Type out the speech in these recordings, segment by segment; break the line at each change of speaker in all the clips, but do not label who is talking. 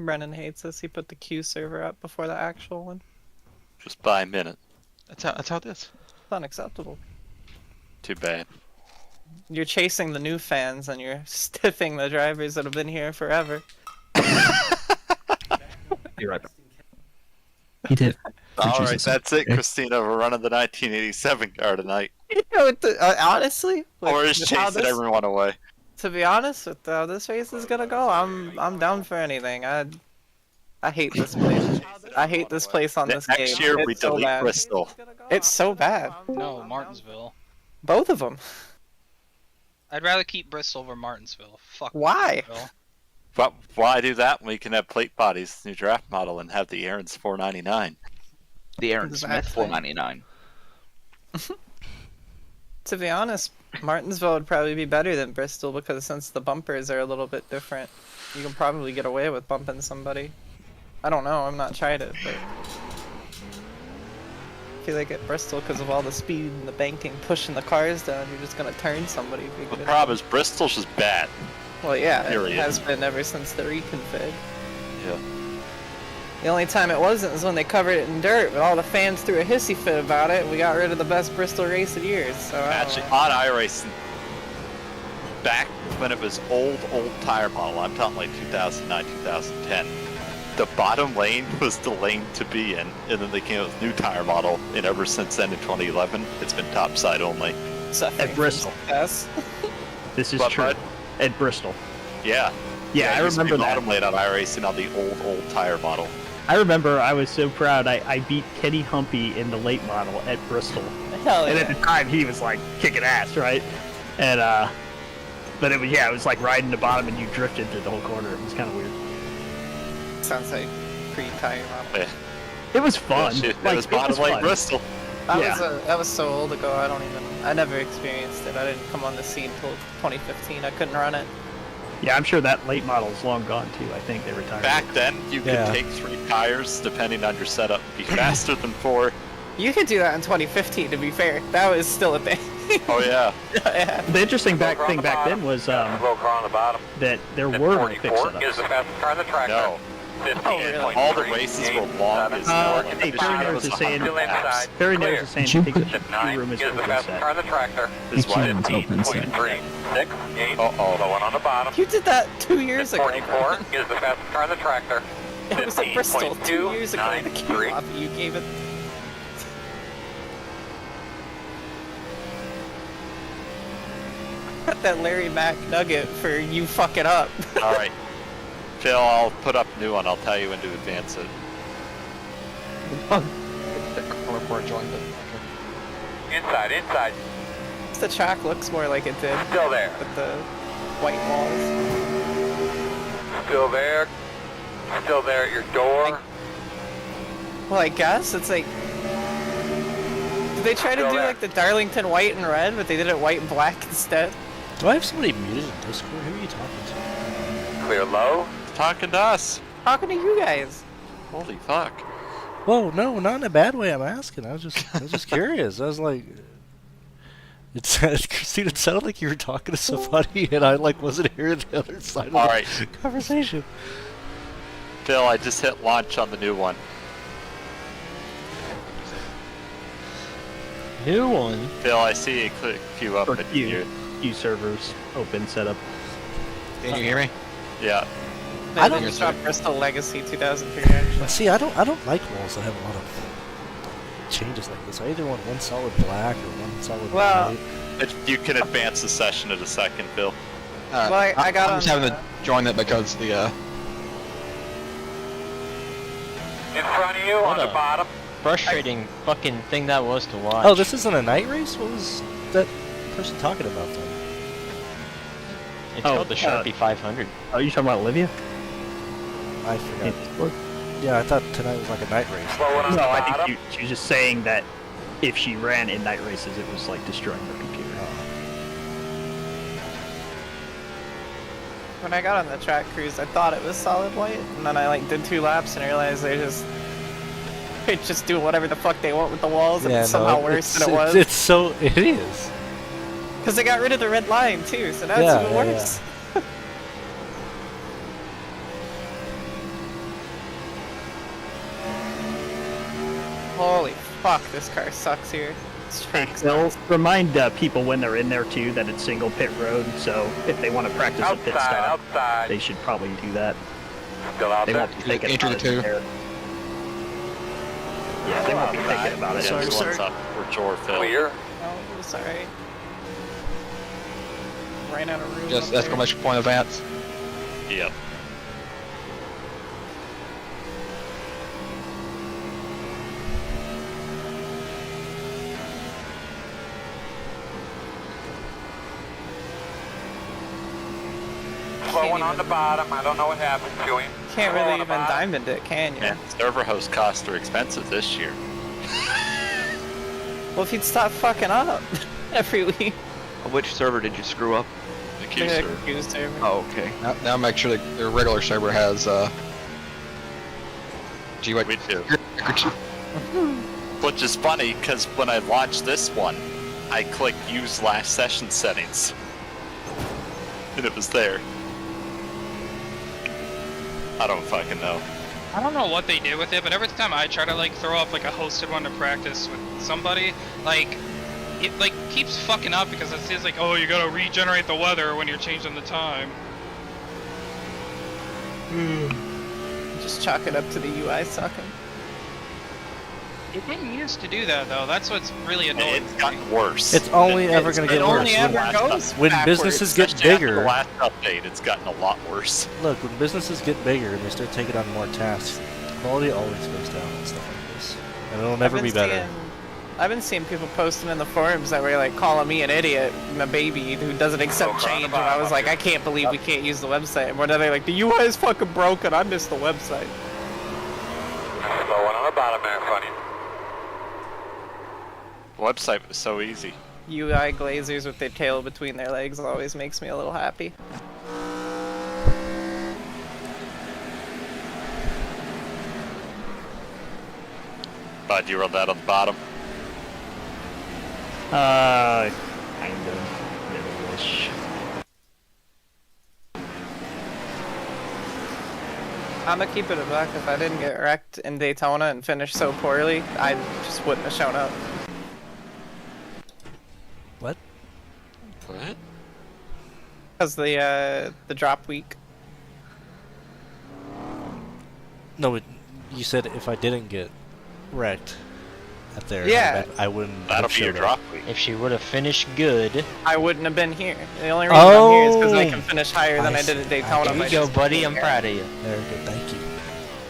Brennan hates us. He put the Q server up before the actual one.
Just by a minute.
That's how it is.
It's unacceptable.
Too bad.
You're chasing the new fans and you're stiffing the drivers that have been here forever.
You're right.
He did.
Alright, that's it, Christina. We're running the 1987 car tonight.
You know, honestly,
Or is chasing everyone away.
To be honest, with how this race is gonna go, I'm down for anything. I hate this place. I hate this place on this game.
Next year we delete Bristol.
It's so bad.
No, Martinsville.
Both of them.
I'd rather keep Bristol over Martinsville. Fuck.
Why?
Martinsville.
But why do that when we can have plate bodies, new draft model, and have the Aaron's 499?
The Aaron Smith
Exactly.
499.
To be honest, Martinsville would probably be better than Bristol because since the bumpers are a little bit different, you can probably get away with bumping somebody. I don't know, I've not tried it, but I feel like at Bristol, because of all the speed and the banking pushing the cars down, you're just gonna turn somebody. If you
The
get
problem is Bristol's just bad.
Well, yeah, it
Period.
has been ever since the reconfig.
Yeah.
The only time it wasn't is when they covered it in dirt, but all the fans threw a hissy fit about it, and we got rid of the best Bristol race in years, so I don't
Actually,
know.
on iRacing, back when it was old tire model, I'm talking like 2009, 2010, the bottom lane was the lane to be in, and then they came out with new tire model, and ever since then in 2011, it's been topside only.
Suffering
At Bristol.
from success.
This is
But-
true.
but-
At Bristol.
Yeah.
Yeah, I
it used to be
remember that.
bottom lane on iRacing on the old tire model.
I remember I was so proud I beat Kenny Humpy in the late model at Bristol.
Hell
And
yeah.
at the time he was like kicking ass, right? And but it was like riding the bottom and you drifted through the whole corner. It was kind of weird.
Sounds like pre-tire model.
Yeah.
It was fun.
Shit,
Like,
it was bottom lane
fun.
Bristol.
That was so old ago. I never experienced it. I didn't come on the scene until 2015. I couldn't run it.
Yeah, I'm sure that late model is long gone too. I think they retired.
Back then, you could
Yeah.
take 3 tires, depending on your setup, be faster than 4.
You could do that in 2015. To be fair, that was still a thing.
Oh yeah.
Yeah.
The interesting thing back then was
Slow car on the bottom.
that there were no
44
fixed
is
setups.
the fastest car on the track.
No.
15.3.
All the races were long as hell. and
Hey,
the
Barry
machine
Knows
was
is saying,
Still inside.
Barry
Clear.
Knows is saying
Did you
he thinks
put-
the
9
room
is
is
the
open
fastest
set.
car on the tractor.
Is
Which
why
one? It's open set.
15.3. 6, 8,
Uh-oh.
low one on the bottom.
You did that 2 years ago.
44 is the fastest car on the tractor.
It was at Bristol 2 years ago. The
15.293.
Q-Lop you gave it. Got that Larry Mack nugget for you fucking up.
Alright. Phil, I'll put up a new one. I'll tell you when to advance it.
Report joined it.
Inside, inside.
The track looks more like it did
Still there.
with the white walls.
Still there. Still there at your door.
Well, I guess it's like. Did they try to
Still
do
there.
like the Darlington white and red, but they did it white and black instead?
Do I have somebody muted in Discord? Who are you talking to?
Clear low.
Talking to us.
Talking to you guys.
Holy fuck.
Whoa, no, not in a bad way. I'm asking. I was just curious. I was like, Christina, it sounded like you were talking to somebody, and I like wasn't hearing the other side of
Alright.
the conversation.
Phil, I just hit launch on the new one.
New one.
Phil, I see you click queue up
For
at
Q.
you.
Q servers open setup.
Can you hear me?
Yeah.
I
don't-
don't drop Bristol Legacy 2003 actually.
See, I don't like walls that have a lot of changes like this. I either want one solid black or one solid
Well,
white.
You can advance the session in a second, Phil.
Well, I got
I'm just
on
having to join it because the
In front of you
What
on the
a-
bottom.
frustrating fucking thing that was to watch.
Oh, this isn't a night race? What was that person talking about then?
It's
Oh,
called the Sharpie 500.
Oh, you talking about Olivia?
I forgot. Yeah, I thought tonight was like a night race.
Slow one on the
No, I
bottom.
think she was just saying that if she ran in night races, it was like destroying her computer.
When I got on the track cruise, I thought it was solid white, and then I like did 2 laps and realized they just do whatever the fuck they want with the walls, and it's somehow worse than it was.
It's so it is.
Because they got rid of the red line too, so that's
Yeah,
even
yeah,
worse. Holy fuck, this car sucks here. This track
They'll
sucks.
remind people when they're in there too that it's single pit road. So if they want to practice a pit stop,
outside.
they should probably do that.
Still out
They
there.
won't be thinking
Enter
about
the
it.
two.
There. Yeah, they won't be thinking about it.
Yeah,
Sorry,
this one's
sir.
up for Jor Phil.
Clear.
Oh, it's alright. Ran out of room.
Just
up there.
exclamation point advance.
Yep.
Slow one on the bottom. I don't know what happened to him.
Can't
Slow
really
on the
even
bottom.
diamond it, can you?
Man, server host costs are expensive this year.
Well, if you'd stop fucking up every week.
Which server did you screw up?
The Q server.
Q server.
Oh, okay.
Now make sure that their regular server has GUI.
We do. Which is funny, because when I launched this one, I clicked use last session settings. And it was there. I don't fucking know.
I don't know what they did with it, but every time I try to like throw up like a hosted one to practice with somebody, like it like keeps fucking up because it says like, oh, you gotta regenerate the weather when you're changing the time.
Just chalk it up to the UI sucking.
It didn't used to do that though. That's what's really annoying.
It's gotten worse.
It's only ever gonna
It
get
only
worse.
ever
Last
goes
When
backwards.
businesses get
Especially after
bigger,
the last update, it's gotten a lot worse.
look, when businesses get bigger and they start taking on more tasks, quality always goes down and stuff like this. And it'll never
I've
be
been
better.
I've been seeing people posting in the forums that were like calling me an idiot and a baby who doesn't accept change, and I was like, I can't believe we can't use the website. And what are they like? The UI is fucking broken. I missed the website.
Slow one on the bottom there in front of you.
The website was so easy.
UI glazers with their tail between their legs always makes me a little happy.
Bud, you rolled that on the bottom.
Kind of. Middle-ish.
I'm gonna keep it a buck. If I didn't get wrecked in Daytona and finish so poorly, I just wouldn't have shown up.
What?
What?
Because the drop week.
No, you said if I didn't get wrecked up there,
Yeah.
I wouldn't.
That'll
have
be your
showed
drop
up.
week.
If she would have finished good.
I wouldn't have been here. The only reason I'm here is because I
Oh.
can finish higher than I did at Daytona.
There
by
you go,
just
buddy.
being
I'm
here.
proud of you.
Very good, thank you.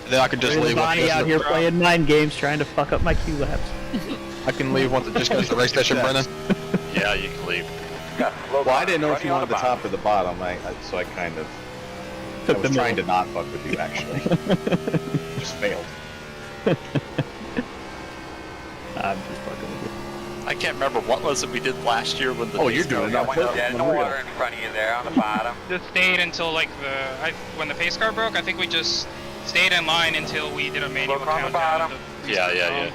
Then I can just
There's
leave.
Bonnie out here playing mind games, trying to fuck up my Q laps.
I can leave once it just goes to the race station, Brennan.
Yeah, you can leave.
Got slow
Well, I didn't know
bottom,
if you
running
wanted the
on the
top or the bottom, so I kind of I
Took
was
the
trying to
middle.
not fuck with you, actually. Just failed.
I'm just fucking with you.
I can't remember what was it we did last year when the
Oh, you're
pace
doing
car
it
got
now.
went up?
Yeah, no
Unreal.
water in front of you there on the bottom.
Just stayed until like when the pace car broke. I think we just stayed in line until we did a manual
Look on the
countdown.
bottom.
of the
Yeah,
restart
yeah,
zone.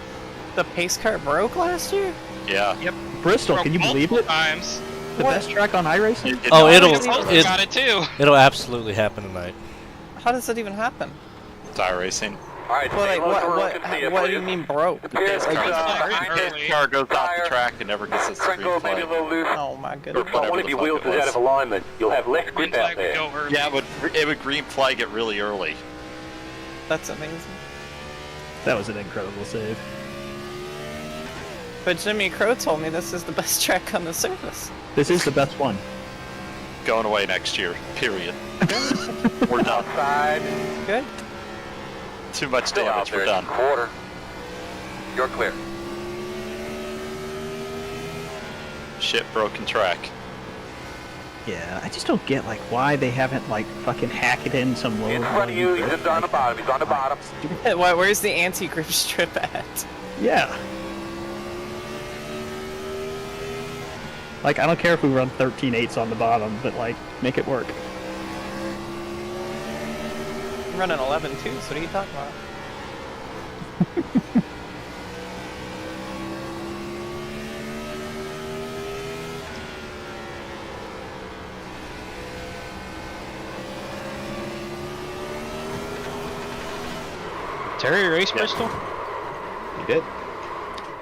The pace car broke last year?
Yeah.
Yep.
Bristol,
Broke
can you believe
multiple
it?
times.
The best track on iRacing?
Oh,
not-
it'll-
We both
it-
got it too.
It'll absolutely happen tonight.
How does that even happen?
Tire racing.
All right,
Well,
stay
like,
low so we
what
can see you,
do you
please.
mean broke?
The pace
Like,
car
behind
behind
it.
it.
Car goes off
Tire.
the track and never gets its green
Crinkle, maybe a
flag.
little loose.
Oh my
Or
goodness.
whatever
One
the
of your
fuck
wheels
it
is out
was.
of alignment. You'll have less
Green
grip out
flag would
there.
go early.
Yeah, it would green flag it really early.
That's amazing.
That was an incredible save.
But Jimmy Crow told me this is the best track on the surface.
This is the best one.
Going away next year. Period. We're done.
Outside.
Good.
Too much
Still out
damage.
there.
We're done.
Quarter. You're clear.
Shit, broken track.
Yeah, I just don't get like why they haven't like fucking hack it in some lower.
In front of you, he's on the bottom. He's on the bottom.
Where's the anti-grip strip at?
Yeah. Like I don't care if we run 13/8s on the bottom, but like make it work.
I'm running 11 too, so what are you talking about?
Terry race Bristol?
You did?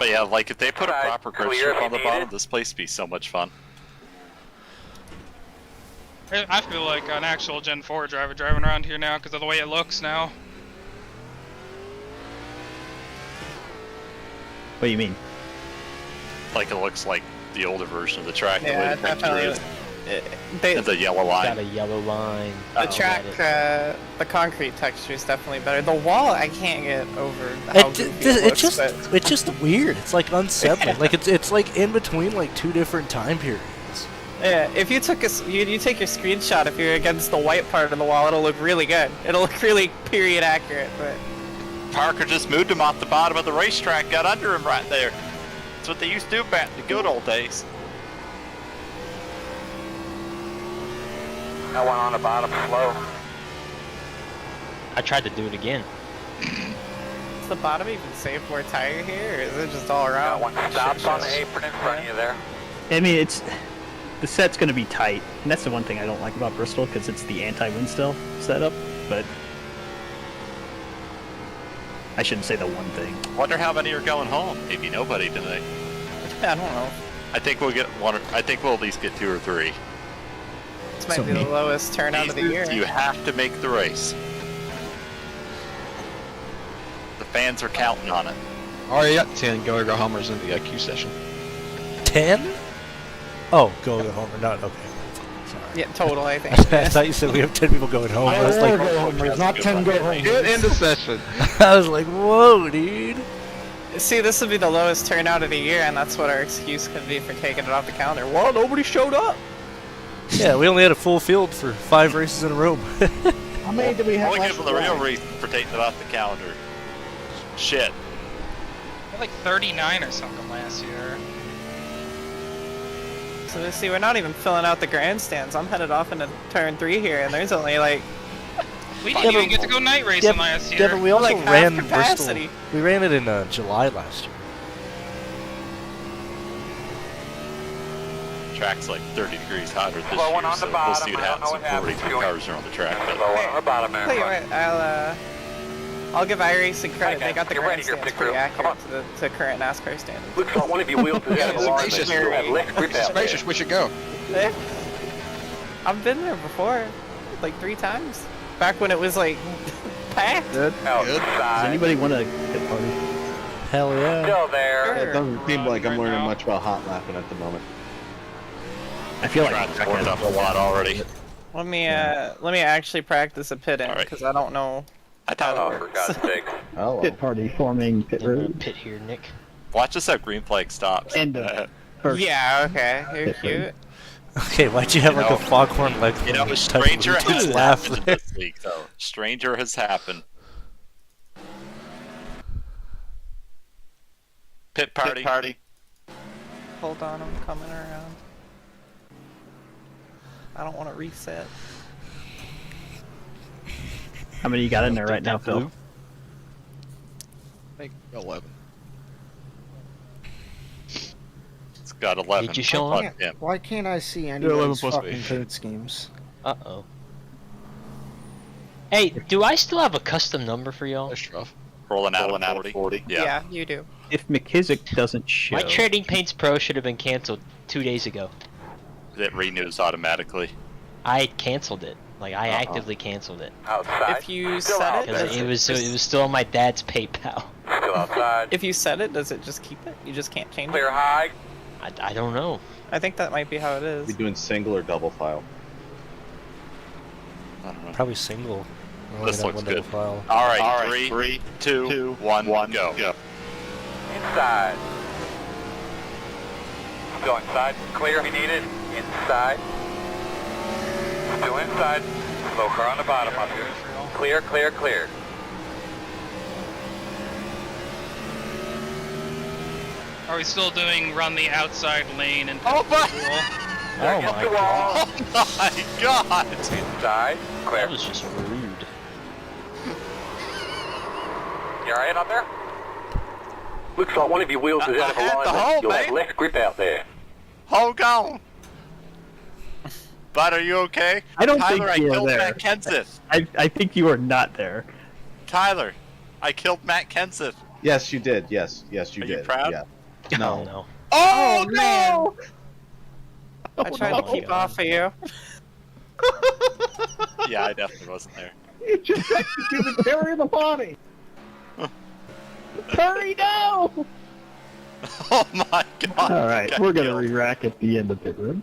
But yeah, like if they put a proper grip
Clear if
strip on the
you
bottom,
need it.
this place would be so much fun.
I feel like an actual Gen 4 driver driving around here now because of the way it looks now.
What do you mean?
Like it looks like the older version of the track.
Yeah,
the way the
definitely.
and the yellow line.
Got a yellow line.
The track, the concrete texture is definitely better. The wall, I can't get over how
It,
goofy
it,
it looks,
just
but
it's just weird. It's like unsettling. Like it's like in between like two different time periods.
yeah, if you took you take your screenshot, if you're against the white part of the wall, it'll look really good. It'll look really period accurate, but
Parker just moved him off the bottom of the racetrack, got under him right there. That's what they used to do back in the good old days.
That one on the bottom slow.
I tried to do it again.
is the bottom even safe for a tire here, or is it just all
Got
around?
one stops on the apron in front of you there.
I mean, the set's going to be tight, and that's the one thing I don't like about Bristol because it's the anti-Winstel setup. But I shouldn't say the one thing.
Wonder how many are going home. Maybe nobody tonight.
I don't know.
I think we'll get one. I think we'll at least get 2 or 3.
This might be the lowest turnout of the year.
You have to make the race. The fans are counting on it.
Already got 10 go homers in the IQ session.
10? Oh, go home or not? Okay. Sorry.
Yeah, total, I think.
I thought you said we have 10 people going home. I was like,
not 10 go home.
Get in the session.
I was like, whoa, dude.
See, this would be the lowest turnout of the year, and that's what our excuse could be for taking it off the calendar. Well, nobody showed up.
Yeah, we only had a full field for 5 races in a row.
How many did we have
Only
last
give them the real
year?
reason for taking it off the calendar. Shit.
I had like 39 or something last year.
So you see, we're not even filling out the grandstands. I'm headed off into turn 3 here, and there's only like
We didn't even get to go night racing last year.
Yeah, but we also
Like half
ran
capacity.
Bristol. We ran it in July last year.
Track's like 30 degrees hotter this
Slow one
year,
on the
so we'll
bottom.
see what
I don't know
happens
what
when
happens.
42 cars are on the track.
Slow
But
one on the bottom there.
tell you
buddy.
what, I'll give iRacing credit.
Okay,
They got the
get ready here,
grandstands
Big
pretty
Crew.
accurate to current NASCAR standards.
Looks like one of your wheels is out of alignment.
Gracious.
You have left grip
Goodness
out there.
gracious, we should go.
Eh, I've been there before, like 3 times. Back when it was like packed.
Outside.
Does anybody want to hit party?
Hell yeah.
Still there.
It doesn't seem like I'm
Right
learning
now.
much about hot lapping at the moment.
I feel like
I've warmed up a lot already.
Let me actually practice a pit in
All right.
because I don't know.
I thought,
Oh, for God's sake.
Oh,
pit party forming pit
We're gonna
road.
pit here, Nick.
watch us have green flag stops.
And first.
Yeah, okay, you're
Pit road.
cute.
Okay, why'd you have
You
like
know-
a foghorn leg?
You know, a
type of
stranger
Bluetooth
has
laugh
happened in
there?
this league, though. Stranger has happened. Pit party.
Hold on, I'm coming around. I don't want to reset.
How many you got in there right now, Phil?
I think 11.
It's got 11.
Did you show
Fuck
up?
him.
Why can't I see
11
anybody's
plus
fucking
me.
paint schemes?
Uh-oh. Hey, do I still have a custom number for y'all?
That's rough.
Rolling out of 40. Yeah.
You do.
If McKissick doesn't show,
My Trading Paints Pro should have been canceled 2 days ago.
It renews automatically.
I canceled it. Like, I actively canceled it.
Outside.
If you
Still
set
out
it,
there.
Because it was still on my dad's PayPal.
Still outside.
If you set it, does it just keep it? You just can't change
Clear
it?
high.
I don't know.
I think that might be how it
we
is.
doing single or double file?
I don't know.
Probably single. We're
This
only
looks
that one
good.
double file.
All right, 3, 2, 1, go.
Inside. Still inside. Clear if you need it. Inside. Still inside. Slow car on the bottom up here. Clear, clear, clear.
Are we still doing run the outside lane and
Oh my!
There
Oh
against
my
the wall.
Oh my god!
Inside. Clear.
That was just rude.
You alright up there? Looks like one of your wheels is
I
out of
had the
alignment.
hole,
You'll have
man.
less grip out there.
Hold on! Bud, are you okay?
I don't
Tyler, I
think you are
killed
there.
Matt Kenseth.
I think you are not there.
Tyler, I killed Matt Kenseth.
Yes, you did. Yes, you
Are
did.
you proud?
Yeah.
Oh
No.
no.
Oh, no! I tried
no.
to keep off of you.
Yeah, I definitely wasn't there.
You just executed Terry the body.
Hurry, no!
Oh my god.
All right,
Got
we're gonna
killed.
re-rack at the end of pit room.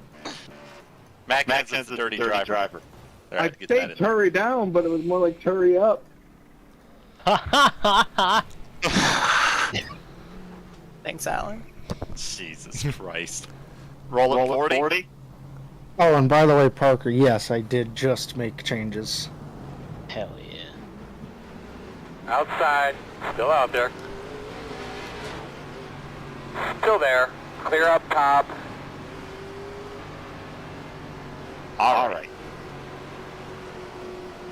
Mac Kenson's a dirty driver. There,
I
to get that
said
in.
hurry down, but it was more like hurry up.
Thanks, Alan.
Jesus Christ. Roll it 40?
Oh, and by the way, Parker, yes, I did just make changes.
Hell yeah.
Outside. Still out there. Still there. Clear up top.
All right.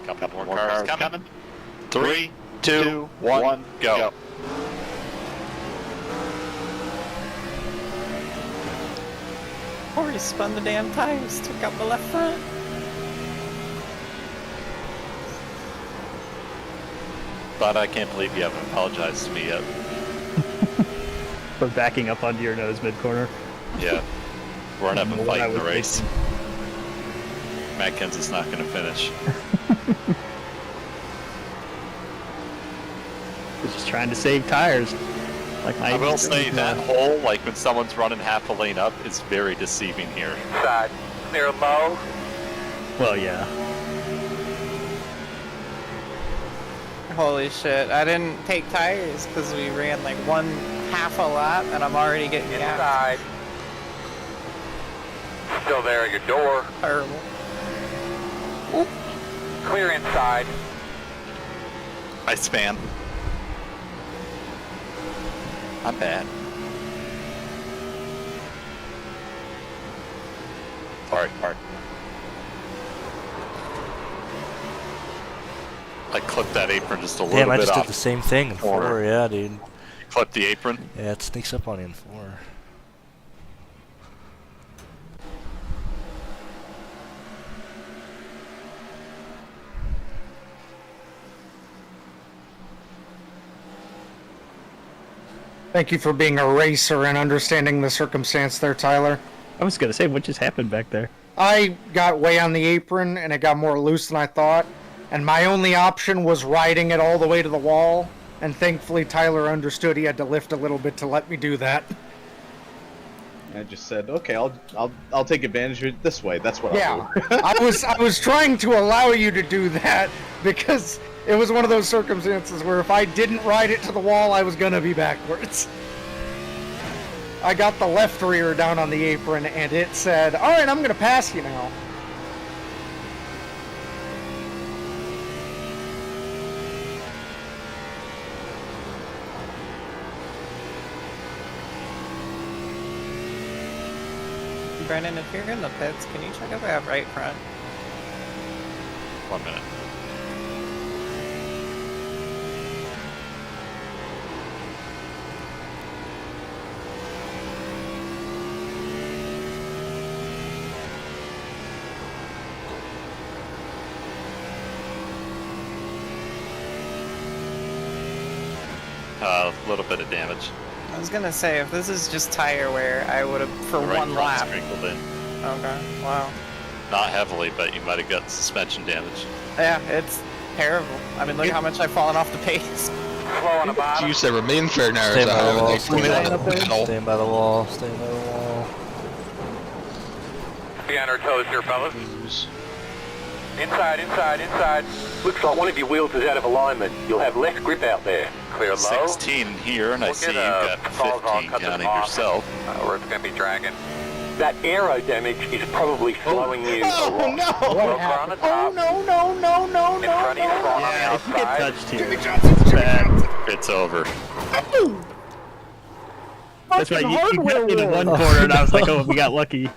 Couple more cars coming. 3, 2, 1, go.
Corey spun the damn tires, took out the left front.
But I can't believe you haven't apologized to me yet.
For backing up onto your nose mid-corner.
Yeah. We're not having a
What I
fight in the
was
race.
thinking.
Matt Kenson's not going to finish.
Was just trying to save tires. Like
I will say that hole, like when someone's running half a lane up, is very deceiving here.
Inside. Clear low.
Well, yeah.
Holy shit, I didn't take tires because we ran like one half a lap and I'm already getting gapped.
Inside. Still there at your door.
Terrible.
Clear inside.
I span. I'm bad. Sorry. I clipped that apron just a little
Damn,
bit
I just
off.
did the same thing in
corner.
4, yeah, dude.
You clipped the apron?
Yeah, it sneaks up on you in 4.
Thank you for being a racer and understanding the circumstance there, Tyler.
I was gonna say, what just happened back there?
I got way on the apron and it got more loose than I thought, and my only option was riding it all the way to the wall, and thankfully Tyler understood he had to lift a little bit to let me do that.
I just said, okay, I'll take advantage of it this way. That's what I'll do.
Yeah, I was trying to allow you to do that because it was one of those circumstances where if I didn't ride it to the wall, I was gonna be backwards. I got the left rear down on the apron and it said, alright, I'm gonna pass you now.
Brennan, if you're in the pits, can you check if I have right front?
1 minute. A little bit of damage.
I was gonna say, if this is just tire wear, I would have, for
The right
one
front
lap.
sprinkled in.
Okay, wow.
Not heavily, but you might have got suspension damage.
Yeah, it's terrible. I mean, look how much I've fallen off the pace.
Slow on the bottom.
You said remain fair now.
Stand by the wall,
Stand
stand by the wall, stand by the wall.
Be on our toes here, fellas. Inside.
Looks like one of your wheels is out of alignment. You'll have less grip out there.
Clear low.
16 here, and I see you've got 15 counting yourself.
Where it's going to be dragging.
That aero damage is probably slowing you a lot.
Lower on the top.
no,
In front of you, on the
Yeah, if you get
outside.
touched here, it's bad.
It's over.
That's right, you got me to one corner and I was like, oh, we got lucky.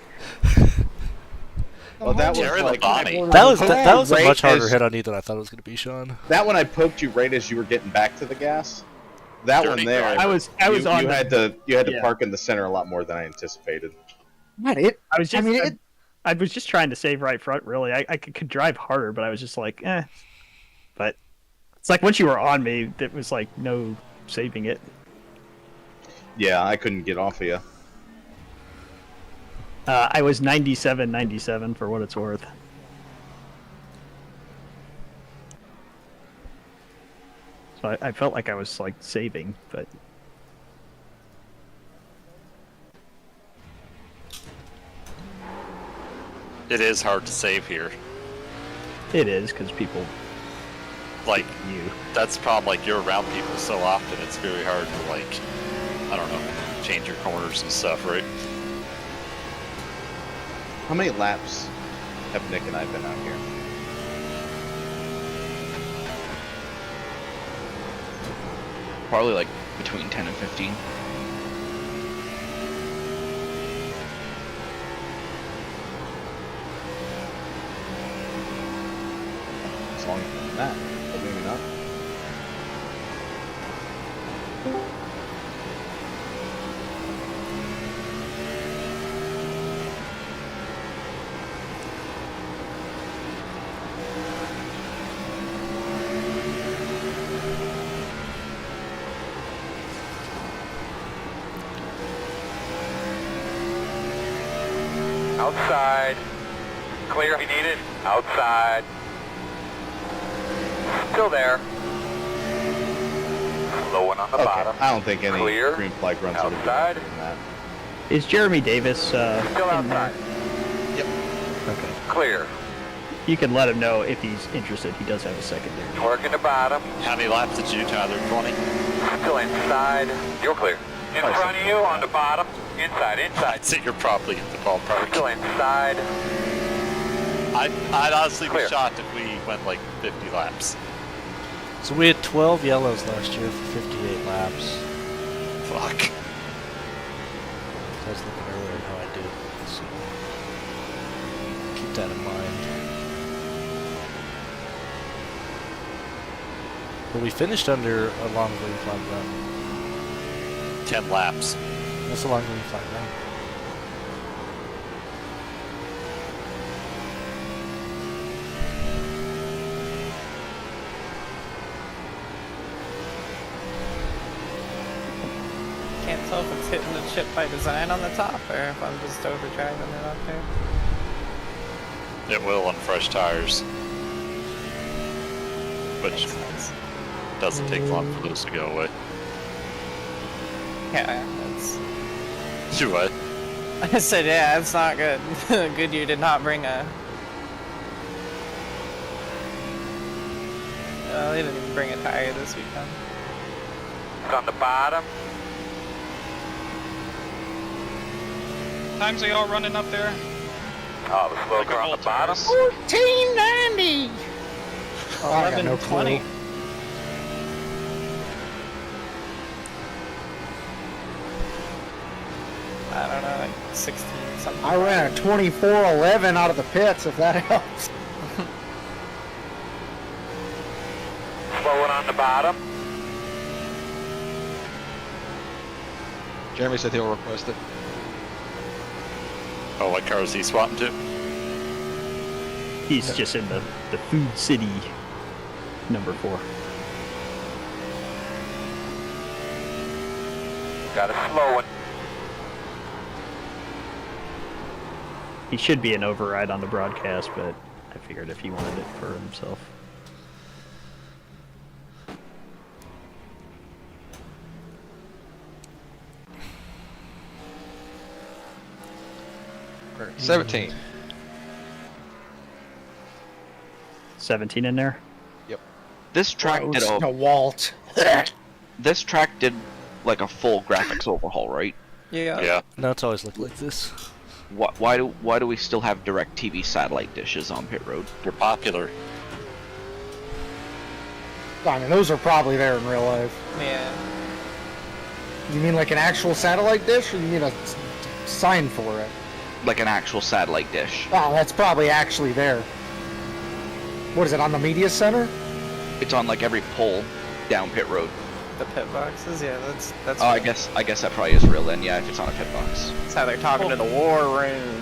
Well, that was
Jerry
like
Labonte.
That was a
Right
much harder
as-
hit on you than I thought it was going to be, Sean.
that one I poked you right as you were getting back to the gas. That
Dirty
one there,
driver.
I was
you
on.
had to
yeah.
park in the center a lot more than I anticipated.
Not it.
I was just.
I mean,
I was just trying to save right front. Really, I could drive harder, but I was just like, eh. But it's like once you were on me, it was like no saving it.
Yeah, I couldn't get off of you.
I was 97 for what it's worth. So I felt like I was like saving, but
It is hard to save here.
it is because people
Like,
you.
that's the problem. Like, you're around people so often, it's very hard to, like, I don't know, change your corners and stuff, right?
How many laps have Nick and I been out here?
Probably like between 10 and 15.
It's longer than that, but maybe not.
Outside. Clear if you need it. Outside. Still there. Slow one on the
Okay,
bottom.
I don't think any
Clear.
green flag runs would have
Outside.
been that.
Is Jeremy Davis
Still
in there?
outside.
Okay.
Clear.
You can let him know if he's interested. He does have a secondary.
Working the bottom.
How many laps did you do, Tyler? 20?
Still inside. You're clear. In front of you on the bottom. Inside.
I'd say you're probably in the ballpark.
Still inside.
I'd honestly be
Clear.
shocked if we went like 50 laps.
So we had 12 yellows last year for 58 laps.
Fuck.
I was looking earlier at how I did, so keep that in mind. But we finished under a long green flag run.
10 laps.
That's a long green flag run.
Can't tell if it's hitting the chip by design on the top or if I'm just overdriving it out there.
It will on fresh tires. Which
Makes sense.
doesn't take long for those to go away.
Yeah, it's.
Do what?
I said, yeah, it's not good. Goodyear did not bring a. They didn't even bring a tire this weekend.
It's on the bottom.
Times are y'all running up there?
Oh, the slow car on the bottom.
1490. Oh, I got no
11:20.
clue.
I don't know, like 16 something.
I ran a 2411 out of the pits, if that helps.
Slow one on the bottom.
Jeremy said he'll request it.
Oh, what car is he swapping to?
He's just in the Food City number 4.
Got a slow one.
He should be an override on the broadcast, but I figured if he wanted it for himself.
Or 17.
17 in there?
This track did
a
a
Walt.
this track did like a full graphics overhaul, right?
Yeah.
Yeah.
No, it's always looked like this.
Why do we still have DirecTV satellite dishes on pit road?
They're popular.
I mean, those are probably there in real life.
Yeah.
You mean like an actual satellite dish, or you mean a sign for it?
Like an actual satellite dish.
Oh, that's probably actually there. What is it, on the media center?
It's on like every pole down pit road.
The pit boxes, yeah, that's.
Oh, I
real.
guess that probably is real then. Yeah, if it's on a pit box.
That's how they're talking to the war room.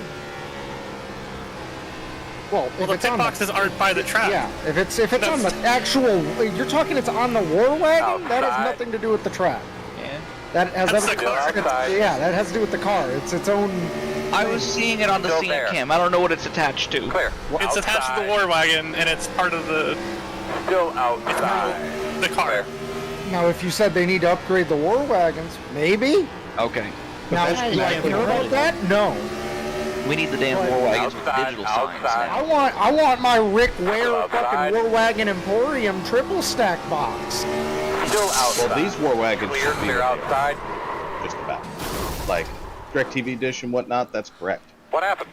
Well,
Well, the
it's
pit
on
boxes aren't by the track.
Yeah, if it's on the actual, you're talking it's on the war wagon. That has nothing to do with the track.
Yeah.
That has
That's
everything.
the car.
Yeah, that has to do with the car. It's its own.
I was seeing it on the scene cam. I don't know what it's attached to.
Clear.
It's attached to the war wagon, and it's part of the
Still outside.
the car.
Now, if you said they need to upgrade the war wagons, maybe.
Okay.
Now, do I care about that? No.
We need the damn war wagons with digital signs now.
I want my Rick Ware fucking War Wagon Emporium triple stack box.
Still outside.
Well, these war wagons
Clear,
should be
clear outside.
just about. Like, DirecTV dish and whatnot, that's correct.
What happened?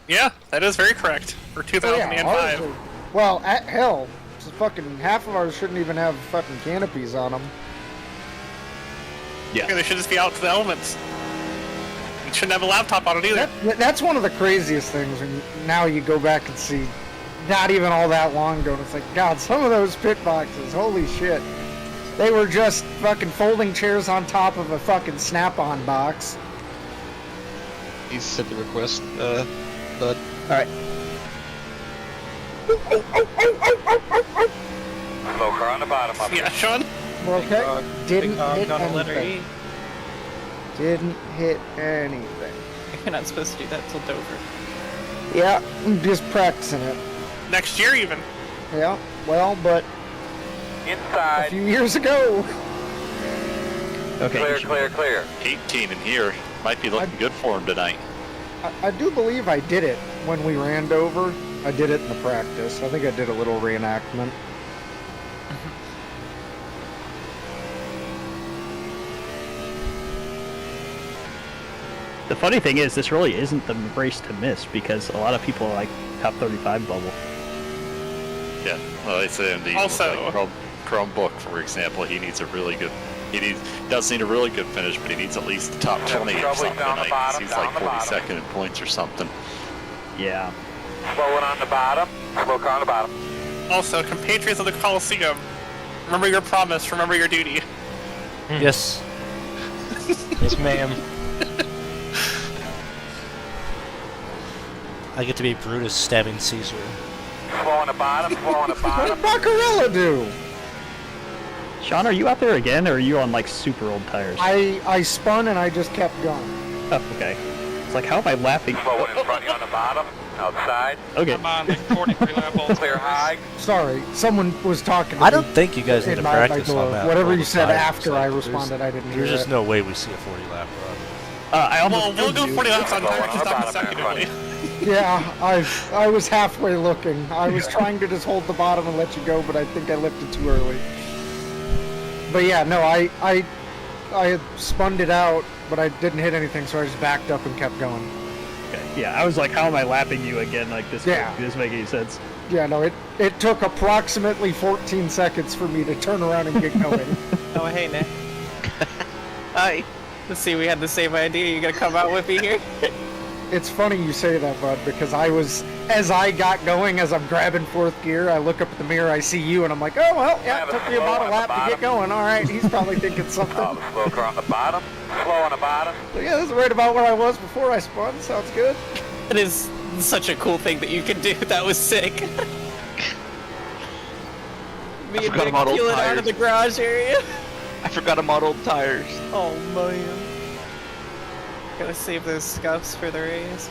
Yeah, that is very correct for 2005.
ours are- well, hell, fucking half of ours shouldn't even have fucking canopies on them.
Yeah.
They should just be out to the elements. You shouldn't have a laptop on it either.
That's one of the craziest things when now you go back and see, not even all that long ago, and it's like, God, some of those pit boxes, holy shit. They were just fucking folding chairs on top of a fucking Snap-on box.
He's said the request, bud.
Alright.
Slow car on the bottom up.
Yeah, Sean?
Okay. Didn't hit
on a letter
anything.
E.
Didn't hit anything.
You're not supposed to do that till Dover.
Yeah, I'm just practicing it.
Next year even.
Yeah, well, but a
Inside.
few years ago.
Okay.
Clear, clear, clear.
18 in here. Might be looking good for him tonight.
I do believe I did it when we ran Dover. I did it in the practice. I think I did a little reenactment.
The funny thing is, this really isn't the race to miss because a lot of people like top 35 bubble.
Yeah. Well, I say in the
Also-
Chromebook, for example, he needs a really good. Does need a really good finish, but he needs at least the top 20 or
trouble
something
down the
tonight. 'Cause
bottom,
he's
down
like
the bottom.
42nd in points or something.
Yeah.
Slowing on the bottom. Slow car on the bottom.
Also, compatriots of the Coliseum, remember your promise, remember your duty.
Yes. Yes, ma'am. I get to be Brutus stabbing Caesar.
Slow on the bottom. Slow on the
What did
bottom.
Baccarella do?
Sean, are you out there again, or are you on like super old tires?
I spun and I just kept going.
Oh, okay. It's like, how am I laughing?
Slowing in front of you on the bottom. Outside.
Okay.
I'm on like 43 lap all
Clear high.
Sorry, someone was talking to
I
me
don't think you guys need to
in my
practice
door.
on that.
Whatever
all
you
the
said
time.
after I
There's-
responded, I didn't hear
There's just
it.
no way we see a 40 lap run.
I almost
Well,
we'll go
you.
40 laps on
Slow
tires,
on
just
the
not
bottom there in front of
consecutively.
Yeah, I was halfway looking. I was trying to just hold the bottom and let you go, but I think I lifted too early. But yeah, no, I had spunned it out, but I didn't hit anything, so I just backed up and kept going.
Okay. Yeah, I was like, how am I lapping you again? Like this
Yeah.
doesn't make any sense.
Yeah, no, it took approximately 14 seconds for me to turn around and get going.
Oh, hey, Nick.
Hi.
Let's see, we had the same idea. You gonna come out with me here?
It's funny you say that, bud, because as I got going, as I'm grabbing fourth gear, I look up at the mirror, I see you, and I'm like, oh, well, yeah, it took me about a lap to get going. All right, he's probably thinking something.
Oh, the slow car on the bottom. Slow on the bottom.
So yeah, this is right about where I was before I spun. Sounds good.
It is such a cool thing that you can do. That was sick. Me and
forgot
Nick
about old
peeling out
tires.
of the garage area.
I forgot I'm on old tires.
Oh, man. Gotta save those scuffs for the race.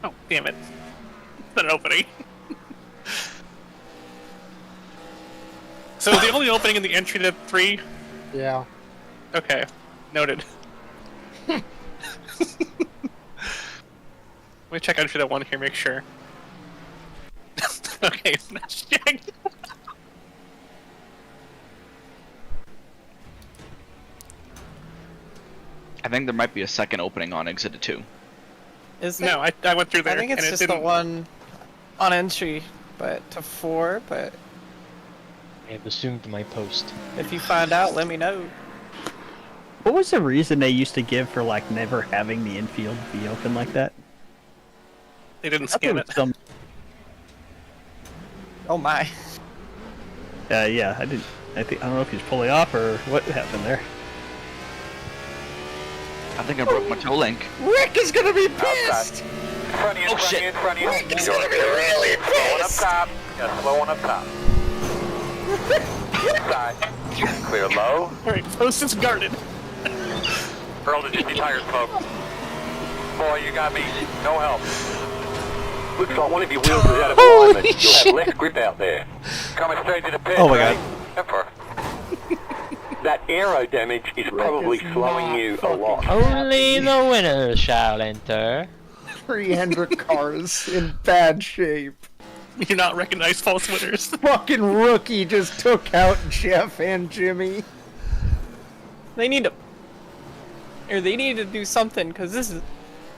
Oh, damn it. It's not an opening. So is the only opening in the entry to 3?
Yeah.
Okay. Noted. Let me check entry to 1 here, make sure. Okay, smash check.
I think there might be a second opening on exit to 2.
Is there?
No, I went through there.
I think it's
and it
just the
didn't...
one on entry, but to 4, but
I have assumed my post.
if you find out, let me know.
What was the reason they used to give for like never having the infield be open like that?
They didn't scan it.
Oh my.
Yeah, I don't know if he's pulling off or what happened there.
I think I broke my toe link.
Rick is gonna be pissed!
Front end,
Oh,
front
shit.
end, front end.
Rick is gonna be really
Slow one up
pissed!
top. Yeah, slow one up top. Side. Clear low.
Alright, post is guarded.
Earl, did you see tires smoke? Boy, you got me. No help. Looks like one of your wheels is out of alignment. You'll have less grip out there. Coming straight to the pit.
Oh my
right?
God.
Emperor. That aero damage is probably slowing you a lot.
Only the winner shall enter.
300 cars in bad shape.
You do not recognize false winners.
Fucking rookie just took out Jeff and Jimmy.
They need to, or they need to do something because this is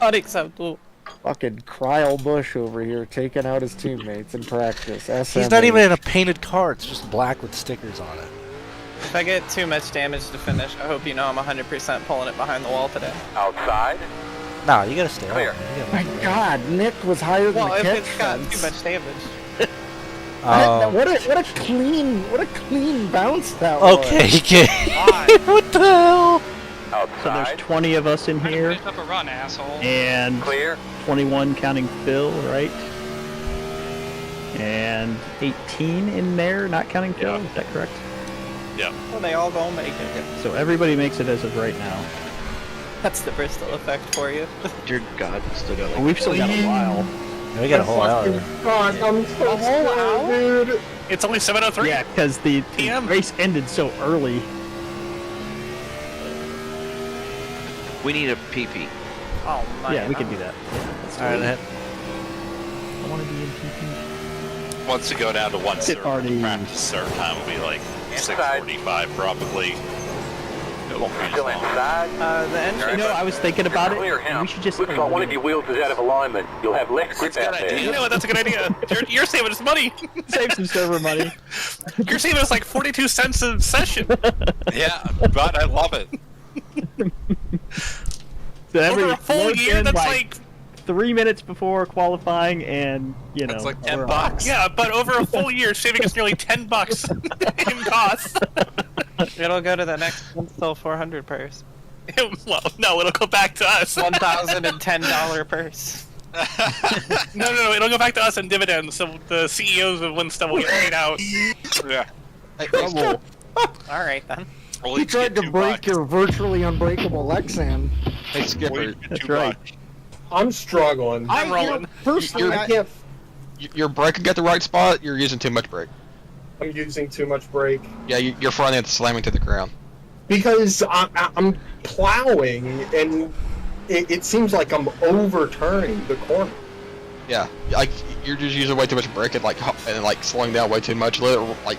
unacceptable.
Fucking Cryle Bush over here taking out his teammates in practice.
He's not even in a painted car. It's just black with stickers on it.
If I get too much damage to finish, I hope you know I'm 100% pulling it behind the wall today.
Outside.
Nah, you gotta stay
Clear.
on. You gotta
My
stay on.
God, Nick was higher than
Well,
the
if
catch
it's got too
fence.
much damage.
What a clean bounce that was.
Okay, okay. What the hell?
So there's
Outside.
20 of us in here,
Finish up a run, asshole.
and
Clear.
21 counting Phil, right? And 18 in there, not counting Phil.
Yeah.
Is that correct?
Well, they all gonna make it.
So everybody makes it as of right now.
That's the Bristol effect for you.
Dear God, we still got
Well, we've still got a while.
Yeah, we got a whole hour.
God, I'm so scared, dude.
It's only 7:03.
Yeah, because the
PM.
race ended so early.
We need a PP.
Oh my.
Yeah, we can do that.
Alright, then.
I want to be in PP.
Once you go down to one serve,
already-
the practice serve time will be like
Inside.
6:45 probably. It won't be as
Still
long.
inside.
The entry.
You know, I was thinking about it.
Clear him.
We should just.
Looks like one of your wheels is out of alignment. You'll have less grip out there.
You know what? That's a good idea. You're saving us money.
Save some server money.
You're saving us like 42 cents a session.
Yeah, but I love it.
So
Over a full
loads
year,
in,
that's like
3 minutes before qualifying, and you know.
That's like 10
we're
bucks.
yeah, but over a full year, saving us nearly $10 in costs.
It'll go to the next Winstel 400 purse.
Well, no, it'll go back to us.
$1,010 purse.
No, it'll go back to us in dividends. So the CEOs of Winstel will get paid out.
Yeah.
All right then.
Only
He tried
get
to
$2
break
bucks.
your virtually unbreakable Lexan.
Hey, Skipper.
That's right.
I'm struggling.
I'm rolling.
Personally, I
You're-
can't.
Your braking at the right spot, you're using too much brake.
I'm using too much brake.
Yeah, your front end's slamming to the ground.
Because I'm plowing, and it seems like I'm overturning the corner.
Yeah, like you're just using way too much brake and like slowing down way too much. Let it like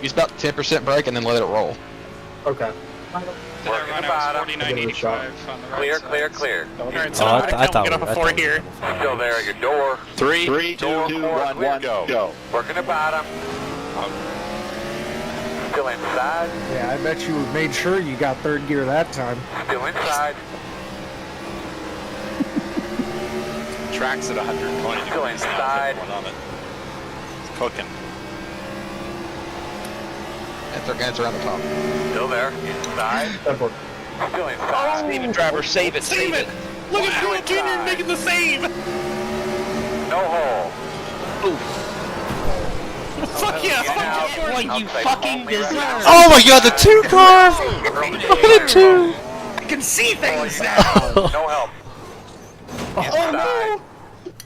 use about 10% brake and then let it roll.
Okay.
Did I run out 49.85 on the right
Clear,
side.
clear, clear.
Alright, so
Oh,
I thought we'll get off a 4 here.
Still there at your door.
3, 2,
Door
2,
four,
1,
clear.
go.
Working the bottom. Still inside.
Yeah, I bet you made sure you got third gear that time.
Still inside.
Track's at 120
Still
degrees now.
inside.
One on it. It's cooking.
It's around the top.
Still there. Inside. Still inside.
Save it, driver. Save it.
Save it! Look at
Wow.
Phil Jr. making the save!
No hole.
Fuck yeah!
Get out.
Fuck
What you
Outside
fucking
only right
deserve.
now.
Oh my god, the 2 car! The 2!
I can see things now.
No help. Inside.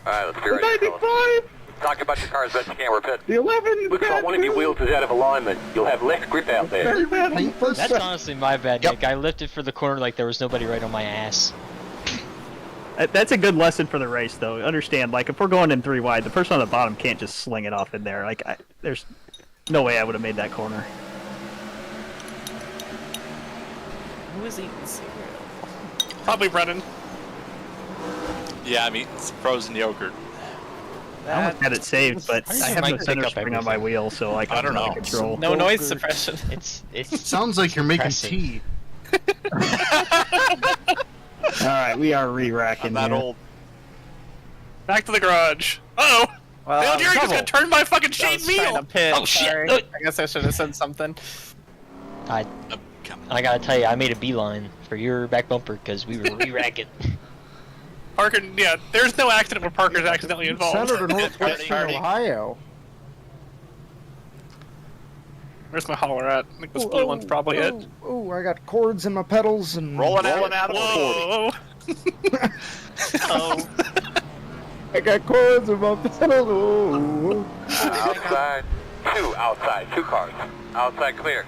Alright, let's be ready. fellas. Talk about your car as best you can. We're pit.
The 11.
Looks like one of your wheels is out of alignment. You'll have less grip out there.
That's honestly my bad,
Yep.
Nick. I lifted for the corner like there was nobody right on my ass.
That's a good lesson for the race, though. Understand, like, if we're going in 3 wide, the person on the bottom can't just sling it off in there. Like, there's no way I would have made that corner.
Who is eating cereal?
Probably Brennan.
Yeah, I mean, it's frozen yogurt.
I almost had it saved, but
How does
I
your
have no
mic pick
center
up
spring on my
everything?
wheel, so like
I don't know.
Control.
No noise suppression.
It's
Sounds like you're making
depressing.
tea.
All right, we are re-racking
I'm that
here.
old.
Back to the garage. Uh-oh!
Well,
Dale Jerry just gonna turn my fucking
I
shade
was trying
meal!
to pit.
Oh, shit.
Sorry. I guess I should have said something.
I gotta tell you, I made a beeline for your back bumper because we were re-racking.
Parker, yeah, there's no accident where Parker's accidentally involved.
Senator Northwestern Ohio.
Where's my hauler at? I think this blue one's probably it.
Oh, I got cords in my pedals and...
Rolling out of
Whoa!
Oh.
I got cords in my pedals. Oh.
Outside. Outside. 2 cars. Outside clear.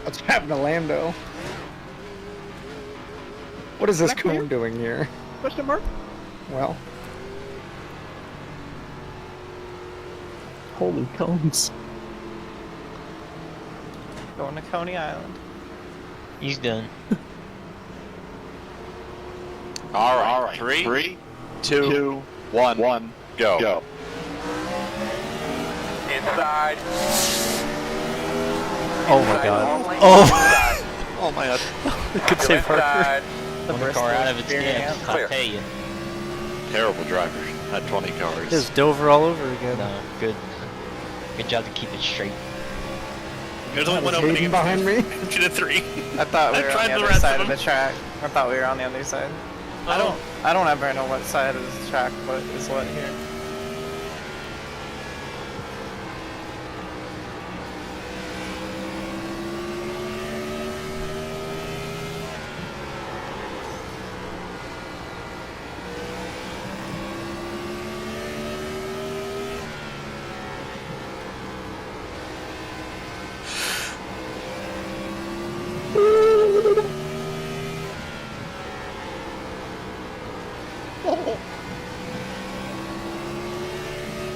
What's happened to Lando? What is this cone doing here?
Question mark?
Well,
Holy cones.
Going to Coney Island.
He's done.
All right. 3, 2, 1, go.
Inside.
Oh my god. Oh!
Oh my god.
Good save, Parker.
Inside.
The
One
Bristol
car out of its
experience.
camp, I tell you.
Terrible driver. Had 20 cars.
There's Dover all over again.
No, good. Good job to keep it straight.
There's only one
was
opening
Hayden behind me.
Engine at 3.
I thought we
I
were
tried
on
the
the other
rest
side
of
of the track. I thought we were on the other side. I don't ever know what side of the track what is what here.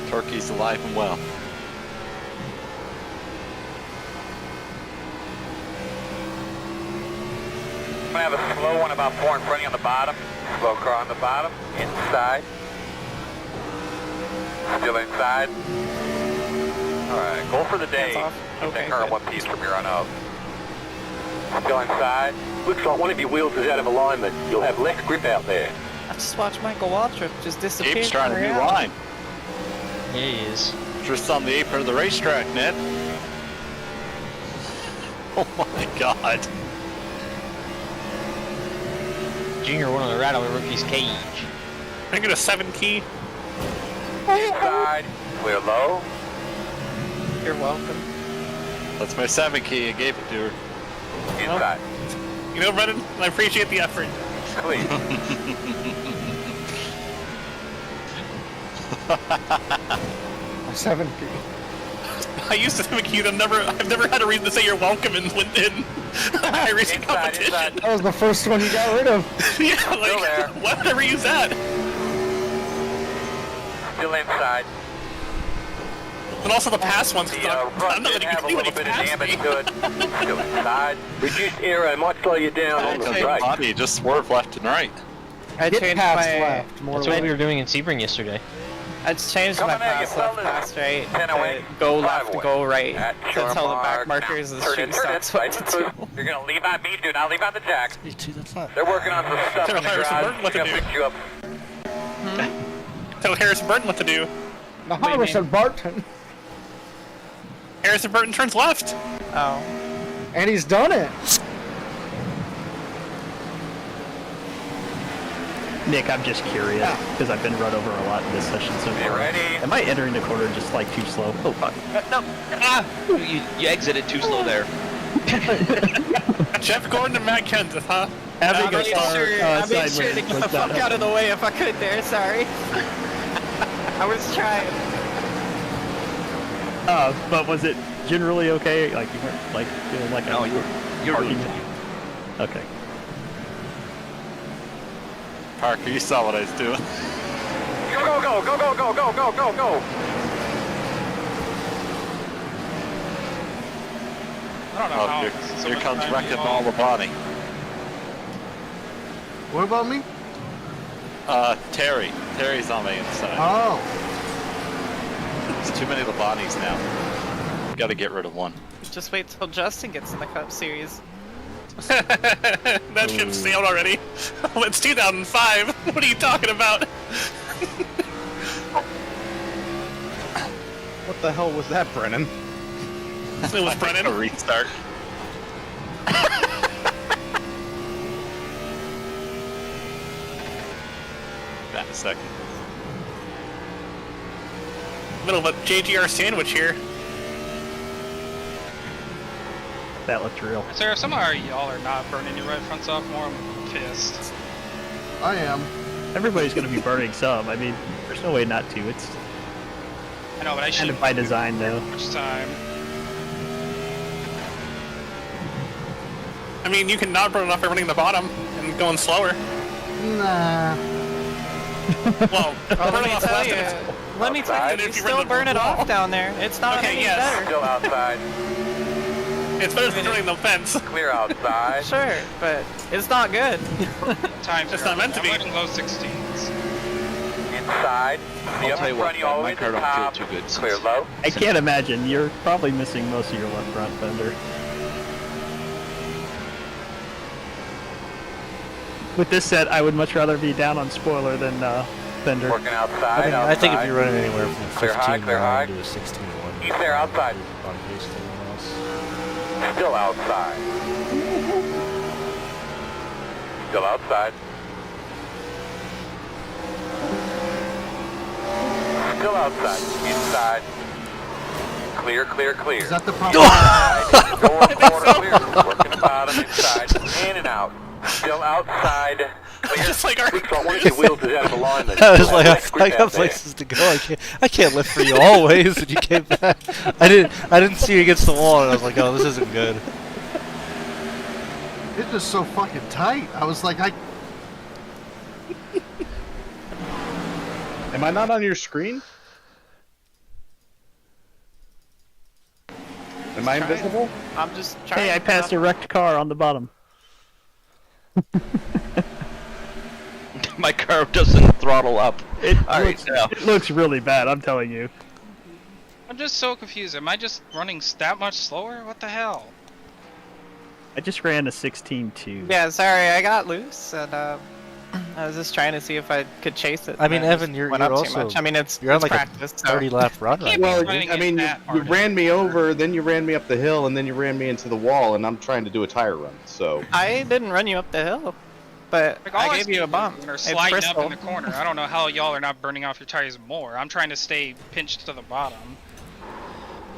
Turkey's alive and well.
I'm gonna have a slow one about 4 in front of you on the bottom. Slow car on the bottom. Inside. Still inside. Alright, goal for the day.
Hands off.
Keep
Okay,
that car in
good.
one piece from here on out. Still inside. Looks like one of your wheels is out of alignment. You'll have less grip out there.
I just watched Michael Waltrip just disappear.
Gabe's trying
from
a new
reality.
line.
Yeah, he is.
Just on the apron of the racetrack, Ned. Oh my god.
Junior went on the rattle rookie's cage.
Can I get a 7 key?
Inside. Clear low.
You're welcome.
That's my 7 key. I gave it to her.
Inside.
You know, Brennan, I appreciate the effort.
Clear.
7 feet.
I used to 7 keys. I've never had a reason to say you're welcome in high racing competition.
Inside.
That was the first one you got rid of.
Yeah,
Still there.
like, why would I ever use that?
Still inside.
And also the past ones,
The
'cause I'm
front
not
did
letting
have a
anybody
little bit of
pass
damage
me.
to it. Still inside. Reduced aero might slow you down on the
Okay,
straight.
Bobby, just swerve left and right.
I
Get
changed
past
my.
left. More
That's what we were doing in Sebring yesterday.
I just changed
Come
my
on in, you
pass left,
fellas.
pass right.
10 away,
to go
5
left,
away.
go right.
At
To
your
tell the back
mark.
markers the
Turn
street
it, turn it.
stops what
Right
to
through.
do.
You're gonna leave on me, do not leave on the jack.
Me too, that's not.
They're working on some stuff
Tell
in the
Harrison
garage.
Burton what to
They're gonna
do.
fix you up.
Tell Harrison Burton what to do.
The Harrison Barton.
Harrison Burton turns left.
Oh.
And he's done it.
Nick, I'm just curious, because I've been run over a lot in this session so
Be
far.
ready.
Am I entering the corner just like too slow? Oh, fuck.
No! You exited too slow there.
Jeff Gordon and Matt Kenseth, huh?
Having
I made
a car
sure to
sideways
get
was
the
not
fuck out of the
helpful.
way if I could there, sorry. I was trying.
But was it generally okay? Like, you weren't, like, feeling like
No, you're
parking?
really
Okay.
Parker, you saw what I was doing.
Go, go, go, go, go, go, go, go, go, go.
I don't know how.
Oh, here comes wrecking all the body.
What about me?
Terry. Terry's on the inside.
Oh.
There's too many Labani's now. Gotta get rid of one.
Just wait till Justin gets in the Cup Series.
That ship sailed already. It's 2005. What are you talking about?
What the hell was that, Brennan?
It was Brennan.
A restart. That in a second.
Middle of a JGR sandwich here.
That looked real.
Sir, if some of y'all are not burning your right fronts off more, I'm pissed.
I am.
Everybody's going to be burning some. I mean, there's no way not to. It's
I know, but I
kind
should
of by design, though.
much time.
I mean, you can not burn off everything at the bottom and going slower.
Nah.
Well, burning off less than it's...
Let me tell you,
Outside,
you
if you
still
run the
burn it
wall.
off down there. It's not
Okay,
any
yes.
better.
Still outside.
It's better than burning the fence.
Clear outside.
Sure, but it's not good.
Time
It's not meant to be.
I'm running low 16s.
Inside. The
I'll
up
tell you
in
what,
front of you all the
my
way to
car
the
don't feel
top.
too good.
Clear
since-
low.
I can't imagine. You're probably missing most of your left front fender. With this set, I would much rather be down on spoiler than fender.
Working outside.
I think if
outside.
you're running anywhere from
Clear high,
15.9
clear high.
to a 16.1,
He's there outside.
on pace to everyone else.
Still outside. Still outside. Still outside. Inside. Clear, clear, clear.
Is that the problem?
Door corner clear. Working the bottom inside. In and out. Still outside. Clear.
Just like our...
Weeks on one of your wheels is out of alignment.
I was like, I
Grip
got
out there.
places to go. I can't lift for you always. And you came back. I didn't see you against the wall, and I was like, oh, this isn't good.
It's just so fucking tight. I was like,
Am I not on your screen? Am I invisible?
I'm just trying.
Hey, I passed a wrecked car on the bottom.
My car doesn't throttle up.
It looks really bad, I'm telling you.
I'm just so confused. Am I just running that much slower? What the hell?
I just ran a 16.2.
Yeah, sorry, I got loose, and I was just trying to see if I could chase it.
I mean,
and I
Evan,
just
you're
went up too
also
much. I mean, it's
you're on like
practice.
a 30 lap run right now.
Well,
running
I
it
mean,
that
you
hard.
ran me over, then you ran me up the hill, and then you ran me into the wall, and I'm trying to do a tire run, so...
I didn't run you up the hill, but
Like, all
I gave you a bump.
Or
It's
sliding up
Bristol.
in the corner. I don't know how y'all are not burning off your tires more. I'm trying to stay pinched to the bottom.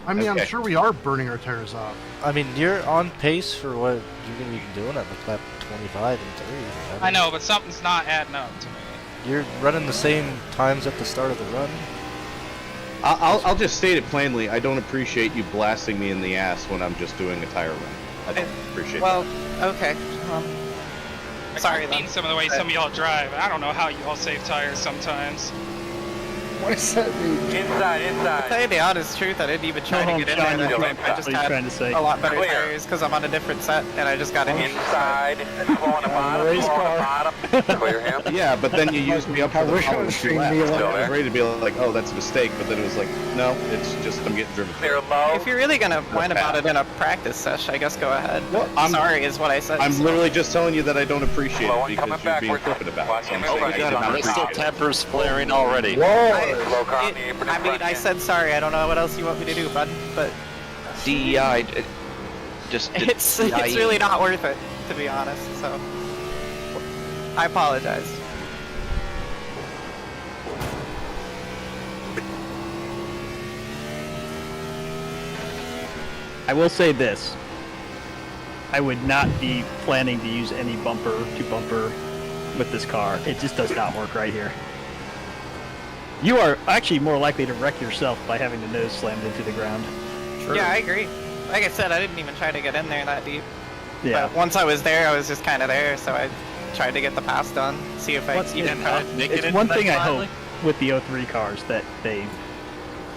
I mean,
Okay.
I'm sure we are burning our tires off.
I mean, you're on pace for what you're going to be doing at like lap 25 and 30.
I know, but something's not adding up to me.
You're running the same times at the start of the run.
I'll just state it plainly, I don't appreciate you blasting me in the ass when I'm just doing a tire run. I don't appreciate
Well, okay.
Like,
Sorry,
I've
then.
seen some of the way some of y'all drive. I don't know how y'all save tires sometimes.
What does that mean?
Inside,
To
inside.
tell you the honest truth, I didn't even try
Go
to get in
home,
there
Sean,
that
you
time. I just
What are you
had
trying to say?
a lot better
Clear.
tires because I'm on a different set, and I just got in.
Inside. Slow on the bottom. Slow on the bottom. Clear him.
Yeah, but then you used me up for the
wish I
following
was
two
seeing
laps.
me
I
alone.
was ready to be like, oh, that's a mistake, but then it was like, no, it's just I'm getting driven.
Clear low.
If you're really gonna whine about it in a practice sesh, I guess go ahead.
Well, I'm-
sorry is what I said.
I'm
so.
literally just telling you that I don't appreciate
Slow
it
and coming
because you're being
backwards.
flippant about
Watch
it. So I'm
him
saying
right
I
on
don't
the
Bristol
appreciate it.
tempers flaring already.
Slow car on
I,
the apron in
I mean,
front
I
of you.
said sorry. I don't know what else you want me to do, bud. But
DEI just
it's really not worth it, to be honest. So I apologize.
I will say this. I would not be planning to use any bumper to bumper with this car. It just does not work right here. You are actually more likely to wreck yourself by having the nose slammed into the ground.
Yeah, I agree. Like I said, I didn't even try to get in there that deep.
Yeah.
But once I was there, I was just kind of there, so I tried to get the pass done, see if I even could.
It's one thing I hope with the 03 cars that they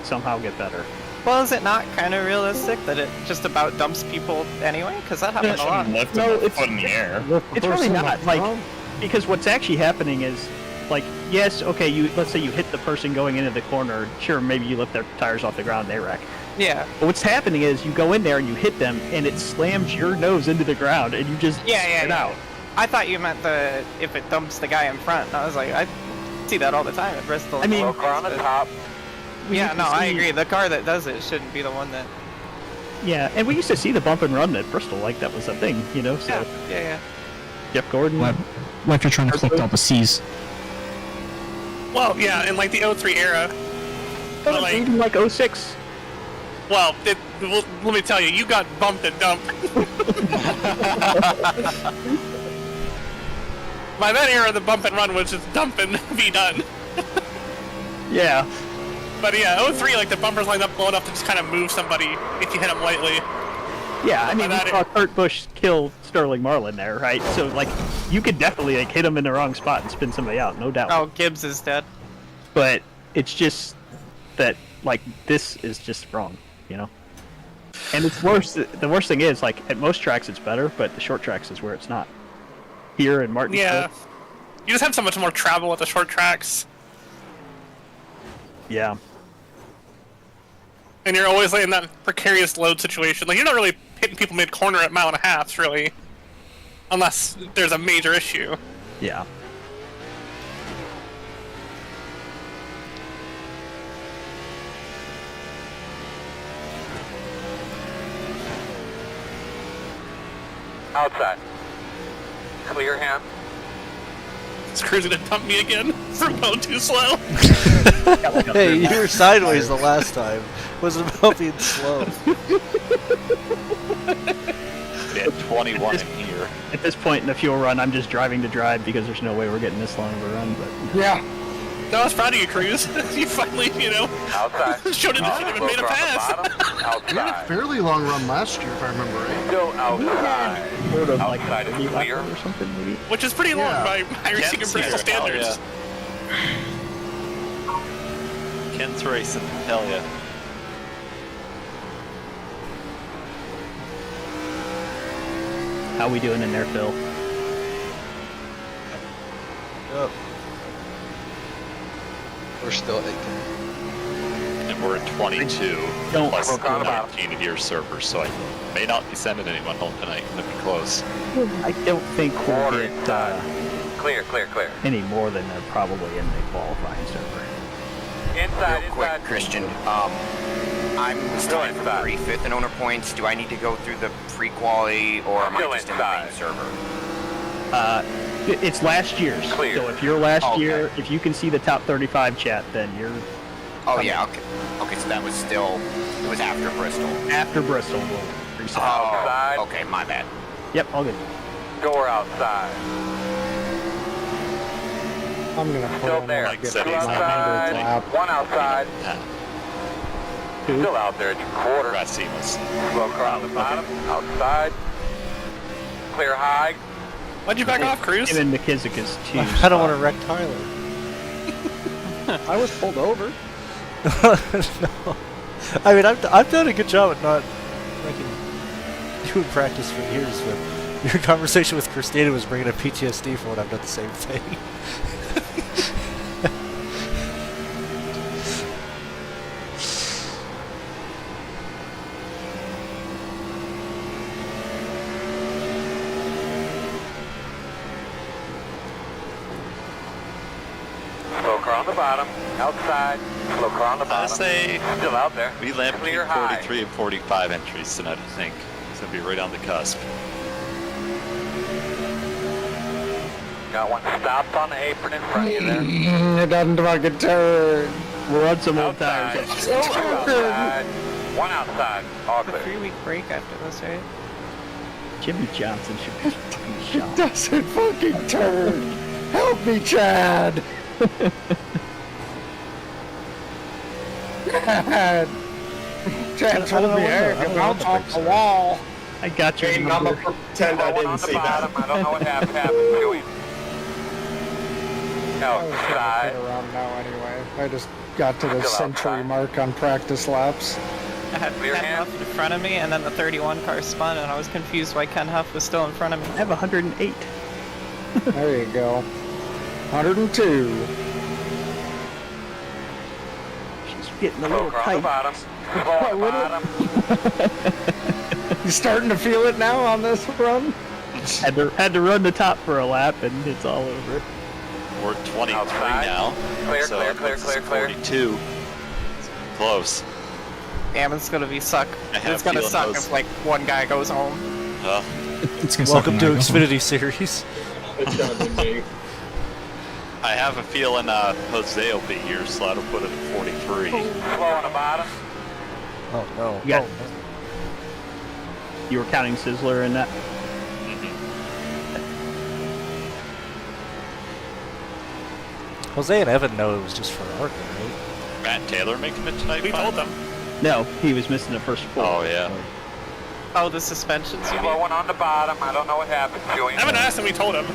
somehow get better.
Well, is it not kind of realistic that it just about dumps people anyway? Because that happens a lot.
No, it's
in the air.
It's really not like because what's actually happening is like yes, okay, let's say you hit the person going into the corner. Sure, maybe you lift their tires off the ground, and they wreck.
Yeah.
But what's happening is you go in there and you hit them, and it slams your nose into the ground, and you just
Yeah,
spin out.
I thought you meant if it dumps the guy in front. And I was like, see that all the time at Bristol.
I mean,
Slow car on the top.
Yeah, no, I agree. The car that does it shouldn't be the one that.
Yeah, and we used to see the bump and run at Bristol, like that was a thing, you know. So
Yeah.
Jeff Gordon.
What if you're trying to collect all the C's?
Well, yeah, in like the 03 era. But like,
even like 06.
well, let me tell you, you got bumped and dumped. By that era, the bump and run was just dump and be done.
Yeah.
But yeah, 03, like the bumpers lined up low enough to just kind of move somebody if you hit them lightly.
Yeah, I mean, we saw Kurt Busch kill Sterling Marlin there, right? So, like, you could definitely like hit him in the wrong spot and spin somebody out, no doubt.
Oh, Gibbs is dead.
But it's just that, like, this is just wrong, you know? And it's worse. The worst thing is, like, at most tracks it's better, but the short tracks is where it's not. Here in Martinsville.
Yeah. You just have so much more travel at the short tracks.
Yeah.
And you're always like in that precarious load situation. Like, you're not really hitting people mid-corner at 1.5 miles, really. Unless there's a major issue.
Yeah.
Outside. Clear him.
It's cruising to dump me again for going too slow.
Hey, you were sideways the last time. It wasn't about being slow.
Yeah, 21 in here.
At this point in the fuel run, I'm just driving to drive because there's no way we're getting this long of a run. But
Yeah.
No, I was proud of you, Cruz. You finally, you know,
Outside.
showed initiative and made a pass.
We had a fairly long run last year, if I remember right.
Still outside.
sort of like
Outside is clear.
or something, maybe.
Which is pretty long by racing and Bristol standards.
Ken's racing, hell yeah.
How we doing in there, Phil?
Yep. We're still at 18.
And we're at 22,
Don't
plus
work on
19 of your servers, so I may not be sending anyone home tonight. It'll be close.
I don't think we'll
Water
get
Clear.
any more than they're probably in the qualifying server.
Inside,
Real quick,
inside.
Christian. I'm
Still
starting for
inside.
35th in owner points. Do I need to go through the pre-quali, or am I
Still
just
inside.
in the main server?
It's last year's.
Clear.
So if you're last
Okay.
year, if you can see the top 35 chat, then you're
Oh yeah, okay. Okay, so that was still, it was after Bristol.
after Bristol. We'll reset.
Outside.
Oh, okay, my bad.
Yep, all good.
Door outside.
I'm gonna
Still
pull
there.
Like
Two
79.
outside. One outside. Still out there at your quarter.
Racimos.
Slow car on the bottom. Outside. Clear high.
Why'd you back off, Cruz?
Him and McKissick is two.
I don't want to wreck Tyler.
I was pulled over.
No. I mean, I've done a good job at not doing practice for years, but your conversation with Christina was bringing up PTSD for when I've done the same thing.
Slow car on the bottom. Outside. Slow car on the
I
bottom.
say
Still out there.
we land between
Clear high.
43 and 45 entries tonight, I think. It's going to be right on the cusp.
Got one stopped on the apron in front of you there.
It doesn't fucking turn.
We're on some old
Outside.
tires.
Two outside. One outside. All
A
clear.
3-week break after this, right?
Jimmy Johnson should be fucking
It
shot.
doesn't fucking turn. Help me, Chad. Chad. Chad told me, hey, you bounce off the wall.
I got your
Hey, I'm gonna
number.
pretend I
One on
didn't
the
see that.
bottom. I don't know what happened to him.
I was gonna
Outside.
put around now anyway. I just got to the
Still
century
outside.
mark on practice laps.
I had
Clear
Ken
hand.
Huff in front of me, and then the 31 car spun, and I was confused why Ken Huff was still in front of me.
I have 108.
There you go. 102.
She's getting a
Slow
little
car on the
tight.
bottom. Slow on the bottom.
You starting to feel it now on this run?
Had to run the top for a lap, and it's all over.
We're at 23
Outside.
now.
Clear,
so
clear,
that
clear,
puts us
clear,
at
clear.
42. Close.
Damn, it's gonna be suck.
I have
It's gonna
feeling
suck
those-
if like one guy goes home.
It's gonna
Welcome
suck
to
when I go home.
Xfinity Series.
It's gonna be me.
I have a feeling Jose will be here, so that'll put it at 43.
Slow on the bottom.
Oh no.
Yeah.
Oh, no.
You were counting Sizzler in that?
Jose and Evan know it was just for ARCA, right?
Matt Taylor making it tonight?
We told them.
No, he was missing the first four.
Oh, yeah.
Oh, the suspensions. You mean?
Slow one on the bottom. I don't know what happened to him.
I haven't asked him, we told him.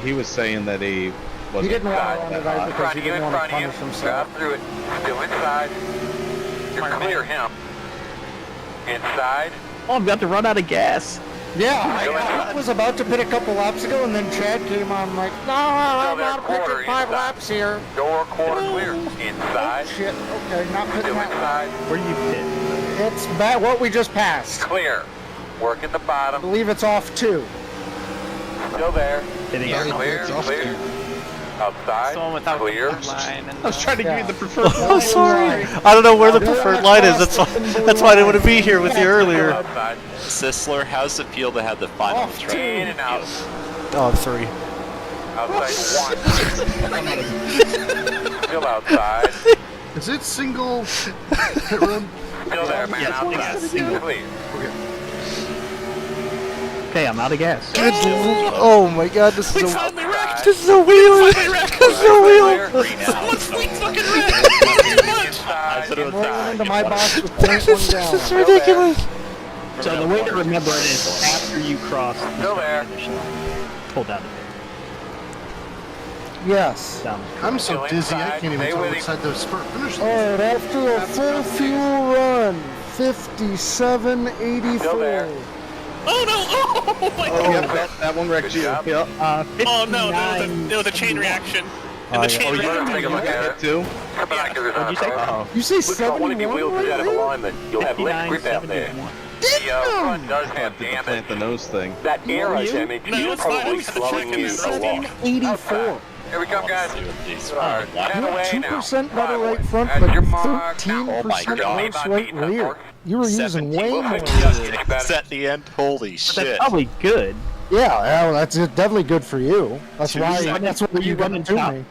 He was saying that he
He
wasn't.
didn't want to run it out
In
because
front
he
of you,
didn't
in
want to
front of you.
punish himself.
Drive through it. Still inside. You're clear him. Inside.
Oh, I'm about to run out of gas.
Yeah, I was about to pit a couple laps ago, and then Chad came on like, no, I'm not pitting 5 laps here.
Door quarter clear. Inside.
Shit, okay, not pitting
Still
that
inside.
Where you pit?
It's bad, what we just passed.
Clear. Working the
I
bottom.
believe it's off 2.
Still there.
Hitting
You're clear.
it's off
Clear. Outside.
Someone without
Clear.
the line. And
I was trying to give you the preferred
Oh,
line.
sorry. I don't know where the preferred line is. That's why I didn't want to be here with you earlier.
Outside.
Sisler, how's it feel to have the final
Off
track?
In and out.
Oh, 3.
Outside 1. Still outside.
Is it single pit road?
Still there, man.
Yes,
Outside. Clear.
Okay, I'm out of gas.
Oh my god, this is a
Finally wrecked!
this is a wheel. This is a wheel.
Someone's fleet fucking wrecked! Too much!
Inside.
I'm rolling into my box with
This
0.1
is
gallons.
ridiculous.
So the way to remember it is after you cross the
Still there.
finish line, pull down the
Yes.
down.
I'm so dizzy I can't even
Stay
tell
with
what side the spurt finish line.
Alright, after a full fuel run, 57.84.
Still there.
Oh no! Oh my
Oh,
god!
yep, that one wrecked you.
job.
Yep.
Oh no, there was a chain reaction. And the chain
Oh, you better
reaction.
take a look at it.
Too.
Come back to this
What'd you say?
You say
Looks like one of your
71
wheels is out of
right there?
alignment. You'll have less grip out there.
71.
The front does have
Did the
damage.
plant the nose thing.
That aero damage
No,
is
it's fine.
probably
We had to
slowing
check
you
it.
a lot.
84.
Here we come, guys.
See what these
Alright,
lap-
and away now.
2% better right front,
As
but
your mark.
13%
Oh my God.
worse right rear. You were using
17.
way
We'll
more.
fix it up, get it better.
Set the end. Holy
But
shit.
that's probably good.
Yeah, well, that's definitely good for you. That's
Two
why.
seconds.
That's what
Were
you
you
got
running
to
top?
me.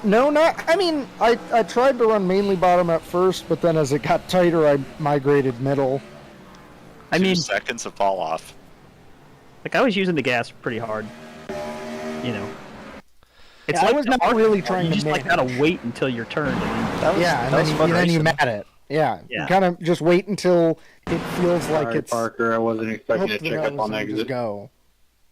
No, not. I mean, I tried to run mainly bottom at first, but then as it got tighter, I migrated middle.
I mean,
2 seconds to fall off.
like I was using the gas pretty hard. You know. It's
Yeah, I
like
was
the
not
arc-
really trying
You
to
just like
manage.
gotta wait until your turn. And then,
That was,
Yeah, and
that was fun
then you
racing.
mat it. Yeah,
Yeah.
you kind of just wait until it feels like
Sorry,
it's.
Parker. I wasn't expecting
hooked
to check
and
up on
everything,
exit.
just go.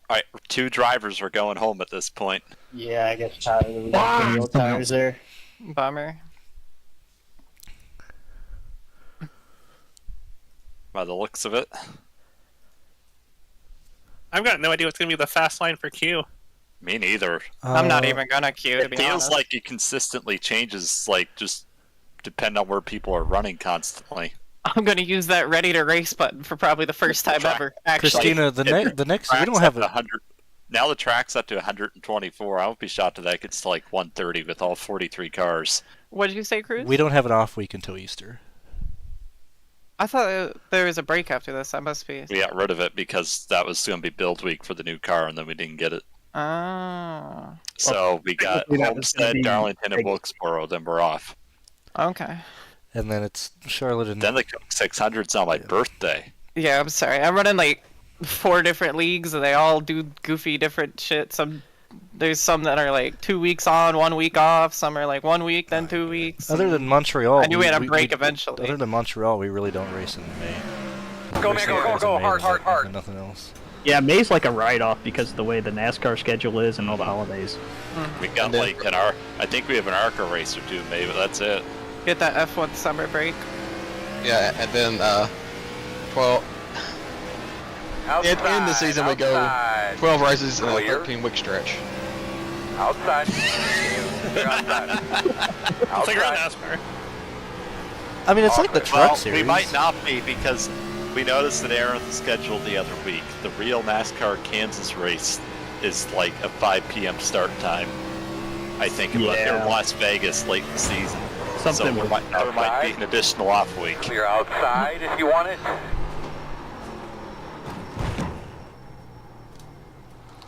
Alright, 2 drivers were going home at this point.
Yeah, I guess Tyler, we got the wheel tires there.
Bummer.
By the looks of it.
I've got no idea what's gonna be the fast line for Q.
Me neither.
I'm not even gonna queue, to
It
be
feels
honest.
like it consistently changes, like, just depend on where people are running constantly.
I'm gonna use that ready to race button for probably the first time ever. Actually,
Christina, the next we don't have a
100. Now the track's up to 124. I won't be shocked if that gets to like 130 with all 43 cars.
what did you say, Cruz?
we don't have an off week until Easter.
I thought there was a break after this. I must be.
We got rid of it because that was going to be build week for the new car, and then we didn't get it.
Oh.
So we got
technically that was gonna
Homestead,
be
Darlington, and
big.
Wilkesboro. Then we're off.
Okay.
And then it's Charlotte and
Then the Coke 600's on my birthday.
Yeah, I'm sorry. I'm running like 4 different leagues, and they all do goofy different shit. There's some that are like 2 weeks on, 1 week off. Some are like 1 week, then 2 weeks.
other than Montreal.
I knew we had a break eventually.
Other than Montreal, we really don't race in May.
Go, man, go, go, go. Hard, hard, hard.
Nothing else.
yeah, May's like a write-off because of the way the NASCAR schedule is and all the holidays.
We got like I think we have an ARCA race or two, maybe, but that's it.
Get that F1 summer break.
Yeah, and then 12. In the season we go 12 races in a 13-week stretch.
Outside. You're outside.
It's like you're in NASCAR.
I mean, it's like the truck
Well,
series.
we might not be because we noticed that Aaron scheduled the other week. The real NASCAR Kansas race is like a 5 p.m. start time. I think about in Las Vegas late in the season.
Something
so there might be an additional off week.
Clear outside if you want it.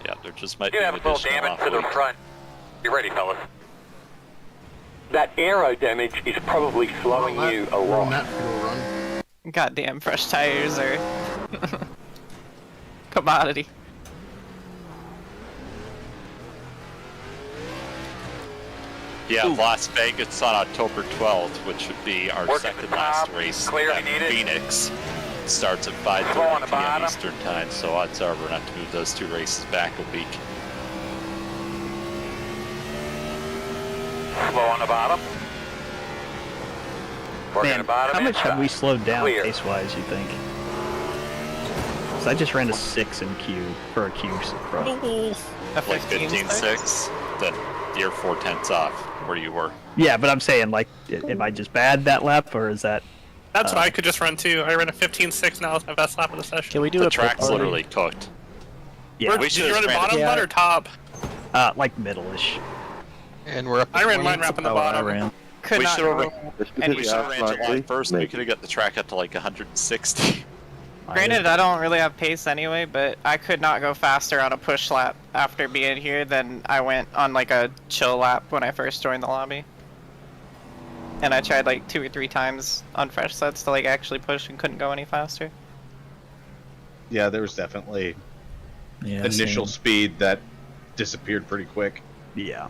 Yeah, there just might
You
be
have
an
a little
additional
damage
off
to the
week.
front. You ready, fellas? That aero damage is probably slowing you a lot.
Goddamn fresh tires are commodity.
Yeah, Las Vegas on October 12th, which would be our second last race at Phoenix. Starts at 5:30 p.m. Eastern time, so odds are we're going to have to move those 2 races back a week.
Slow on the bottom.
Man, how much have we slowed down pace-wise, you think? So I just ran a 6 in Q for a Q pro.
Like 15.6, then you're 4/10 off where you were.
Yeah, but I'm saying, like, am I just bad that lap, or is that...
That's what I could just run too. I ran a 15.6 now. It's my best lap of the session.
Can we do
the
a
track's literally cooked.
Yeah,
did you run the bottom one or top?
Like middle-ish.
And we're up.
I ran mine wrapping the bottom.
We should have ran July 1st. We could have got the track up to like 160.
Granted, I don't really have pace anyway, but I could not go faster on a push lap after being here than I went on like a chill lap when I first joined the lobby. And I tried like 2 or 3 times on fresh sets to like actually push and couldn't go any faster.
Yeah, there was definitely initial speed that disappeared pretty quick.
Yeah.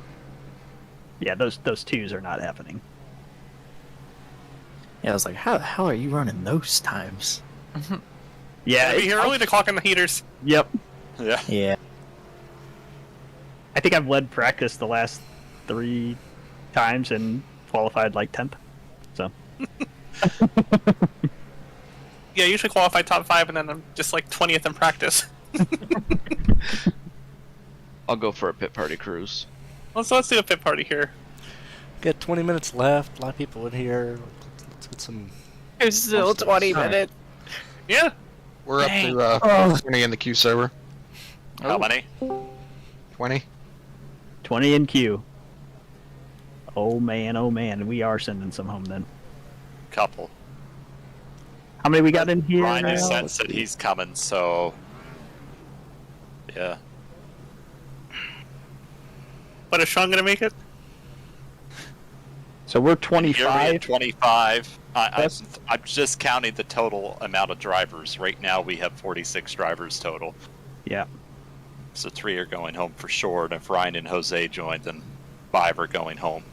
Yeah, those 2s are not happening.
Yeah, I was like, how the hell are you running those times?
Yeah,
I'll be here early to clock in the heaters.
Yep.
Yeah.
Yeah.
I think I've led practice the last 3 times and qualified like 10th. So.
Yeah, usually qualify top 5 and then I'm just like 20th in practice.
I'll go for a pit party cruise.
Let's do a pit party here.
Got 20 minutes left. A lot of people in here. Let's get some.
There's still 20 minutes.
Yeah.
We're up to 20 in the Q server.
How many?
20.
20 in Q. Oh man, we are sending some home then.
Couple.
How many we got in here?
Ryan
now?
has said he's coming, so yeah.
But is Sean gonna make it?
So we're 25.
You're at 25. I'm just counting the total amount of drivers. Right now we have 46 drivers total.
Yeah.
So 3 are going home for sure, and if Ryan and Jose join, then 5 are going home.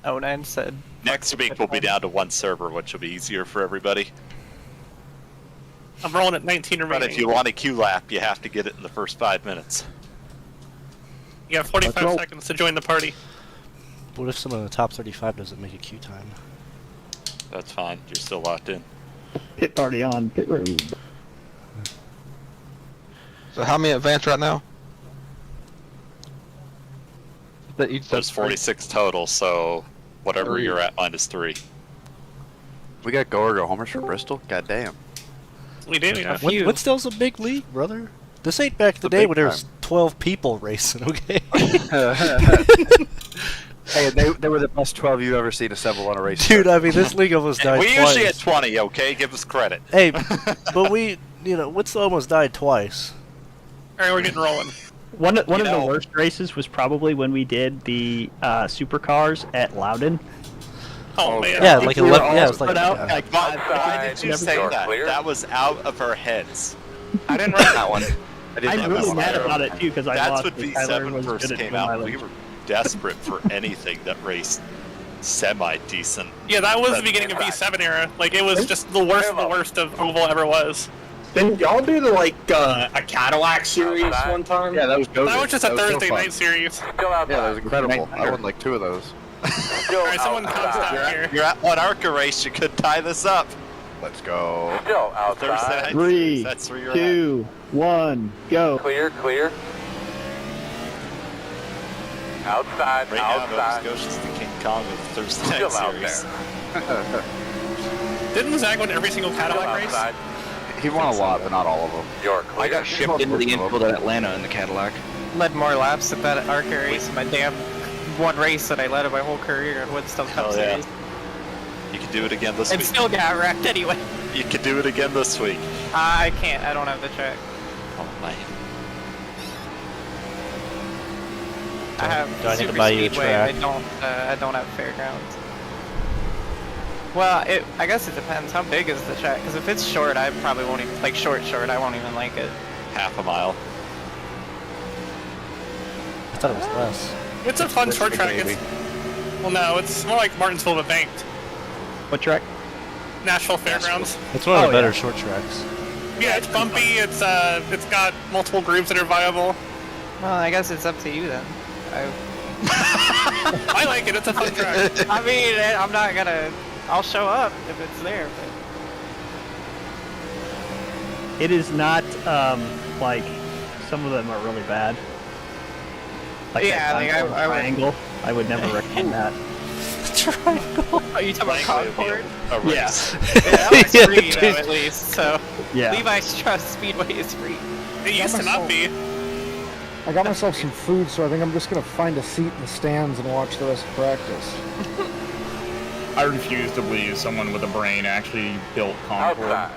09 said.
Next week we'll be down to 1 server, which will be easier for everybody.
I'm rolling at 19 remaining.
But if you want a Q lap, you have to get it in the first 5 minutes.
You have 45 seconds to join the party.
What if someone in the top 35 doesn't make a queue time?
That's fine. You're still locked in.
Pit party on pit road.
So how many advance right now?
There's 46 total, so whatever you're at minus 3.
We got go or go homers for Bristol? God damn.
We do, yeah.
Winstel's a big league, brother. This ain't back in the day when there was 12 people racing, okay?
Hey, they were the best 12 you've ever seen assemble on a race.
Dude, I mean, this league almost died
We
twice.
usually had 20, okay? Give us credit.
Hey, but Winstel almost died twice.
Alright, we're getting rolling.
One of the worst races was probably when we did the supercars at Loudon.
Oh man.
Yeah, like 11. Yeah, it was like.
Why did you say that? That was out of our heads.
I didn't run that one.
I'm really mad about it too because I
That's
lost.
when V7 first came out. We were desperate for anything that raced semi-decent.
Yeah, that was the beginning of V7 era. Like, it was just the worst of the worst of Oval ever was.
Didn't y'all do a Cadillac series one time?
Yeah, that was good.
That was just a Thursday night series.
Yeah, that was incredible. I won like 2 of those.
Alright, someone comes down here.
You're at one ARCA race. You could tie this up.
Let's go.
Still
Thursday
outside.
night
3,
series, that's where you're
2, 1, go.
Clear. Outside,
Right now,
outside.
Nova Scotia's the King Kong of Thursday night
Still out
series.
Didn't Zach win every single Cadillac race?
Outside.
He won a lot, but not all of them.
You're
I
clear.
got shipped into the infield at Atlanta in the Cadillac.
Led more laps at that ARCA race in my damn one race that I led in my whole career in Winstel Cup
Hell yeah.
Series.
You can do it again this
And
week.
still got wrecked anyway.
You can do it again this week.
I can't. I don't have the track.
Oh man.
I have
Do I need to
Super
buy you a
Speedway.
track?
I don't have Fairgrounds. Well, I guess it depends. How big is the track? Because if it's short, I probably won't even like short. I won't even like it.
Half a mile.
I thought it was less.
It's a fun short track. It's, well, no, it's more like Martinsville but banked.
What track?
Nashville Fairgrounds.
It's one of the better
yeah.
short tracks.
Yeah, it's bumpy. It's got multiple grooves that are viable.
Well, I guess it's up to you then.
I like it. It's a fun track.
I mean, I'm not gonna. I'll show up if it's there. But
It is not like some of them are really bad. Like
yeah,
that
like
triangle. I would never recommend that.
Triangle.
Are you talking about Concord?
A
Yeah.
race.
Yeah, that was
Yeah,
free though,
dude.
at least. So
Yeah.
Levi's Trust Speedway is free.
It used to not be.
I got myself some food, so I think I'm just gonna find a seat in the stands and watch the rest of practice.
I refuse to believe someone with a brain actually built Concord.
Outside.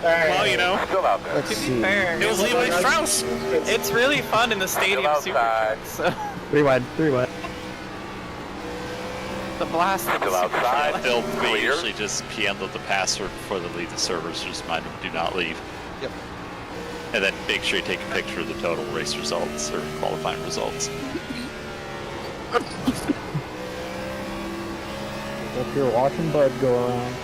Well, you know,
Still out there.
Let's
To be
see.
fair,
it was Levi Strauss.
it's really fun in the stadium
Still outside.
supercars. So
3 wide, 3 wide.
the blast. of the
Still outside.
supercars.
They'll
Clear.
usually just handle the password before they leave the server, so just mind them, do not leave.
Yep.
And then make sure you take a picture of the total race results or qualifying results.
Up here watching Bud go around.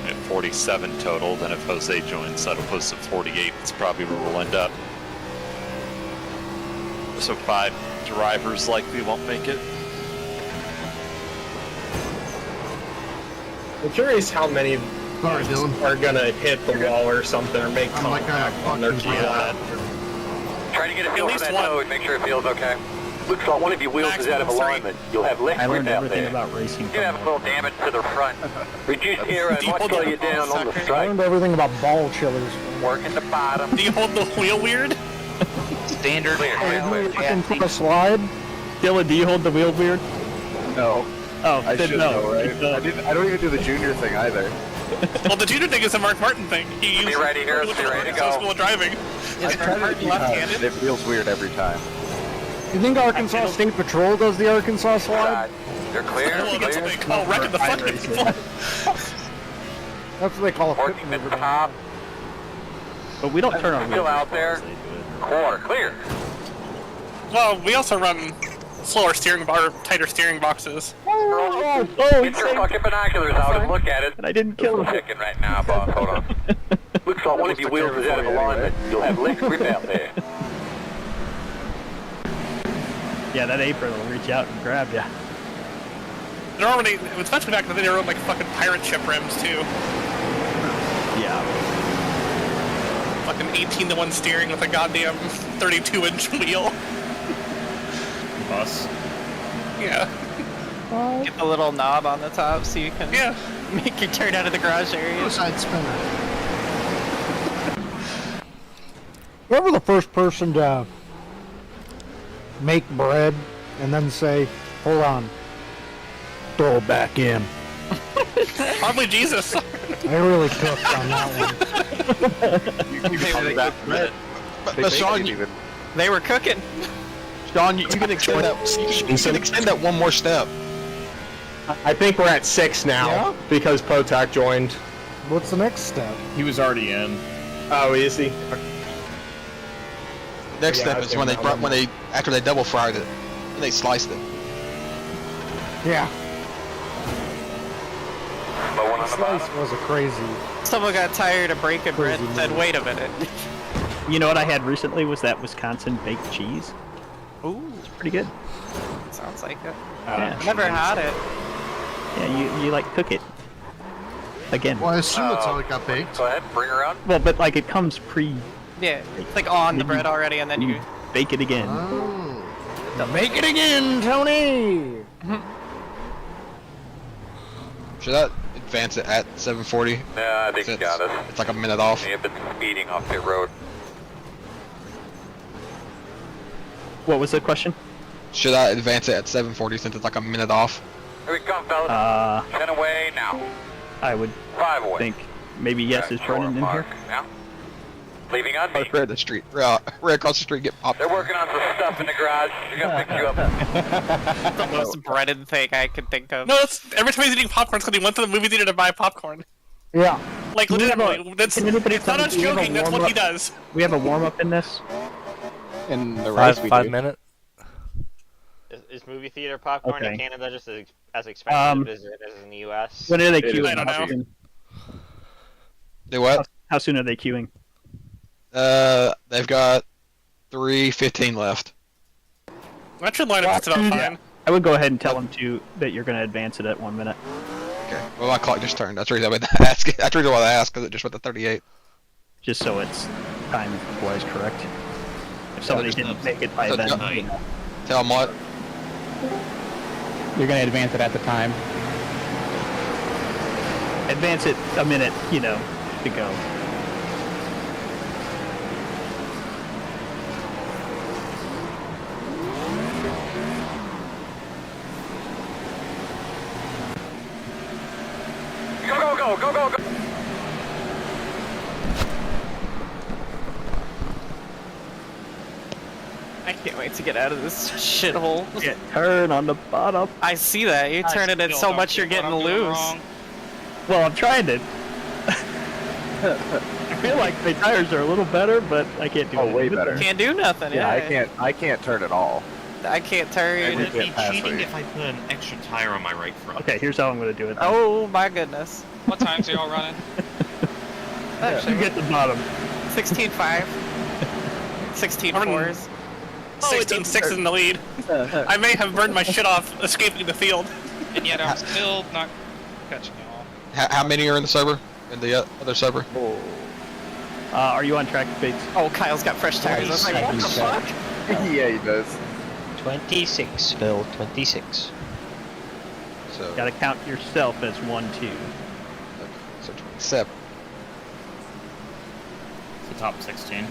At 47 total, then if Jose joins, that'll put us at 48. That's probably where we'll end up. So 5 drivers likely won't make it.
I'm curious how many
Sorry, Dylan.
are gonna hit the wall or something or make
I'm like
contact on their
fucking
lap.
Try to get a feel for
least
that
one.
node. Make sure it feels okay. Looks like one of your wheels is out of
Maximum 3.
alignment. You'll have less
I
grip
learned
out
everything
there.
about racing.
You have a little damage to the front. Reduce here and watch slow you down on the
I
strike.
learned everything about ball chillers.
Working the bottom.
Do you hold the wheel weird?
Standard.
Clear, clear, clear.
Fucking put a slide.
Dylan, do you hold the wheel weird?
No.
Oh,
I
then
should
no.
know, right? I don't even do the junior thing either.
Well, the junior thing is a Mark Martin thing. He used
Be ready here. Be ready to go.
school of driving.
Is Martin left-handed?
It feels weird every time.
You think Arkansas State Patrol does the Arkansas slide?
Side. You're clear.
Well, that's what
Clear.
they call wrecking the fucking people.
That's what they call a pit
Working at
maneuver.
the top.
But we don't turn our
Still
wheels
out there. Quarter. Clear.
Well, we also run slower steering bar, tighter steering boxes.
Oh,
Get your fucking binoculars out and look at it.
And I didn't kill him.
Checking right now, boss. Hold on. Looks like one of your wheels is out of alignment. You'll have less grip out there.
Yeah, that apron will reach out and grab you.
They're already, especially back then, they were like fucking pirate ship rims too.
Yeah.
Fucking 18-to-1 steering with a goddamn 32-inch wheel.
Bus.
Yeah.
Get the little knob on the top so you can make your turn out of the garage area.
Side spinner.
Whoever the first person to make bread and then say, hold on, throw it back in.
Probably Jesus.
I really cooked on that one.
But Sean,
They were cooking.
Sean, you can extend that. You can extend that one more step.
I think we're at 6 now
Yeah?
because Potak joined.
What's the next step?
He was already in.
Oh, is he?
Next
Yeah,
step
I
is
think
when they
that
brought,
one-
when they after they double fried it, and they sliced it.
Yeah.
Low one on the
Slice
bottom.
was a crazy.
Someone got tired of breaking bread and said, "Wait a minute."
You know what I had recently was that Wisconsin baked cheese.
Ooh,
It's pretty good.
sounds like it.
Yeah.
Never had it.
Yeah, you like cook it. Again.
Well, I assume it's all got baked.
Go ahead, bring her on.
Well, but like it comes pre
Yeah, it's like on the bread already, and then you.
bake it again.
Oh.
Make it again, Tony!
Should I advance it at 740?
Nah, I think you got us.
It's like a minute off.
You've been speeding off the road.
What was the question?
Should I advance it at 740 since it's like a minute off?
Here we come, fellas. 10 away now.
I would
5 away.
think maybe yes is running in here.
Now. Leaving on me.
Right the street. Right across the street, get popped.
They're working on some stuff in the garage. We're gonna pick you up.
The most breaded thing I could think of.
No, that's every time he's eating popcorn, it's because he went to the movie theater to buy popcorn.
Yeah.
Like, legitimately. It's not us joking, that's what he does.
We have a warm-up in this?
In the race, 5 minute.
Is movie theater popcorn in
Okay.
Canada just as expensive as it is in the U.S.?
When are they queuing?
I don't know.
Do what?
How soon are they queuing?
They've got 3:15 left.
That should line up just about fine.
I would go ahead and tell them that you're going to advance it at 1 minute.
Okay. Well, my clock just turned. That's the reason I went to ask. That's the reason why I asked, because it just went to 38.
Just so it's time-wise correct. If somebody didn't make it by then, you know.
Tell them what?
You're going to advance it at the time.
Advance it a minute, you know, to go.
Go.
I can't wait to get out of this shithole.
Yeah, turn on the bottom.
I see that. You're turning it so much you're getting loose.
Well, I'm trying to. I feel like the tires are a little better, but I can't do it.
way better.
Can't do nothing. Yeah,
I can't turn at all.
I can't turn.
Would be cheating
if I put an extra tire on my right front.
Okay, here's how I'm going to do it. Then.
Oh my goodness.
What times are y'all running?
You get the bottom.
16.5. 16.4s.
16.6 in the lead. I may have burned my shit off escaping the field.
And yet I'm still not catching y'all.
How many are in the server? In the other server?
Are you on track, Bates?
Oh, Kyle's got fresh tires. I was like, what the fuck?
Yeah, he does.
26, Phil. 26.
So
Gotta count yourself as 1, 2.
So 27.
The top 16.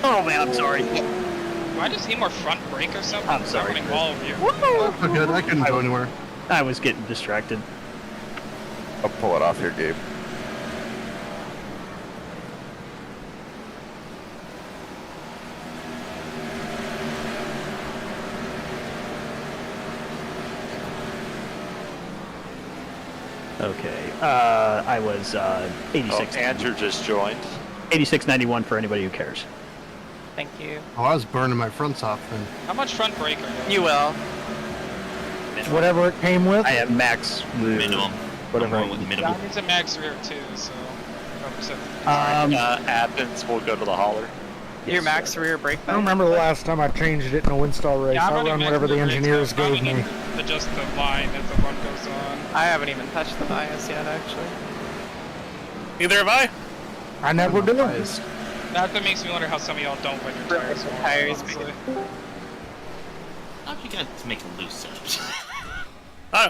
Oh man, I'm sorry.
Do I just need more front brake or something?
I'm sorry,
Running
Chris.
all of you.
Oh, good. I couldn't go anywhere.
I was getting distracted.
I'll pull it off here, Gabe.
Okay. I was 86.
Andrew just joined.
86.91 for anybody who cares.
Thank you.
Oh, I was burning my fronts off then.
How much front brake are you?
You will.
Whatever it came with.
I have max.
Minimum.
Whatever.
I'm going with minimum.
It's a max rear too, so.
Athens will go to the hauler.
Your max rear brake.
I don't remember the last time I changed it in a Winstel race.
Yeah, I'm
I
running
run
max
whatever the
rear brakes,
engineers
so I
gave me.
need to adjust the line as the run goes on.
I haven't even touched the bias yet, actually.
Neither have I.
I never do.
That makes me wonder how some of y'all don't run your tires. Honestly.
How'd you guys make a loose search?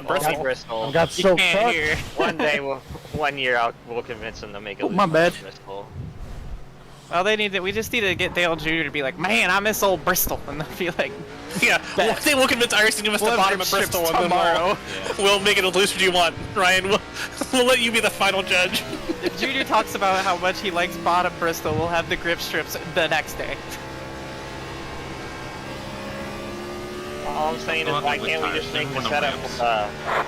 Bristol.
Bristol.
I got so
can't hear.
One day, one year, we'll convince them to make a loose
my bad.
Bristol.
Well, we just need to get Dale Jr. to be like, man, I miss old Bristol, and they'll be like,
Yeah, one day we'll convince Iris to give us the bottom of Bristol, and then we'll make it as loose as you want. Ryan, we'll let you be the final judge.
If Junior talks about how much he likes bottom Bristol, we'll have the grip strips the next day.
All I'm saying is, why can't we just make the setup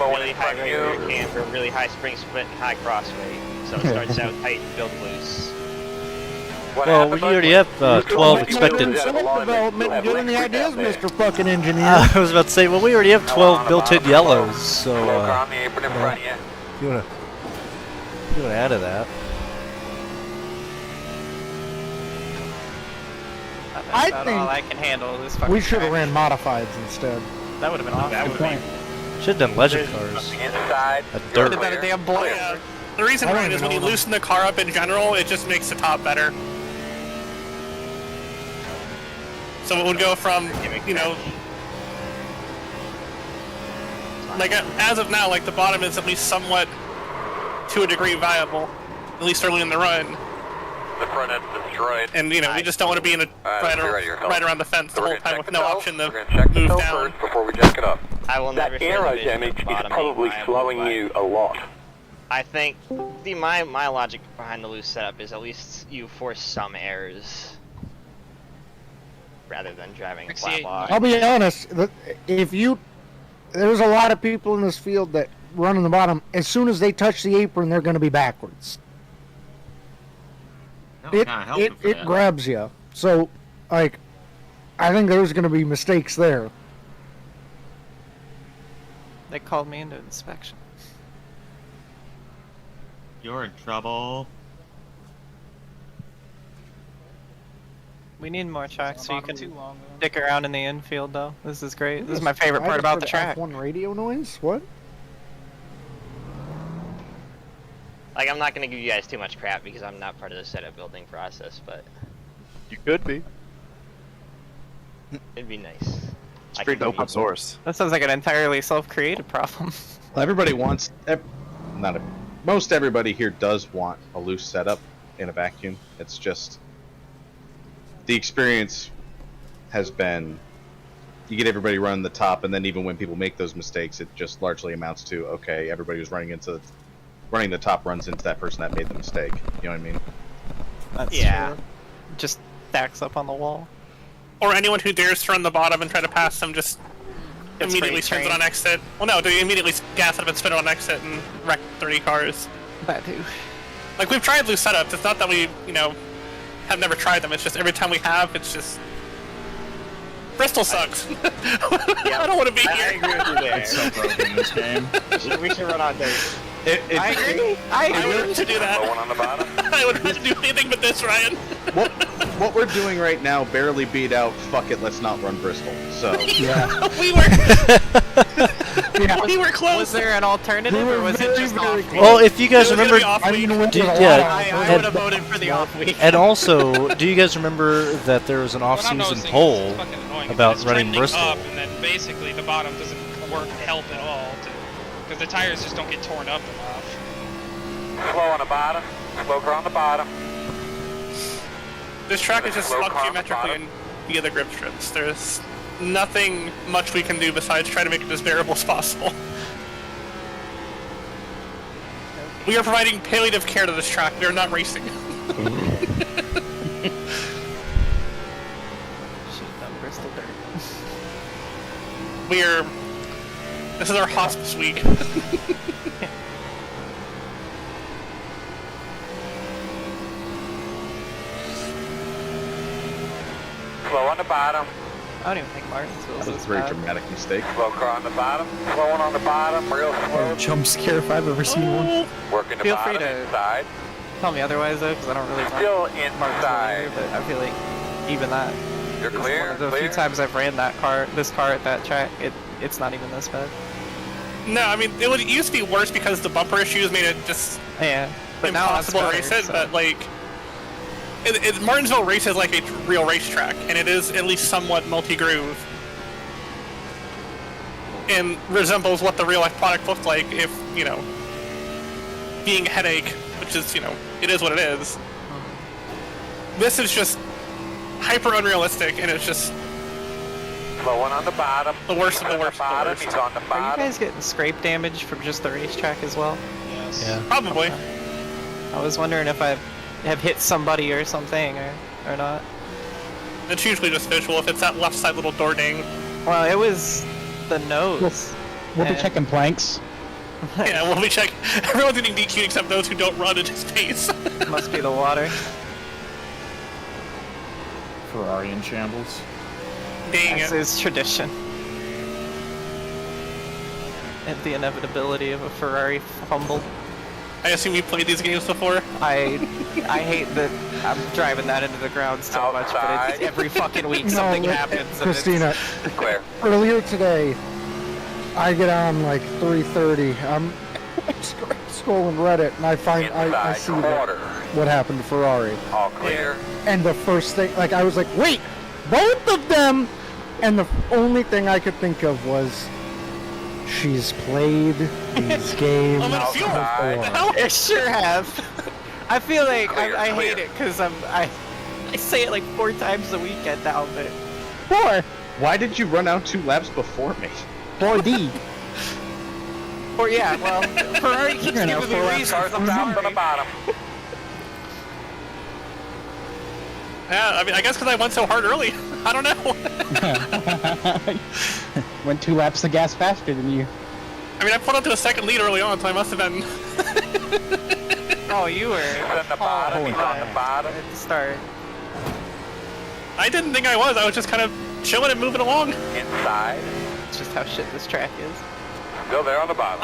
really high rear camber, really high spring split, and high cross weight, so it starts out tight and build loose.
Well, we already have 12 expected.
Self-development, giving the ideas, Mr. Fucking Engineer.
I was about to say, well, we already have 12 built-in yellows, so if you wanna add to that.
I
That's
think
all I can handle this fucking
we should have
track.
ran modifieds instead.
That would have been awesome.
Good point.
Should have done legend cars. A dirt.
Would have been a damn blow.
Yeah. The reason, Ryan, is when you loosen the car up in general, it just makes the top better. So it would go from, you know, Like, as of now, like, the bottom is at least somewhat, to a degree, viable. At least early in the run.
The front end's destroyed.
And, you know, we just don't want to be in a right around the fence the whole time with no option to
move
down.
First before we jack it up.
I will never
That aerodynamic is probably slowing you a lot.
I think my logic behind the loose setup is at least you force some errors rather than driving a flat log.
I'll be honest, there's a lot of people in this field that run in the bottom. As soon as they touch the apron, they're going to be backwards. It grabs you. So, like, I think there's going to be mistakes there.
They called me into inspection.
You're in trouble.
We need more tracks so you can stick around in the infield, though. This is great. This is my favorite part about the track.
F1 radio noise? What?
Like, I'm not gonna give you guys too much crap because I'm not part of the setup building process, but
You could be.
it'd be nice.
It's pretty open source.
That sounds like an entirely self-created problem.
Well, everybody wants, most everybody here does want a loose setup in a vacuum. It's just, the experience has been, you get everybody running the top, and then even when people make those mistakes, it just largely amounts to, okay, everybody who's running the top runs into that person that made the mistake. You know what I mean?
That's true. Just stacks up on the wall.
Or anyone who dares to run the bottom and try to pass them just immediately turns it on exit. Well, no, they immediately gas up and spin it on exit and wreck 30 cars.
That too.
Like, we've tried loose setups. It's not that we, you know, have never tried them. It's just every time we have, it's just... Bristol sucks. I don't want to be here.
I agree with you there.
It's so broken, this game.
We should run on dirt.
I agree. I
would to do that.
On the bottom.
I would not do anything but this, Ryan.
What we're doing right now barely beat out, fuck it, let's not run Bristol. So
yeah.
we were we were close.
Was there an alternative, or was it just off week?
Well, if you guys remember,
I would have voted for the off week.
And also, do you guys remember that there was an off-season poll about running Bristol?
Up, and then basically the bottom doesn't help at all, because the tires just don't get torn up enough.
Slow on the bottom. Slower on the bottom.
This track is just stuck geometrically in the other grip strips. There's nothing much we can do besides try to make it as bearable as possible. We are providing palliative care to this track. We are not racing.
Should've done Bristol dirt.
This is our hospice week.
Slow on the bottom.
I don't even think Martinsville's
that was a very dramatic mistake.
Slow car on the bottom. Slowing on the bottom. Real slow.
Jump scare if I've ever seen one.
Working the
Feel
bottom
free to
inside.
tell me otherwise, though, because I don't really
Still
know
inside.
but I feel like even that.
You're
is
clear.
One of the few times I've ran this car at that track, it's not even this bad.
No, I mean, it used to be worse because the bumper issues made it just
but
impossible
now
to
it's
race it, but like... Martinsville races like a real racetrack, and it is at least somewhat multi-groove. And resembles what the real life product looked like if, you know, being a headache, which is, you know, it is what it is. This is just hyper unrealistic, and it's just...
Slowing on the bottom.
The worst of the worst.
He's on the bottom.
Are you guys getting scrape damage from just the racetrack as well?
Yes.
Yeah.
Probably.
I was wondering if I have hit somebody or something, or not.
It's usually just visual if it's that left side little door ding.
Well, it was the nose.
We'll be checking planks.
Yeah, we'll be checking. Everyone's getting DQ'd except those who don't run at his pace.
Must be the water.
Ferrari in shambles.
Dang
This
it.
is tradition. And the inevitability of a Ferrari fumble.
I assume you played these games before?
I hate that I'm driving that into the ground so much, but it's every fucking week something happens. And
Christina,
Clear.
earlier today, I get on like 3:30. I'm scrolling Reddit, and I see what happened to Ferrari.
All clear.
And the first thing, like, I was like, wait, both of them! And the only thing I could think of was, She's played these games
I'm in fuel.
before.
I sure have. I feel like I hate it because I say it like 4 times a weekend now, but
4.
Why did you run out 2 laps before me?
4D.
or yeah, well, Ferrari keeps
You're
giving
now
me
4 laps
reasons.
off
I'm
the
sorry.
bottom.
Yeah, I mean, I guess because I went so hard early. I don't know.
Went 2 laps of gas faster than you.
I mean, I put up to a second lead early on, so I must have been.
Oh, you were.
He's on the bottom. He's on the bottom.
At the start.
I didn't think I was. I was just kind of chilling and moving along.
Inside.
It's just how shit this track is.
Still there on the bottom.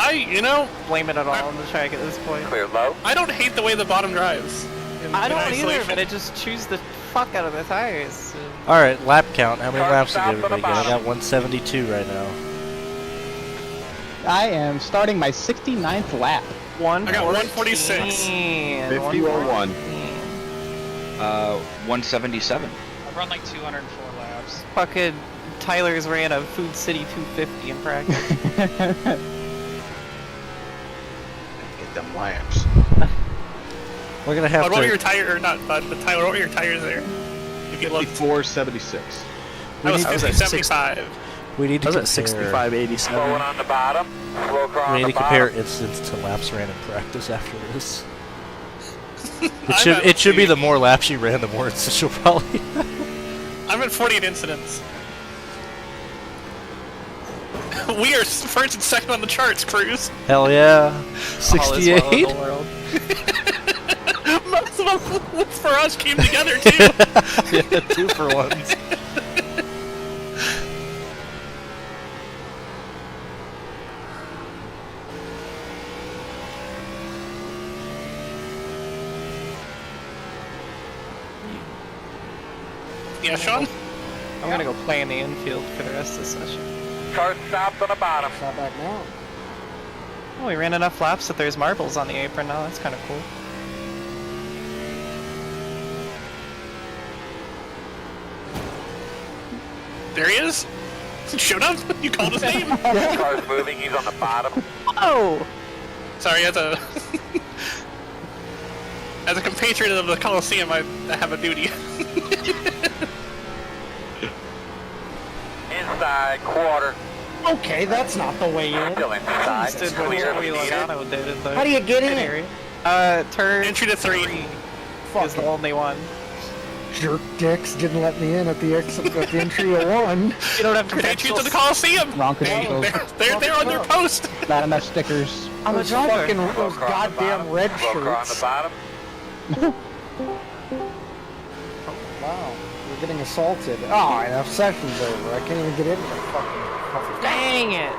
Blame it all on the track at this point.
Clear low.
I don't hate the way the bottom drives.
I don't
in
either,
isolation.
but it just chews the fuck out of the tires.
Alright, lap count. How many laps did
stop
everybody
on
get?
the
I got 172 right now.
I am starting my 69th lap.
I got 146.
50-1.
177.
I've run like 204 laps.
Fucking Tyler's ran a Food City 250 in practice.
Get them laps.
We're gonna have
Bud, what were
to.
your tires, or not Bud, but Tyler, what were your tires there? If you looked.
54.76.
I was
need to-
50.75.
We need to
I was at
compare.
65.87.
Slowing on the bottom. Slow car
We
on
need
the
to compare
bottom.
instance to laps ran in practice after this.
I'm at,
It should be the more laps you ran, the more instances you'll probably.
I'm at 48 incidents. We are first and second on the charts, Cruz.
Hell yeah,
All is well in
68.
the world.
Most of them for us came together too.
Yeah, 2 for 1s.
Yeah, Sean?
I'm gonna go play in the infield for the rest of the session.
Car stopped on the bottom.
Stop back now.
Oh, we ran enough laps that there's marbles on the apron now. That's kind of cool.
There he is. Showed up. You called his name.
Car's moving. He's on the bottom.
Oh!
Sorry, as a compatriot of the Coliseum, I have a duty.
Inside quarter.
Okay, that's not the way in.
Still inside.
Did what
Clear.
Joey Logano did in the
How do you get in?
area. Turn
Entry to 3.
is the
Fucking
only one.
jerk dicks didn't let me in at the at the entry of 1.
You don't have
Compatriots of the Coliseum.
Wrong credentials.
They're there on their post.
Not enough stickers.
I'm a
Those
driver.
fucking those
Slow car on the
goddamn
bottom.
red
Slow car on the
shirts.
bottom.
Wow, we're getting assaulted. Oh, enough session's over. I can't even get into the fucking.
Dang it!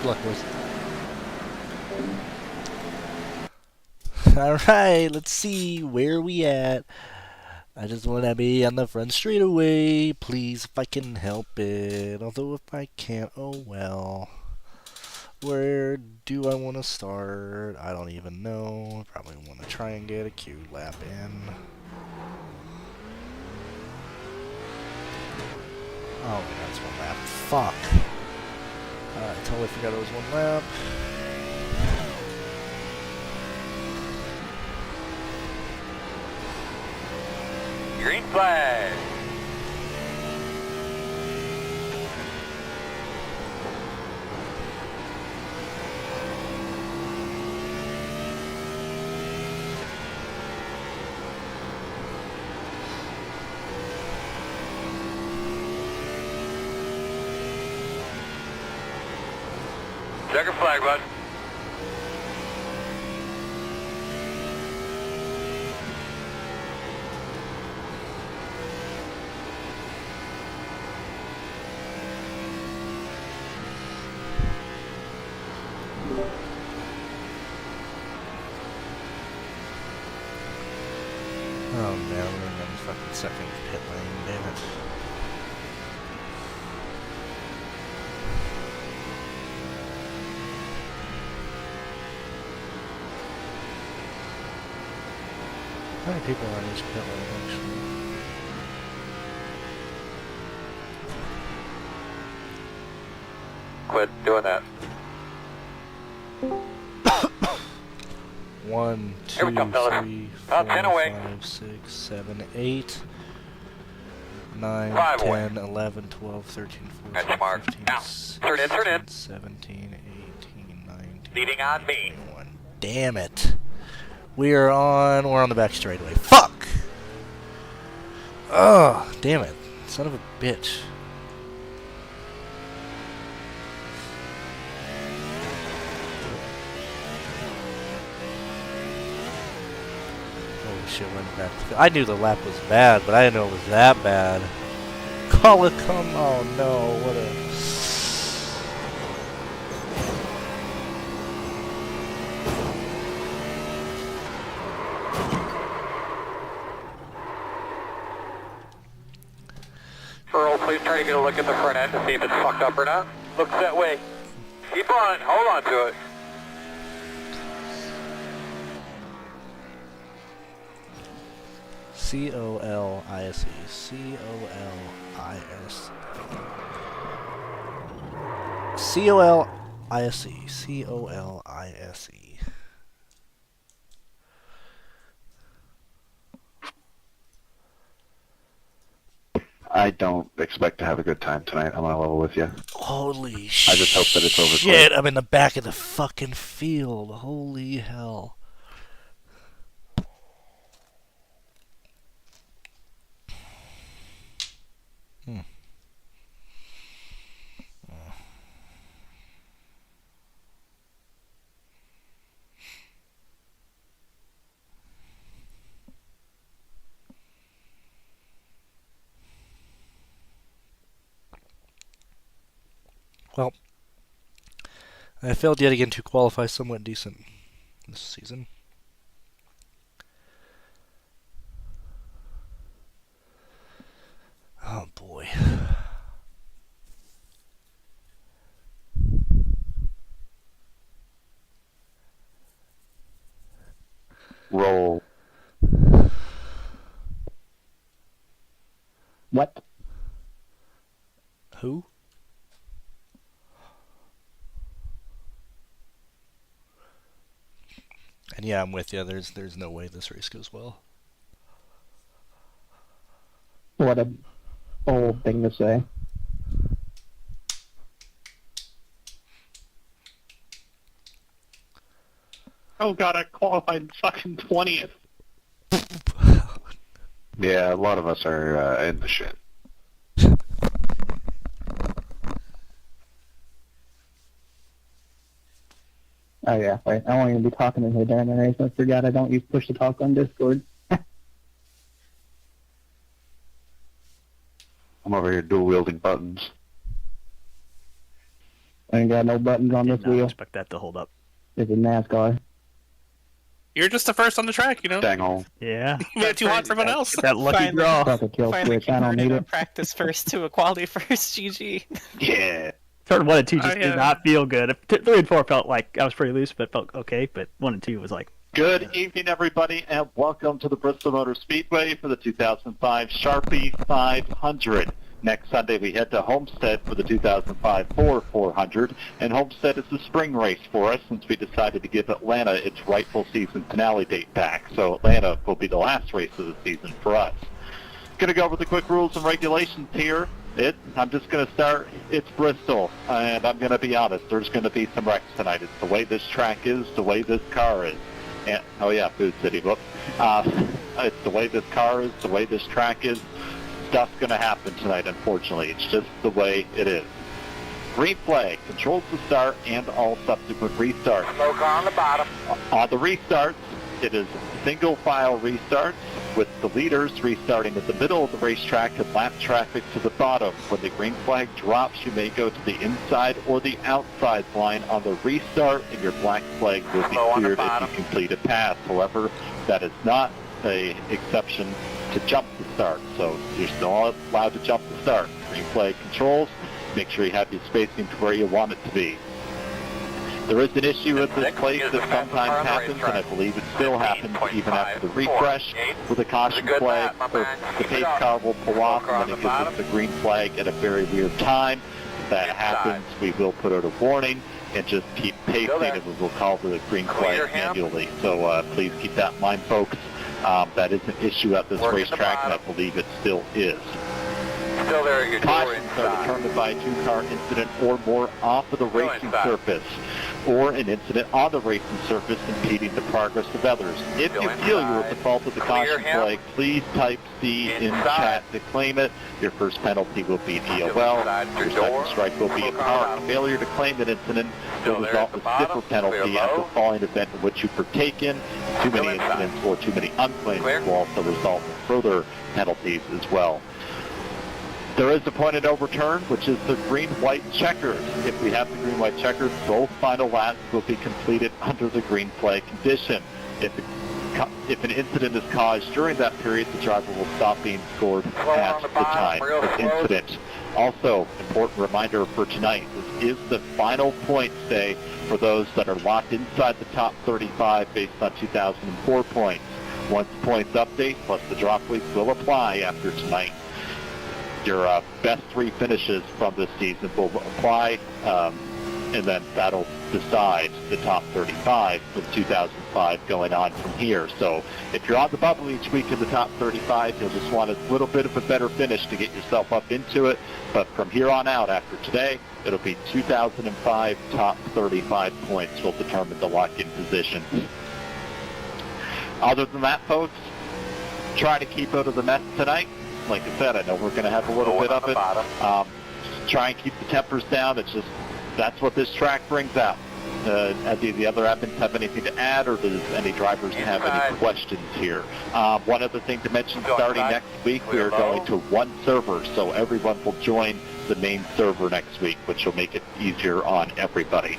Good luck, boys. Alright, let's see where we at. I just want to be on the front straightaway, please, if I can help it. Although if I can't, oh well. Where do I want to start? I don't even know. Probably want to try and get a Q lap in. Oh, yeah, that's 1 lap. Fuck. I totally forgot it was 1 lap.
Green flag. Checker flag, bud.
Oh man, I'm gonna run fucking second pit lane, damn it. How many people are on each pit lane, actually?
Quit doing that.
1, 2,
Here we come, fellas.
3,
About
4,
10 away.
5, 6, 7, 8, 9,
5 away.
10, 11, 12, 13, 14,
That's your mark.
15,
Now, turn in, turn in.
17, 18, 19,
Leading on me.
21. Damn it. We're on the back straightaway. Fuck! Oh, damn it. Son of a bitch. Holy shit, went back. I knew the lap was bad, but I didn't know it was that bad. Call it, come on, no, what a...
Earl, please try to get a look at the front end to see if it's fucked up or not. Looks that way. Keep on, hold on to it.
C-O-L-I-S-E. C-O-L-I-S. C-O-L-I-S-E. C-O-L-I-S-E.
I don't expect to have a good time tonight. I'm on a level with you.
Holy shit.
I just hope that it's over
Shit,
quick.
I'm in the back of the fucking field. Holy hell. Well, I failed yet again to qualify somewhat decent this season. Oh boy.
Roll.
What?
Who? And yeah, I'm with you. There's no way this race goes well.
What a bold thing to say.
Oh god, I qualified fucking 20th.
Yeah, a lot of us are in the shit.
Oh yeah, right. I won't even be talking in here during the race. I forgot I don't use push to talk on Discord.
I'm over here dual wielding buttons.
I ain't got no buttons on this wheel.
Expect that to hold up.
It's a NASCAR.
You're just the first on the track, you know?
Dang on.
Yeah.
You made it too hot for everyone else.
That lucky draw.
Fuck a kill
Finally
switch. I don't need
converted a
it.
practice first to a quality first, GG.
Yeah.
Turn 1 and 2 just
Oh, yeah.
did not feel good. 3 and 4 felt like I was pretty loose, but felt okay. But 1 and 2 was like.
Good evening, everybody, and welcome to the Bristol Motor Speedway for the 2005 Sharpie 500. Next Sunday, we head to Homestead for the 2005 Ford 400, and Homestead is the spring race for us since we decided to give Atlanta its rightful season finale date back. So Atlanta will be the last race of the season for us. Going to go over the quick rules and regulations here. I'm just going to start. It's Bristol, and I'm going to be honest. There's going to be some wrecks tonight. It's the way this track is, the way this car is. And, oh yeah, Food City book. It's the way this car is, the way this track is. Stuff's going to happen tonight, unfortunately. It's just the way it is. Green flag controls the start and all subsequent restarts.
Smoke on the bottom.
On the restarts, it is single file restarts with the leaders restarting at the middle of the racetrack and lap traffic to the bottom. When the green flag drops, you may go to the inside or the outside line on the restart, and your black flag will be cleared if you complete a pass. However, that is not an exception to jump the start, so you're still allowed to jump the start. Green flag controls, make sure you have your spacing to where you want it to be. There is an issue at this place that sometimes happens, and I believe it still happens even after the refresh, with a caution flag, or the pace car will pull off, and then it gives us the green flag at a very weird time. If that happens, we will put out a warning and just keep pacing, and we will call the green flag manually. So please keep that in mind, folks. That is an issue at this racetrack, and I believe it still is.
Still there, you
Cautions are determined by a two-car incident or more off of the racing surface, or an incident on the racing surface impeding the progress of others. If you feel you're at the fault of the caution flag, please type C in chat to claim it. Your first penalty will be an EOL. Your second strike will be a car. Failure to claim an incident will result in a stiffer penalty at the following event in which you partake in. Too many incidents or too many unclaimed will also result in further penalties as well. There is a pointed overturn, which is the green-white checkers. If we have the green-white checkers, both final laps will be completed under the green flag condition. If an incident is caused during that period, the driver will stop being scored at the time of incident. Also, important reminder for tonight, this is the final points day for those that are locked inside the top 35 based on 2004 points. Once the points update, plus the drop week will apply after tonight. Your best three finishes from this season will apply, and then that'll decide the top 35 from 2005 going on from here. So if you're on the bubble each week in the top 35, you'll just want a little bit of a better finish to get yourself up into it. But from here on out, after today, it'll be 2005 top 35 points will determine the lock-in position. Other than that, folks, try to keep out of the mess tonight. Like I said, I know we're going to have a little bit of it. Try and keep the tempers down. It's just, that's what this track brings out. Do the other admins have anything to add, or does any drivers have any questions here? One other thing to mention, starting next week, we are going to one server, so everyone will join the main server next week, which will make it easier on everybody.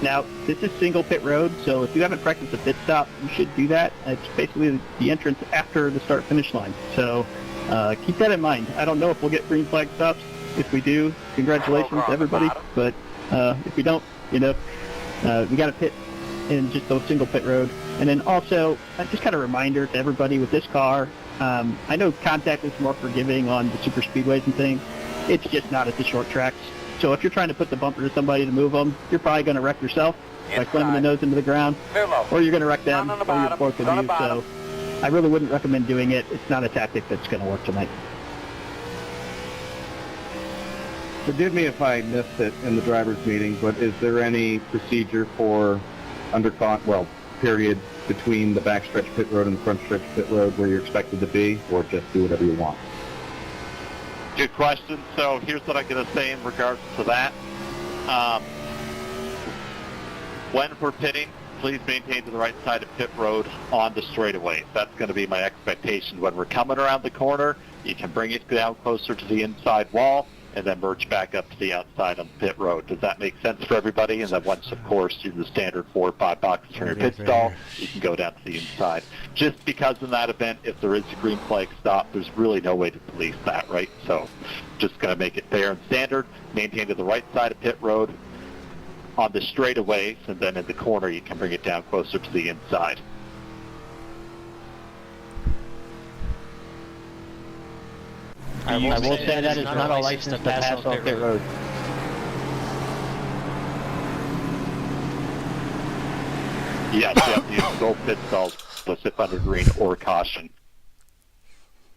Now, this is single pit road, so if you haven't practiced a pit stop, you should do that. It's basically the entrance after the start-finish line. So keep that in mind. I don't know if we'll get green flag stops. If we do, congratulations to everybody. But if we don't, we got to pit in just a single pit road. And then also, just kind of a reminder to everybody with this car, I know contact is more forgiving on the super speedways and things. It's just not at the short tracks. So if you're trying to put the bumper to somebody to move them, you're probably going to wreck yourself by slamming the nose into the ground, or you're going to wreck them, or you're both of you. So I really wouldn't recommend doing it. It's not a tactic that's going to work tonight.
Forgive me if I missed it in the driver's meeting, but is there any procedure for period between the backstretch pit road and the front stretch pit road where you're expected to be, or just do whatever you want?
Good question. So here's what I'm going to say in regards to that. When we're pitting, please maintain to the right side of pit road on the straightaway. That's going to be my expectation. When we're coming around the corner, you can bring it down closer to the inside wall and then merge back up to the outside on the pit road. Does that make sense for everybody? And then once, of course, you're the standard 4 or 5 boxes from your pit stall, you can go down to the inside. Just because in that event, if there is a green flag stop, there's really no way to police that, right? So just going to make it fair and standard, maintain to the right side of pit road on the straightaways, and then in the corner, you can bring it down closer to the inside.
I will say that is not a license to pass off pit road.
Yes, you have to use both pit stalls, slip under green or caution.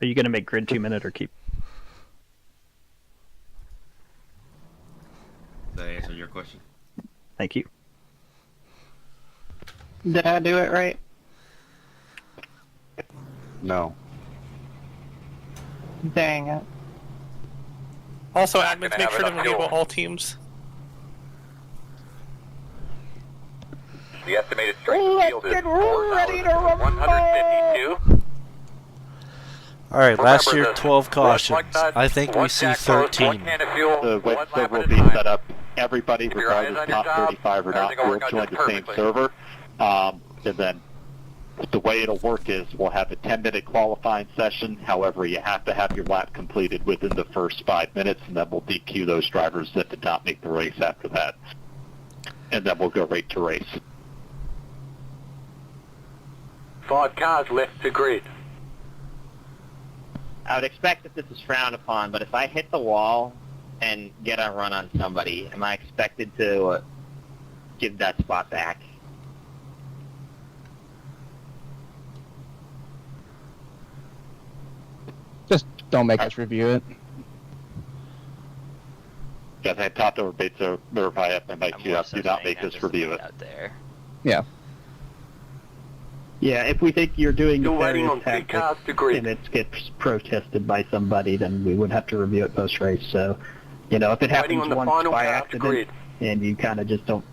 Are you going to make grid 2-minute or keep?
Does that answer your question?
Thank you.
Did I do it right?
No.
Dang it.
Also, admins, make sure to enable all teams.
The estimated strike field is 152.
Alright, last year 12 cautions. I think we see 13.
The Winstel will be set up. Everybody, regardless top 35 or not, will join the same server. And then The way it'll work is we'll have a 10-minute qualifying session. However, you have to have your lap completed within the first 5 minutes, and then we'll DQ those drivers that did not make the race after that. And then we'll go right to race.
5 cars left to grid.
I would expect that this is frowned upon, but if I hit the wall and get a run on somebody, am I expected to give that spot back?
Just don't make us review it.
Yes, I talked over bait, so verify up and make you do not make us review it.
Out there.
Yeah.
Yeah, if we think you're doing
You're waiting
nefarious
on 3
tactics
cars to grid.
and it gets protested by somebody, then we would have to review it post-race. So, if it
Waiting
happens
on the
once
final
by
car to
accident
grid.
and you kind of just don't,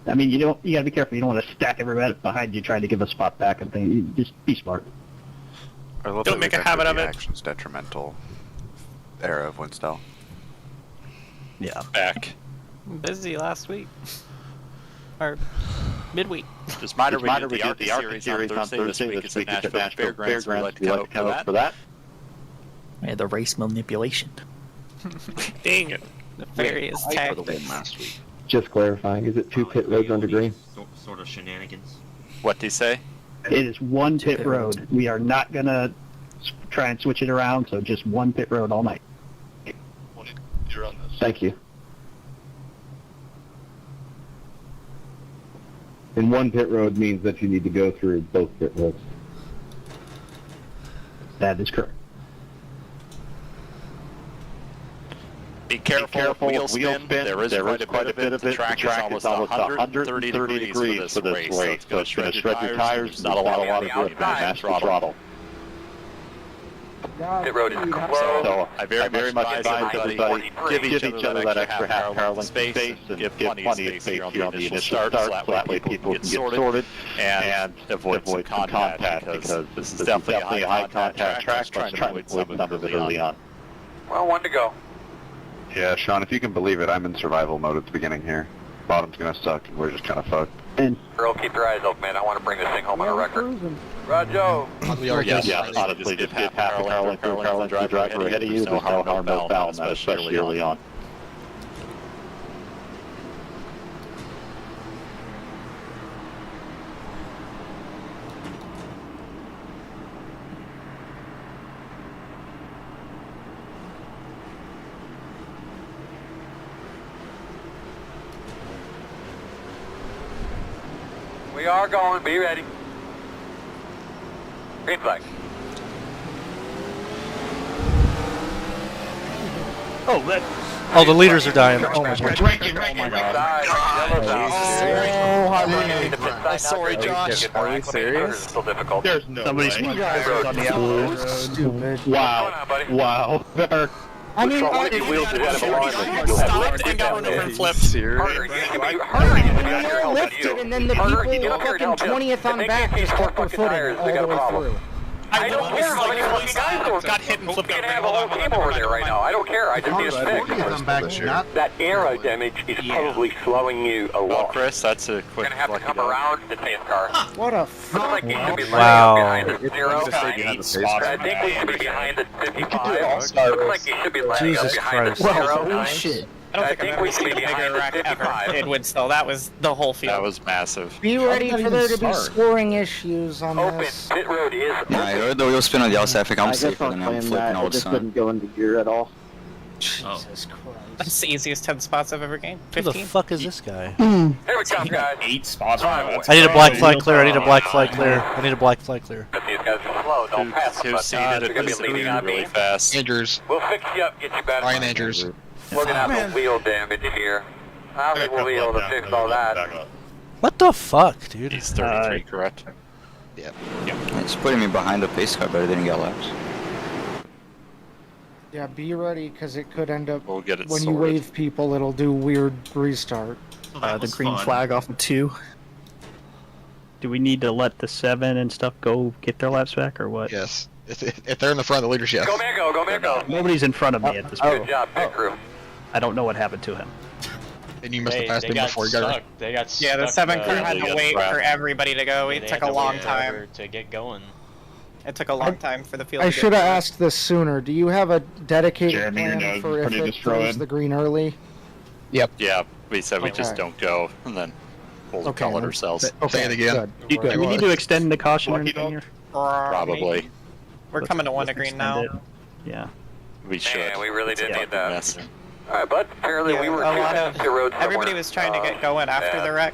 I mean, you gotta be careful. You don't want to stack everybody behind you trying to give a spot back and things. You just be smart.
Don't make a habit of it.
Actions detrimental era of Winstel.
Yeah.
Back.
Busy last week. Or midweek.
Just minor
It's minor
review. The Arca series on Thursday this week is at Nashville Fairgrounds. We'd like to come out for that.
Yeah, the race manipulation.
Dang it.
Nefarious
For the
tactics.
win last week.
Just clarifying, is it 2 pit roads under green?
Sort of shenanigans.
What do you say?
It is one pit road. We are not going to try and switch it around, so just one pit road all night.
Thank you. And one pit road means that you need to go through both pit roads.
That is correct.
Be careful, wheel spin. There is quite a bit of it. The track is almost 130 degrees for this race. So it's going to shred your tires. Not a lot of grip. Master throttle.
Pit road is closed.
So I very much advise everybody give each other that extra half car length space and give plenty of space here on the initial start, so that way people can get sorted and avoid some contact, because this is definitely a high contact track, trying to avoid some of it early on.
Well, 1 to go.
Yeah, Sean, if you can believe it, I'm in survival mode at the beginning here. Bottom's gonna suck, and we're just kind of fucked.
Girl, keep your eyes open, man. I want to bring this thing home on a record. Roger.
Yeah, honestly, just get half a car length or car length driver ahead of you. There's no harm, no foul in that, especially early on.
We are going. Be ready. Green flag.
Oh, the leaders are dying. Oh my god.
Sorry, Josh.
Are we serious?
Still difficult.
There's no
Somebody's
way.
on the outside.
Stupid.
Wow. Wow.
I mean,
One of you wheels ahead of a line, you'll have
Stopped and got run over and flipped.
Harder, you can be
lifted, and then the people fucking 20th on back just kept their foot in all the way through.
I don't care how many fucking guys
got hit and flipped
we can
over.
have a whole team over there right now. I don't care. I just need a fix. That aero damage is probably slowing you a
Well,
lot.
Chris, that's a quick.
Gonna have to
lucky
come
dog.
around the pace car.
What a
Looks like you should be
Wow.
behind the 0.
spots
I think we should be behind the 55. Looks like you should be
Jesus
behind the
Christ.
0.
Holy shit.
I don't think I've ever seen a bigger wreck ever in Winstel. That was the whole field.
That was massive.
Be ready for there to be scoring issues on
Open.
this.
Pit road is
I heard the wheel spin on the outside. I I'm safer than I'm flipping all the time. Didn't go into gear at all.
Jesus Christ.
That's the easiest 10 spots I've ever gained.
Who the
15.
fuck is this guy?
Here we come, guys.
8 spots.
I need a black flag clear. I need a black flag clear. I need a black flag clear.
But these guys are slow. Don't pass them.
Who seeded
They're going to be leading on
really
me.
fast.
Andrews.
We'll fix you up, get you better.
Ryan Andrews.
We're going to have some wheel damage here. I think we'll be able to fix all that.
What the fuck, dude?
He's 33, correct?
Yep.
It's putting me behind the pace car better than get laps.
Yeah, be ready, because it could end up,
We'll get it
when you
sorted.
wave people, it'll do weird restart.
The green flag off of 2.
Do we need to let the 7 and stuff go get their laps back, or what?
Yes. If they're in the front of the leaders, yes.
Go, man, go, go, man, go.
Nobody's in front of me at this point.
Good job, pit crew.
I don't know what happened to him.
And you must have passed him before you got.
They got
Yeah, the
stuck,
7 crew had to wait for everybody to go.
Yeah,
It
they
took
had
a
to
long
wait
time.
forever to get going.
It took a long time for the field
I
to get
should have
going.
asked this sooner. Do you have a dedicated
Jeremy, your
plan
nose
for
is
if
pretty
it
destroyed.
throws the green early?
Yep.
Yeah, we said we just
Okay.
don't go, and then we'll
Okay,
call it
then.
ourselves.
Say it again.
Do we need to extend the caution or anything here?
Probably.
We're coming to 1 to green now.
Yeah.
We should.
Yeah, we really did need that.
Yes.
Alright, but apparently we were
a lot of
the road
everybody
somewhere.
was trying to get going after
yeah.
the wreck,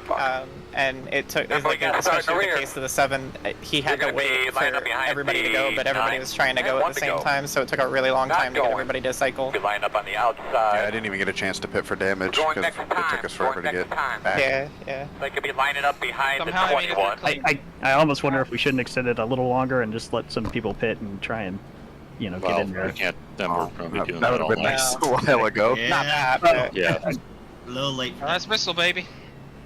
and it took, like, especially in the case of the 7, he had to wait for everybody to go, but everybody was trying to go at the same time, so it took a really long time to get everybody to cycle.
You line up on the outside.
Yeah, I didn't even get a chance to pit for damage
We're going
because
next
it
time.
took us forever to get back.
Yeah.
They could be lining up behind
Somehow
the
I made it
21.
I almost wonder if we shouldn't extend it a little longer and just let some people pit and try and, you know,
Well,
get in there.
we can't. Then we're going to be doing
That
that
would
all
have been
night.
nice a while ago.
Yeah.
Not that, but
Yeah.
A little late.
That's Bristol, baby.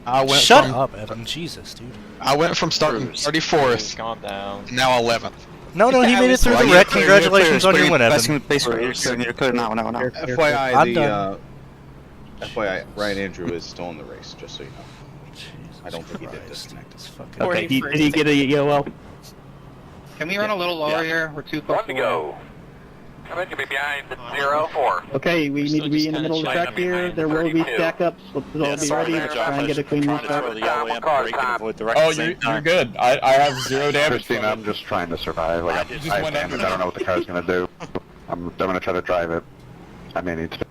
I went
Shut
from,
up, Evan. Jesus, dude.
I went from starting 34th
Calm down.
to now 11th.
No, he made it through the wreck. Congratulations on your win, Evan.
FYI,
I'm done.
FYI, Ryan Andrew is still in the race, just so you know. I don't think he did disconnect.
Okay, did he get a EOL?
Can we run a little lower here? We're too close
to go. Come in, you be behind the 0-4.
Okay, we need to be in the middle of the track here. There will be stack-ups. Let's all be ready. Let's try and get a clean restart.
Oh, you're good. I have 0 damage.
Christine, I'm just trying to survive. Like, I don't know what the car's gonna do. I'm gonna try to drive it. I may need to.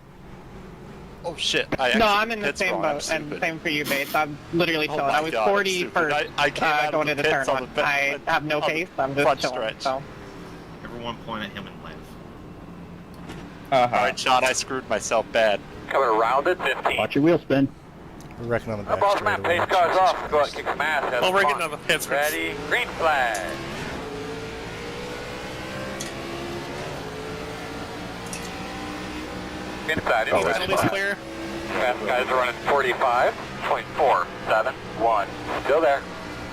Oh shit!
No, I'm in the same boat, and same for you, Bates. I'm literally chilling. I was 41st going into turn 1. I have no pace. I'm just chilling. So.
Everyone point at him and laugh.
Alright, Sean, I screwed myself bad.
Coming around at 15.
Watch your wheel spin.
We're wrecking on the back
Boss
straight
man,
away.
pace cars off. Go out and kick some ass. Have
Well, we're
fun.
getting on the pits.
Ready? Green flag. Inside.
Penalty's clear.
Fast guys are running 45.471. Still there.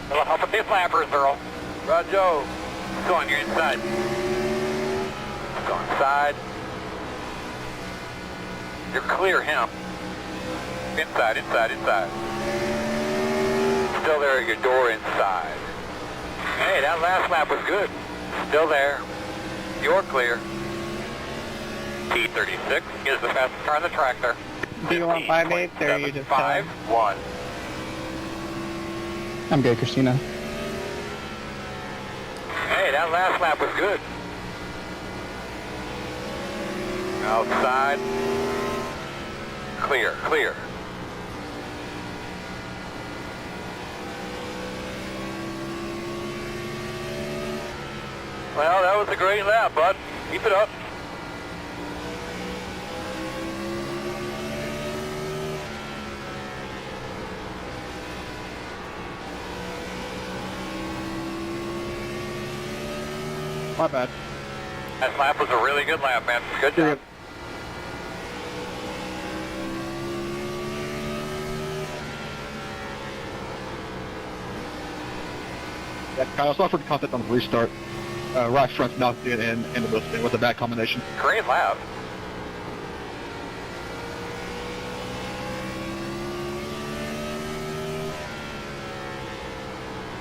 Help help with these lappers, Earl. Roger. Go on, you're inside. Go inside. You're clear him. Inside. Still there at your door inside. Hey, that last lap was good. Still there. You're clear. T36 is the fastest car on the track there.
Do you want 5-8 or you just
5-1.
I'm good, Christina.
Hey, that last lap was good. Outside. Clear. Well, that was a great lap, bud. Keep it up.
My bad.
That lap was a really good lap, man. Good job.
Yeah, Kyle, so for contact on the restart. Right front knocked it in with a bad combination.
Great lap.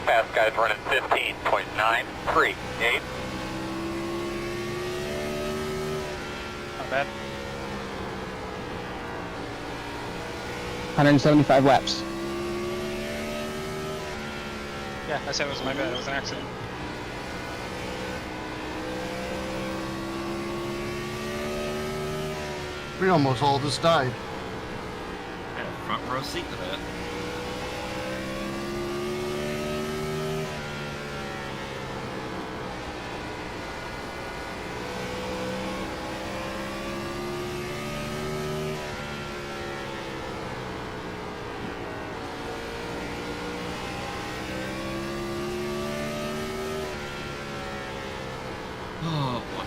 Fast guys running 15.938.
Not bad.
175 laps.
Yeah, I said it was my bad. It was an accident.
We almost all just died.
Yeah, front row seat to that. Oh boy.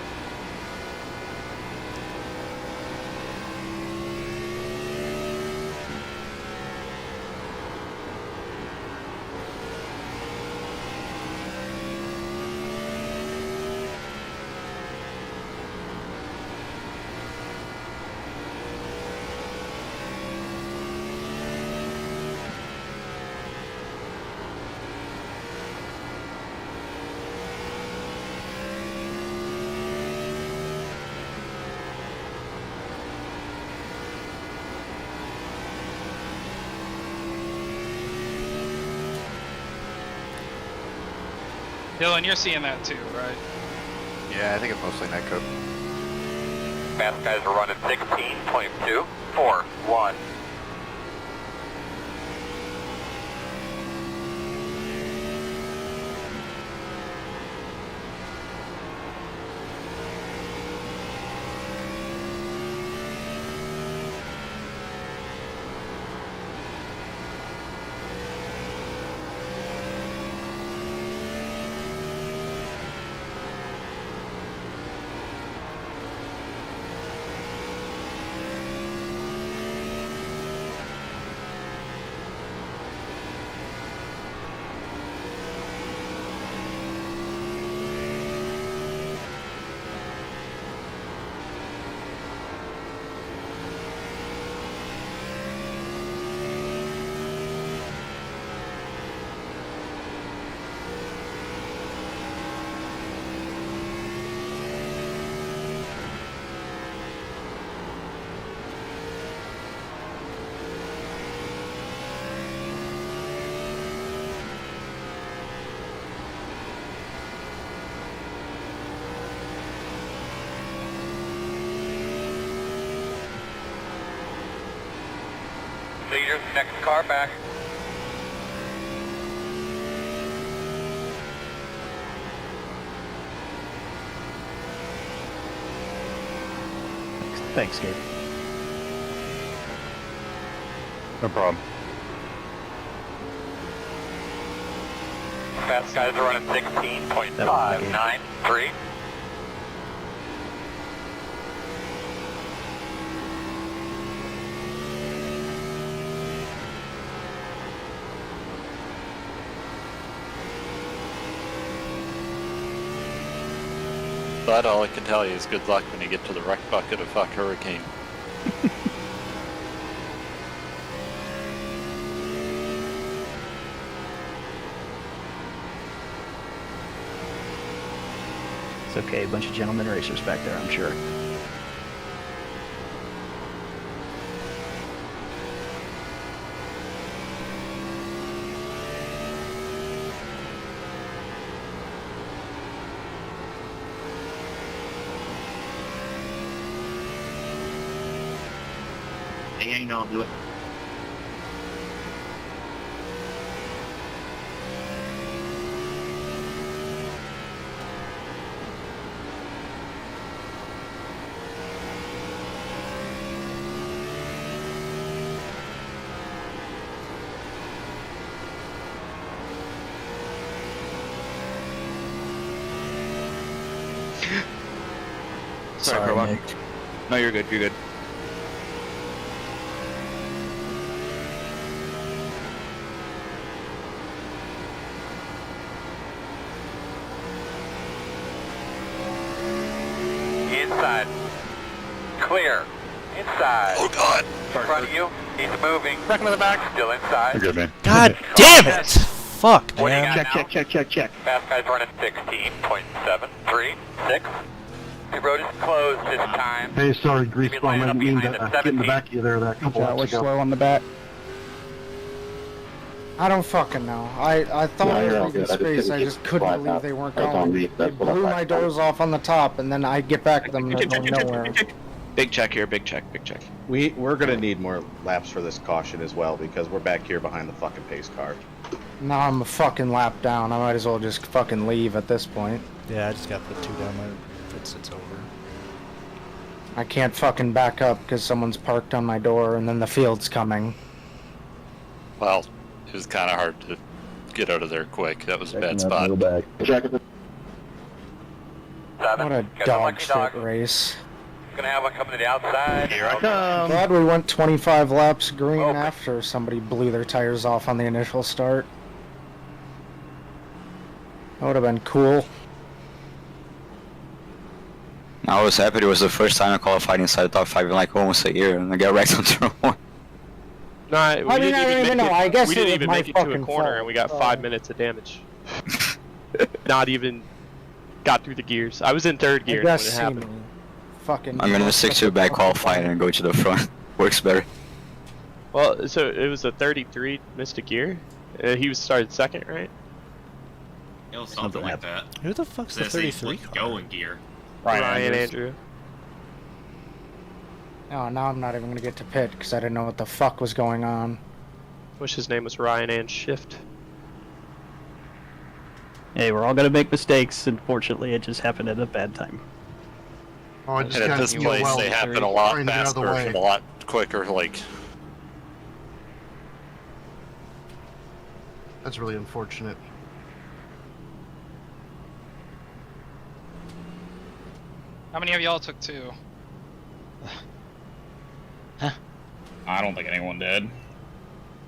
Dylan, you're seeing that too, right?
Yeah, I think it's mostly netcode.
Fast guys are running 16.241. Leaders, next car back.
Thanks, Gabe.
No problem.
Fast guys are running 16.593.
But all I can tell you is good luck when you get to the wreck bucket of fuck hurricane.
It's okay, a bunch of gentlemen racers back there, I'm sure.
Hey, I'll do it.
Sorry, Prologue. No, you're good, you're good.
Inside. Clear. Inside.
Oh God.
In front of you. He's moving.
Back into the back.
Still inside.
You're good, man.
God damn it! Fuck,
What do you
man.
got now?
Check.
Fast guys running 16.736. The road is closed this time.
Hey, sorry, grease
Maybe
bomb. I
line
didn't
up
mean to
behind the
get in the
17.
back of you there that couple
We're
laps ago.
slow on the back.
I don't fucking know. I thought
No,
I
you're all
was leaving
good. I just
space.
couldn't
I
get
just couldn't
flat
believe
out.
they weren't
That's on
going.
me.
They
That's what
blew
I'm
my
like.
doors off on the top, and then I'd get back to them and they're going nowhere.
Big check here, big check, big check.
We're gonna need more laps for this caution as well because we're back here behind the fucking pace car.
Now I'm a fucking lap down. I might as well just fucking leave at this point.
Yeah, I just got put 2 down. It's over.
I can't fucking back up because someone's parked on my door and then the field's coming.
Well, it was kind of hard to get out of there quick. That was a bad spot.
Check it.
Seven.
What a
Got the
dog
lucky
shit
dog.
race.
Gonna have one coming to the outside.
Here I come.
Glad we went 25 laps green
Okay.
after somebody blew their tires off on the initial start. That would have been cool.
I was happy it was the first time I qualified inside the top 5 in like almost a year, and I got wrecked on turn 1.
No,
I mean, I don't even know. I guess
we
it
didn't
was
even
my
make it to a
fucking
corner,
fault.
and we got 5 minutes of damage. Not even got through the gears. I was in third gear
I
when
guess
it
see
happened.
me. Fucking.
I'm gonna stick to the back qualifying and go to the front. Works better.
Well, so it was a 33, missed a gear. He was started second, right?
It was something like that.
Who the fuck's the
Says they
33
look
car?
Go in gear.
Ryan Andrew.
Oh, now I'm not even gonna get to pit because I didn't know what the fuck was going on.
Wish his name was Ryan and Shift.
Hey, we're all gonna make mistakes. Unfortunately, it just happened at a bad time.
Oh, I just
And at
got
this
to
place,
well,
they happen a lot
trying to get out of the
faster
way.
and a lot quicker. Like,
That's really unfortunate.
How many of y'all took 2?
I don't think anyone did.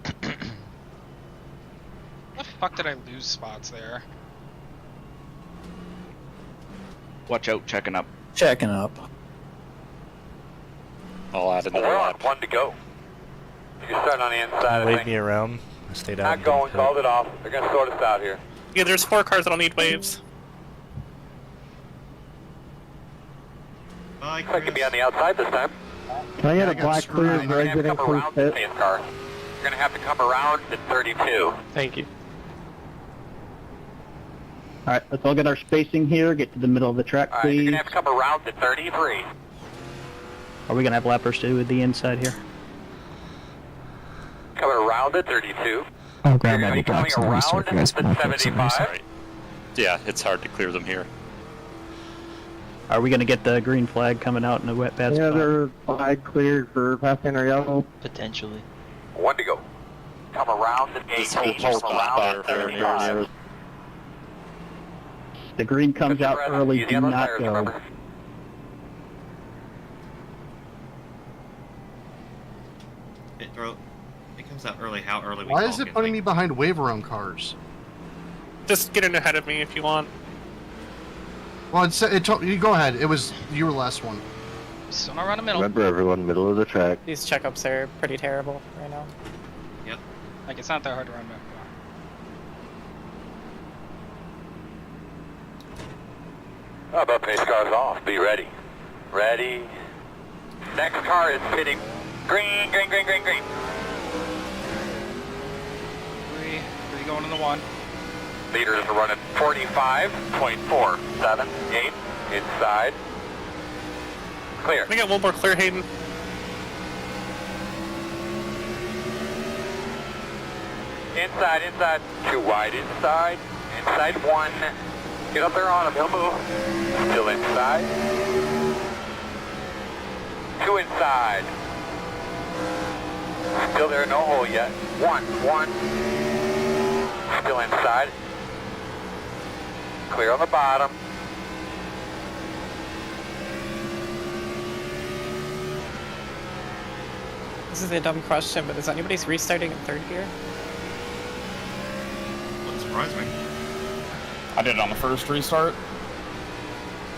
How the fuck did I lose spots there?
Watch out, checking up.
Checking up.
I'll add another
We're on
lap.
1 to go. You can start on the inside, I
Wave
think.
me around. I stayed out.
Not going, called it off. They're gonna sort us out here.
Yeah, there's 4 cars that don't need waves.
Bye,
I can be on the outside this time.
Can I get
I
a
got
black
screwed.
clear
You're
You're gonna have to
resident
come
please
around the
pit?
safe car. You're gonna have to come around at 32.
Thank you.
Alright, let's all get our spacing here. Get to the middle of the track,
Alright, you're
please.
gonna have to come around at 33.
Are we gonna have lappers too with the inside here?
Coming around at 32.
I'll grab
You're
my
gonna be coming
box and restart
around
you guys
at
when I fix it.
75.
Right. Yeah, it's hard to clear them here.
Are we gonna get the green flag coming out in a wet bad
Any
spot?
other flag cleared for passing or yellow?
Potentially.
1 to go. Come around at
This whole
18.
whole
Come around at
spot there,
35.
The green comes out early,
Use
do
yellow
not
tires,
go.
remember.
It comes out early. How early?
Why is it putting me behind wave-around cars?
Just get in ahead of me if you want.
Well, it told you go ahead. It was you were last one.
Still not around the middle.
Remember, everyone, middle of the track.
These checkups are pretty terrible right now.
Yep. Like, it's not that hard to run back.
How about pace cars off? Be ready. Ready. Next car is pitting. Green, green, green, green, green.
3 going in the 1.
Leaders are running 45.478 inside. Clear.
Can I get one more clear, Hayden?
Inside. Too wide inside. Inside 1. Get up there on him. He'll move. Still inside. 2 inside. Still there, no hole yet. 1. Still inside. Clear on the bottom.
This is a dumb question, but is anybody's restarting in 3rd gear?
Wouldn't surprise me.
I did it on the first restart.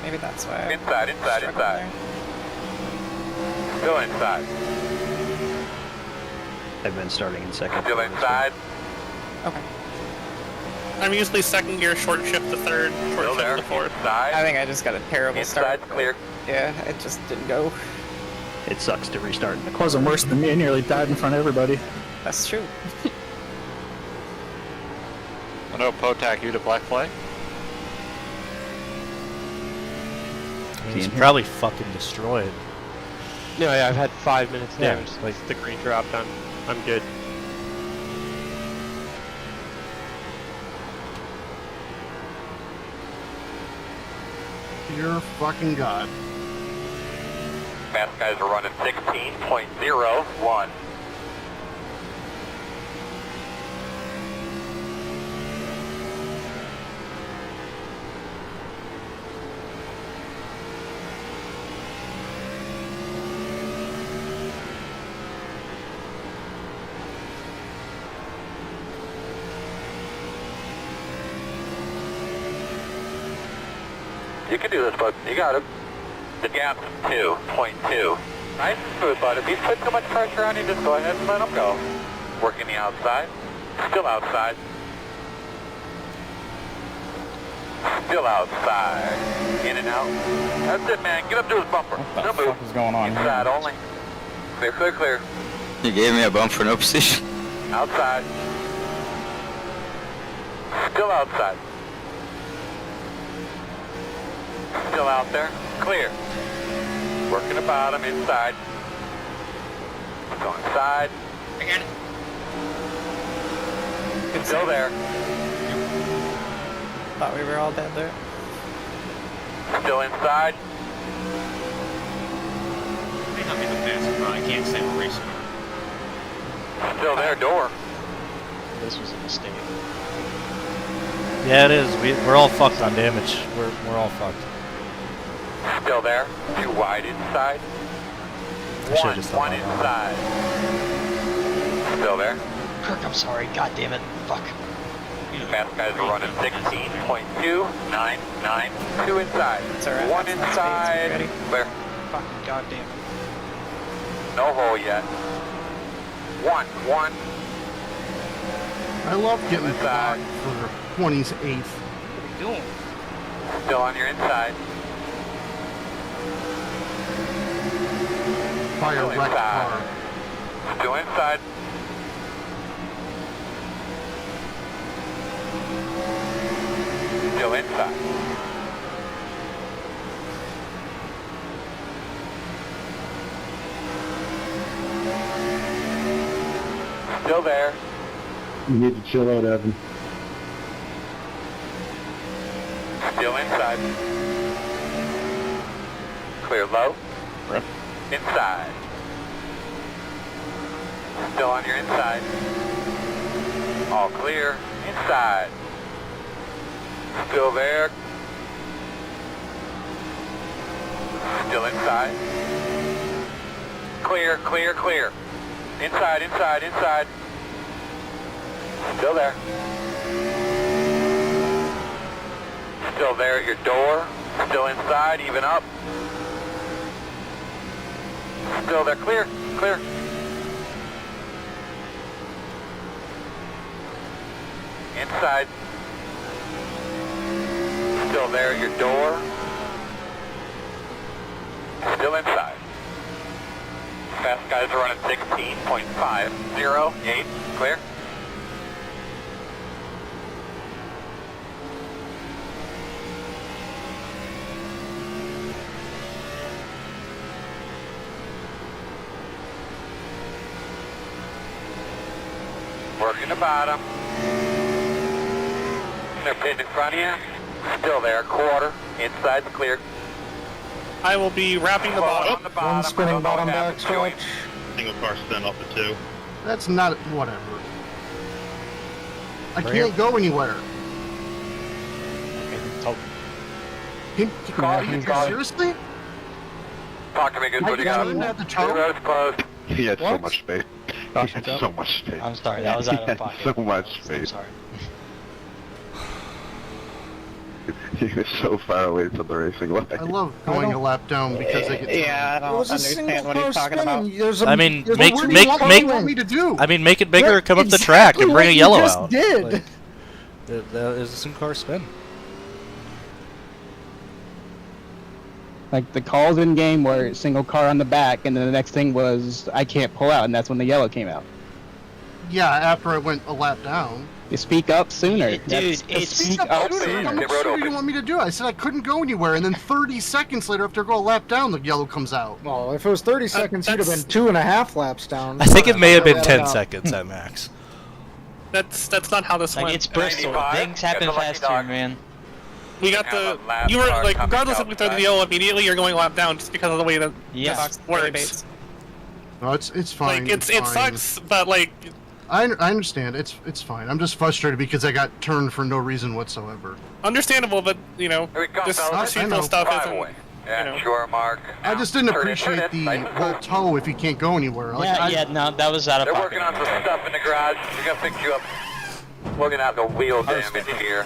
Maybe that's why.
Inside. Still inside.
I've been starting in 2nd.
Still inside.
Okay.
I'm usually 2nd gear, short shift to 3rd, short
Still there.
shift to 4th.
Inside.
I think I just got a terrible start.
Inside's clear.
Yeah, it just didn't go.
It sucks to restart.
It wasn't worse than me. I nearly died in front of everybody.
That's true.
I know, Potak, you to black flag?
I mean, he's probably fucking destroyed.
No, yeah, I've had 5 minutes
Yeah,
damage. Like the green drop done. I'm good.
Dear fucking God.
Fast guys are running 16.01. You can do this, bud. You got it. The gap's 2.2. Nice and smooth, bud. If he's put too much pressure on you, just go ahead and let him go. Working the outside. Still outside. Still outside. In and out. That's it, man. Get up to his bumper.
What
No
the
move.
fuck is going on
Inside
here?
only. Clear, clear, clear.
You gave me a bump for no position.
Outside. Still outside. Still out there. Clear. Working the bottom, inside. Going inside.
I got it.
Still there.
Thought we were all dead there.
Still inside.
May not be the fastest, but I can't say we're racing.
Still there, door.
This was a mistake.
Yeah, it is. We're all fucked on damage. We're all fucked.
Still there. Too wide inside.
I should've just
One
thought about
inside. Still there.
Kirk, I'm sorry. God damn it. Fuck.
Fast guys are running 16.299. Two inside.
It's alright.
One
That's not
inside.
ready.
Clear.
Fucking goddamn.
No hole yet. One.
I love getting
Inside.
blocked for 28th.
What are you doing?
Still on your inside.
By a
Still
wrecked
inside.
car.
Still inside. Still inside. Still there.
You need to chill out, Evan.
Still inside. Clear low. Inside. Still on your inside. All clear. Inside. Still there. Still inside. Clear. Inside. Still there. Still there at your door. Still inside, even up. Still there, clear. Inside. Still there at your door. Still inside. Fast guys are running 16.508. Clear. Working the bottom. They're pinned in front of you. Still there, quarter. Inside's clear.
I will be wrapping the bottom.
One spinning bottom back stretch.
Single car spin off the 2.
That's not whatever. I
Right
can't go anywhere. Seriously?
Talk to me, good. What do you got?
At the
The
toe?
road's closed.
He had so
What?
much space. He had so much space.
I'm sorry. That was out of pocket.
He had so much
I'm
space.
sorry.
He was so far away from the racing line.
I love going a lap down because I get.
Yeah, I don't understand what he's talking about.
I mean,
What
make
do you want me to do?
I mean, make it bigger. Come up the
Exactly
track and bring
what
a
you
yellow
just
out.
did.
Like, that is a single car spin.
Like the calls in game were single car on the back, and then the next thing was I can't pull out, and that's when the yellow came out.
Yeah, after I went a lap down.
You speak up sooner.
Dude,
Speak up
open.
sooner. How much sooner do you want me to do? I said I couldn't go anywhere, and then 30 seconds later, after I go a lap down, the yellow comes out.
Well, if it was 30 seconds, you'd have been 2.5 laps down.
I think it may have been
Yeah,
10
yeah.
seconds at max.
That's not how this
Like,
went.
it's Bristol.
95,
Things happen
got the lucky
fast here,
dog.
man.
We got
Have
the.
a lap
You were
car
like,
coming
regardless if
up
we throw the
back.
yellow immediately, you're going lap down just because of the way that
Yeah.
this
Really
works.
baits.
No, it's fine.
Like it
fine.
sucks, but like
I understand. It's fine. I'm just frustrated because I got turned for no reason whatsoever.
understandable, but you know,
Here we come,
this
fellas.
I know.
procedural stuff
Five
isn't.
away. Yeah,
you know.
sure, Mark.
I just didn't
Turn it,
appreciate the
nice and
whole
cool.
toe if you can't go anywhere. Like,
Yeah, no, that was out of
They're
pocket.
working on some stuff in the garage. We're gonna fix you up. Looking at the wheel damage here.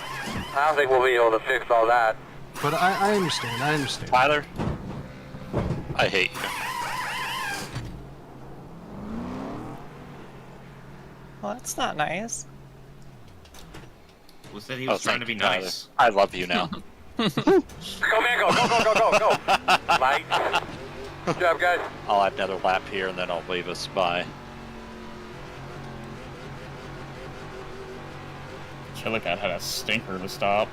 I don't think we'll be able to fix all that.
But I understand. I understand.
Tyler, I hate you.
Well, that's not nice.
Was that he was trying to be
Tyler.
nice?
I love you now.
Go, man, go. Light. Good job, guys.
I'll have another lap here and then I'll leave us by.
I feel like I had a stinker to stop.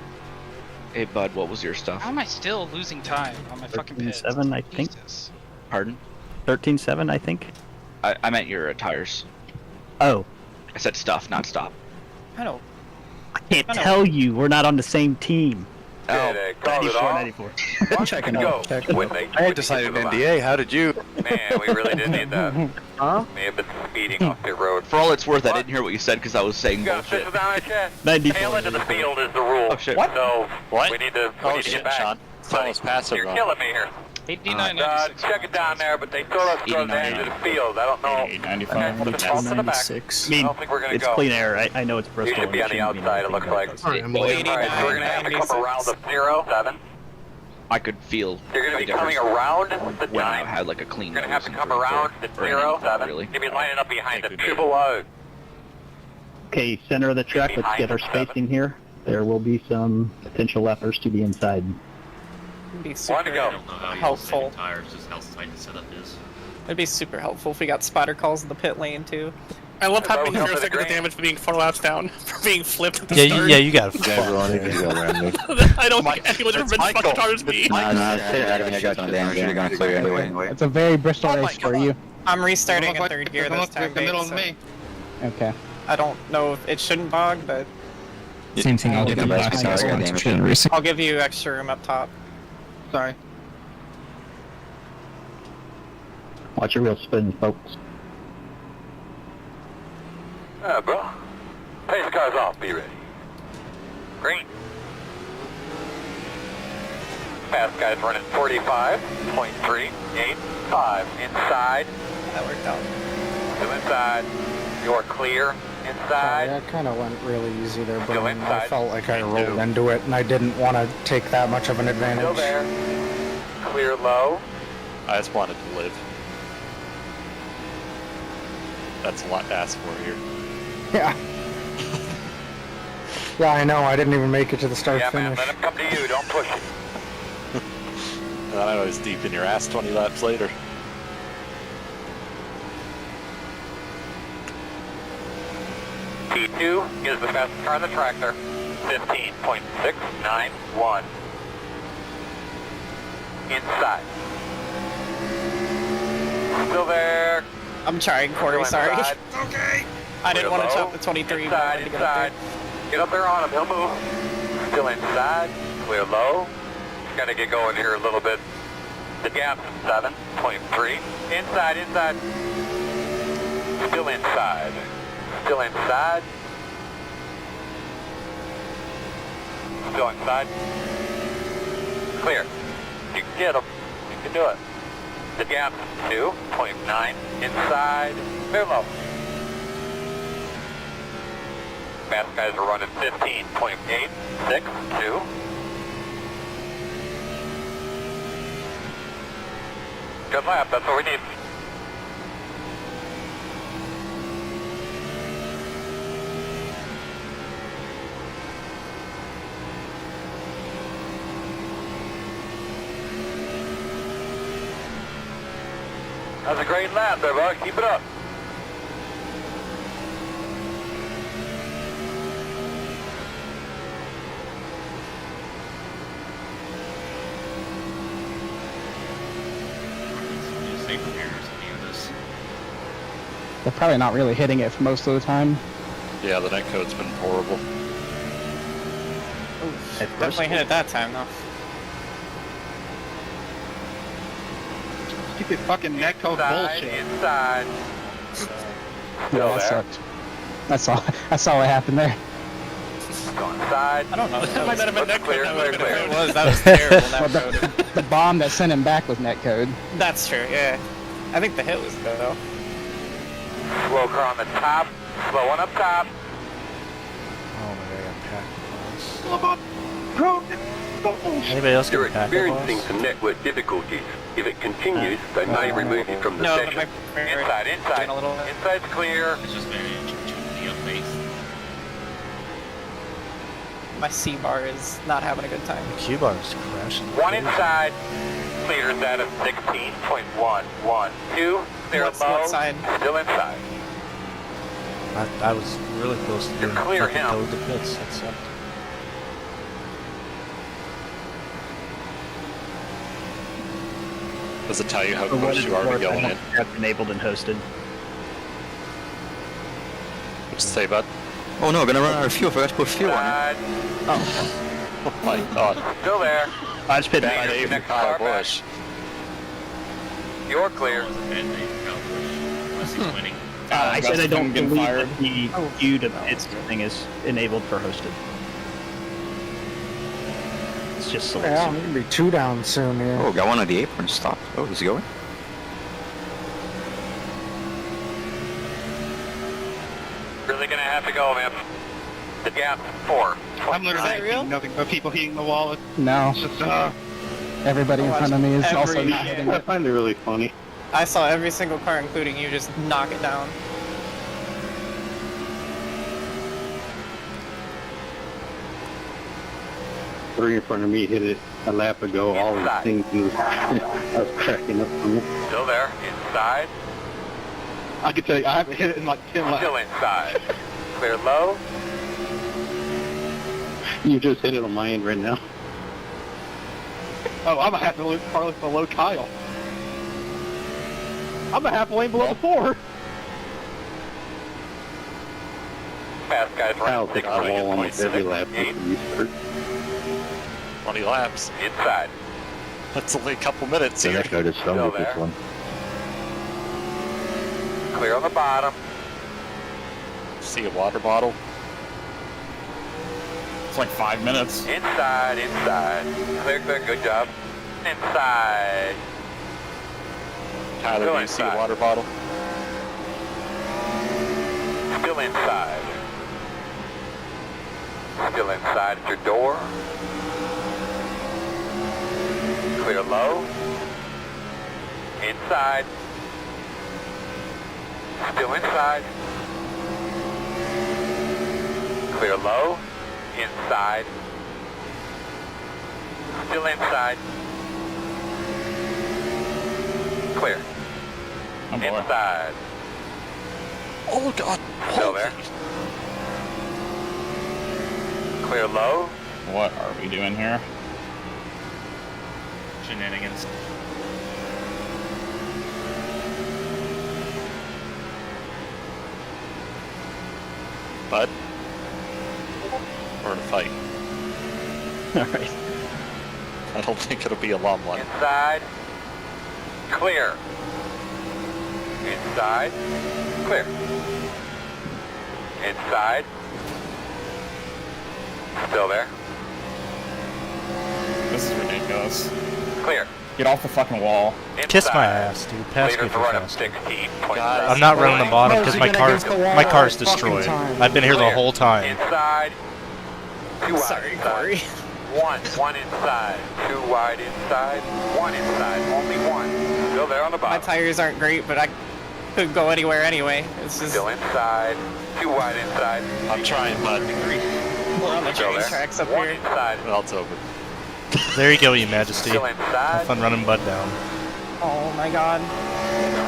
Hey, bud, what was your stuff?
How am I still losing time on my fucking pit?
13.7, I think.
Jesus.
Pardon?
13.7, I think.
I meant your tires.
Oh.
I said stuff, not stop.
I don't.
I can't tell you. We're not on the same team.
Oh,
94.
Checking out. I had to sign an NDA. How did you?
Man, we really did need that.
Huh?
May have been speeding off the road.
For all it's worth, I didn't hear what you said because I was saying bullshit.
94.
Tail end of the field is the rule.
Oh, shit.
So
What?
we need to get back.
Sean. Tell us passive.
You're killing me here.
89.96.
Check it down there, but they told us to go to the end of the field. I don't know.
895.
Put the ball to the back.
96.
I mean,
I don't think we're gonna
it's
go.
clean air. I know it's Bristol.
You should be on the outside, it looks like.
Sorry, I'm
Alright,
late.
so we're gonna have to come around the 0-7.
I could feel.
You're gonna be
the difference
coming around the
when I
time.
had like a clean.
You're gonna have to
nose
come
and
around the
or anything,
0-7.
Really.
You'll be lining up behind the triple load.
Okay, center of the track, let's get our spacing here. There will be some potential leppers to the inside.
It'd be
One to
super
go.
helpful.
Tires, just how tight the setup is.
It'd be super helpful if we got spotter calls in the pit lane too.
I love having
Hello,
0 seconds of
Green.
damage for being 4 laps down, for being flipped at the
Yeah,
start.
you got it.
I don't think anyone's ever been fucking hard as me.
Nah, I got some damage. You're gonna clear anyway.
It's a very Bristol race for you.
I'm restarting in
Look
third
like-
gear
look
this
like
time.
the middle of
so
me.
Okay.
I don't know if it shouldn't bog, but
Same thing I'll do
the
last
best
time.
car,
It's
damage.
shit racing.
I'll give you extra room up top.
Sorry.
Watch your wheel spin, folks.
Bro. Pace cars off, be ready. Green. Fast guys running 45.385. Inside.
That worked out.
Go inside. You're clear. Inside.
That kind of went really easy there,
Go
Brian. I
inside.
felt like I rolled into it, and I didn't want to take that much of an
Still
advantage.
there. Clear low.
I just wanted to live. That's a lot to ask for here.
Yeah. Yeah, I know. I didn't even make it to the start
Yeah, man.
finish.
Let him come to you. Don't push it.
And I was deep in your ass 20 laps later.
T2 is the fastest car on the tractor. 15.691. Inside. Still there.
I'm trying, Corey.
Still
Sorry.
inside.
Okay. I didn't want to chop the 23. but I
Inside,
wanted to get up there.
inside. Get up there on him. He'll move. Still inside. Clear low. Got to get going here a little bit. The gap is 7.3. Inside, inside. Still inside. Still inside. Still inside. Clear. You can get him. You can do it. The gap is 2.9. Inside. Clear low. Fast guys are running 15.862. Good lap, that's what we need. That's a great lap there, bud. Keep it up.
Safe repairs at the end of this.
They're probably not really hitting it for most of the time.
Yeah, the netcode's been horrible.
Definitely hit it that time, though.
Stupid fucking netcode bullshit.
Inside.
Yeah, that sucked. That's all that happened there.
Go inside.
I don't know.
That might not have been netcode.
Clear,
That would
clear,
have been
clear.
That was terrible.
Well,
Netcode.
the bomb that sent him back was netcode.
That's true. Yeah. I think the hit was good though.
Slow car on the top. Slow one up top.
Oh my god, I got packed. Anybody else
You're
get packed?
experiencing some network difficulties. If it continues, they may remove you from the
No,
session.
Inside, inside.
Doing a little-
Inside's clear.
It's just very the updates.
My C bar is not having a good time.
The Q bar is crashing.
One inside. Meters out of 16.112. They're
What's
low.
outside?
Still inside.
I was really close to
You're
being
clear
fucking
him.
towed to pits. That sucked.
Does it tell you how
For what
close
it's
you are to
worth,
going
I
in?
have enabled and hosted.
What'd you say, bud?
Oh no, gonna run out of fuel. Forgot to put fuel on it.
Oh my god.
Still there.
I just paid the
Bad aim for Kyle Busch.
You're clear.
I said I don't
get
believe
fired.
that the queue to its thing is enabled for hosted. It's just select.
Yeah, I'm gonna be 2 down soon here.
Oh, got one of the aprons stopped. Oh, he's going.
Really gonna have to go, man. The gap 4.
I'm literally seeing nothing but people hitting the wall.
No.
It's just,
Everybody in front of me is also
every-
not hitting
I
it.
find it really funny.
I saw every single car, including you, just knock it down.
Three in front of me hit it a lap ago. All the things moved. I was cracking up from it.
Still there. Inside.
I can tell you, I haven't hit it in like 10 laps.
Still inside. Clear low.
You just hit it on my end right now.
Oh, I'm a half lane below Kyle. I'm a half lane below the 4.
Fast guys
Kyle
running
takes the wall almost every lap
Eight.
before you start.
20 laps.
Inside.
That's only a couple minutes
So
here.
that guy just
Still
stumbled this
there.
one.
Clear on the bottom.
See a water bottle.
It's like 5 minutes.
Inside. Clear. Good job. Inside.
Tyler,
Still
do you see a
inside.
water bottle?
Still inside. Still inside at your door. Clear low. Inside. Still inside. Clear low. Inside. Still inside. Clear.
Oh boy.
Inside.
Oh god.
Still there. Clear low.
What are we doing here?
Shenanigans.
Bud? We're in a fight.
Alright.
I don't think it'll be a long one.
Inside. Clear. Inside. Clear. Inside. Still there.
This is ridiculous.
Clear.
Get off the fucking wall.
Kiss my ass, dude. Pass me
Leaders
for
run up
fast.
16.5.
I'm not running the bottom because my car's destroyed. I've been here the whole time.
Inside. 2 wide
Sorry,
inside.
Corey.
One inside. 2 wide inside. 1 inside. Only 1. Still there on the
My
bottom.
tires aren't great, but I could go anywhere anyway. It's just
Still inside. 2 wide inside.
I'm trying, bud.
we're on the
Still
train
there.
tracks up
1
here.
inside.
Well, it's over.
There you go, Your Majesty.
Still
Have
inside.
fun running Bud down.
Oh my god.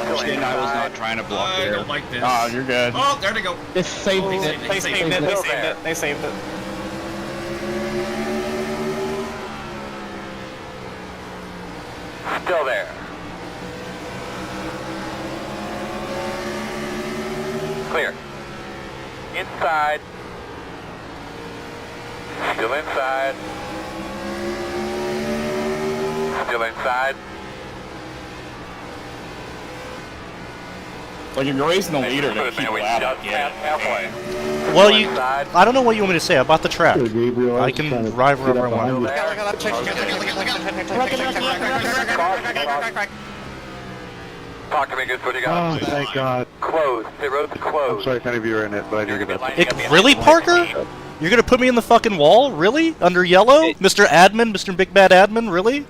Still
And I was
inside.
not trying to block
I
there.
don't like this.
Oh, you're good.
Oh, there they go.
They saved it.
They saved it. They
Still
saved
there.
it. They saved it.
Still there. Clear. Inside. Still inside. Still inside.
Like, if you're racing the leader to
Good,
keep
man, we
loud,
just
I get
passed
it.
halfway.
Well, you.
Inside.
I don't know what you want me to say. I bought the track.
Hey, Gabriel,
I
was trying
can
to
drive
get
wherever I
up behind
want.
Talk to me, good. What do you got?
Oh, thank God.
Closed. The road's
I'm
closed.
sorry if any of you are in it, but I need to get back.
It really, Parker? You're gonna put me in the fucking wall? Really? Under yellow? Mr. Admin? Mr. Big Bad Admin? Really?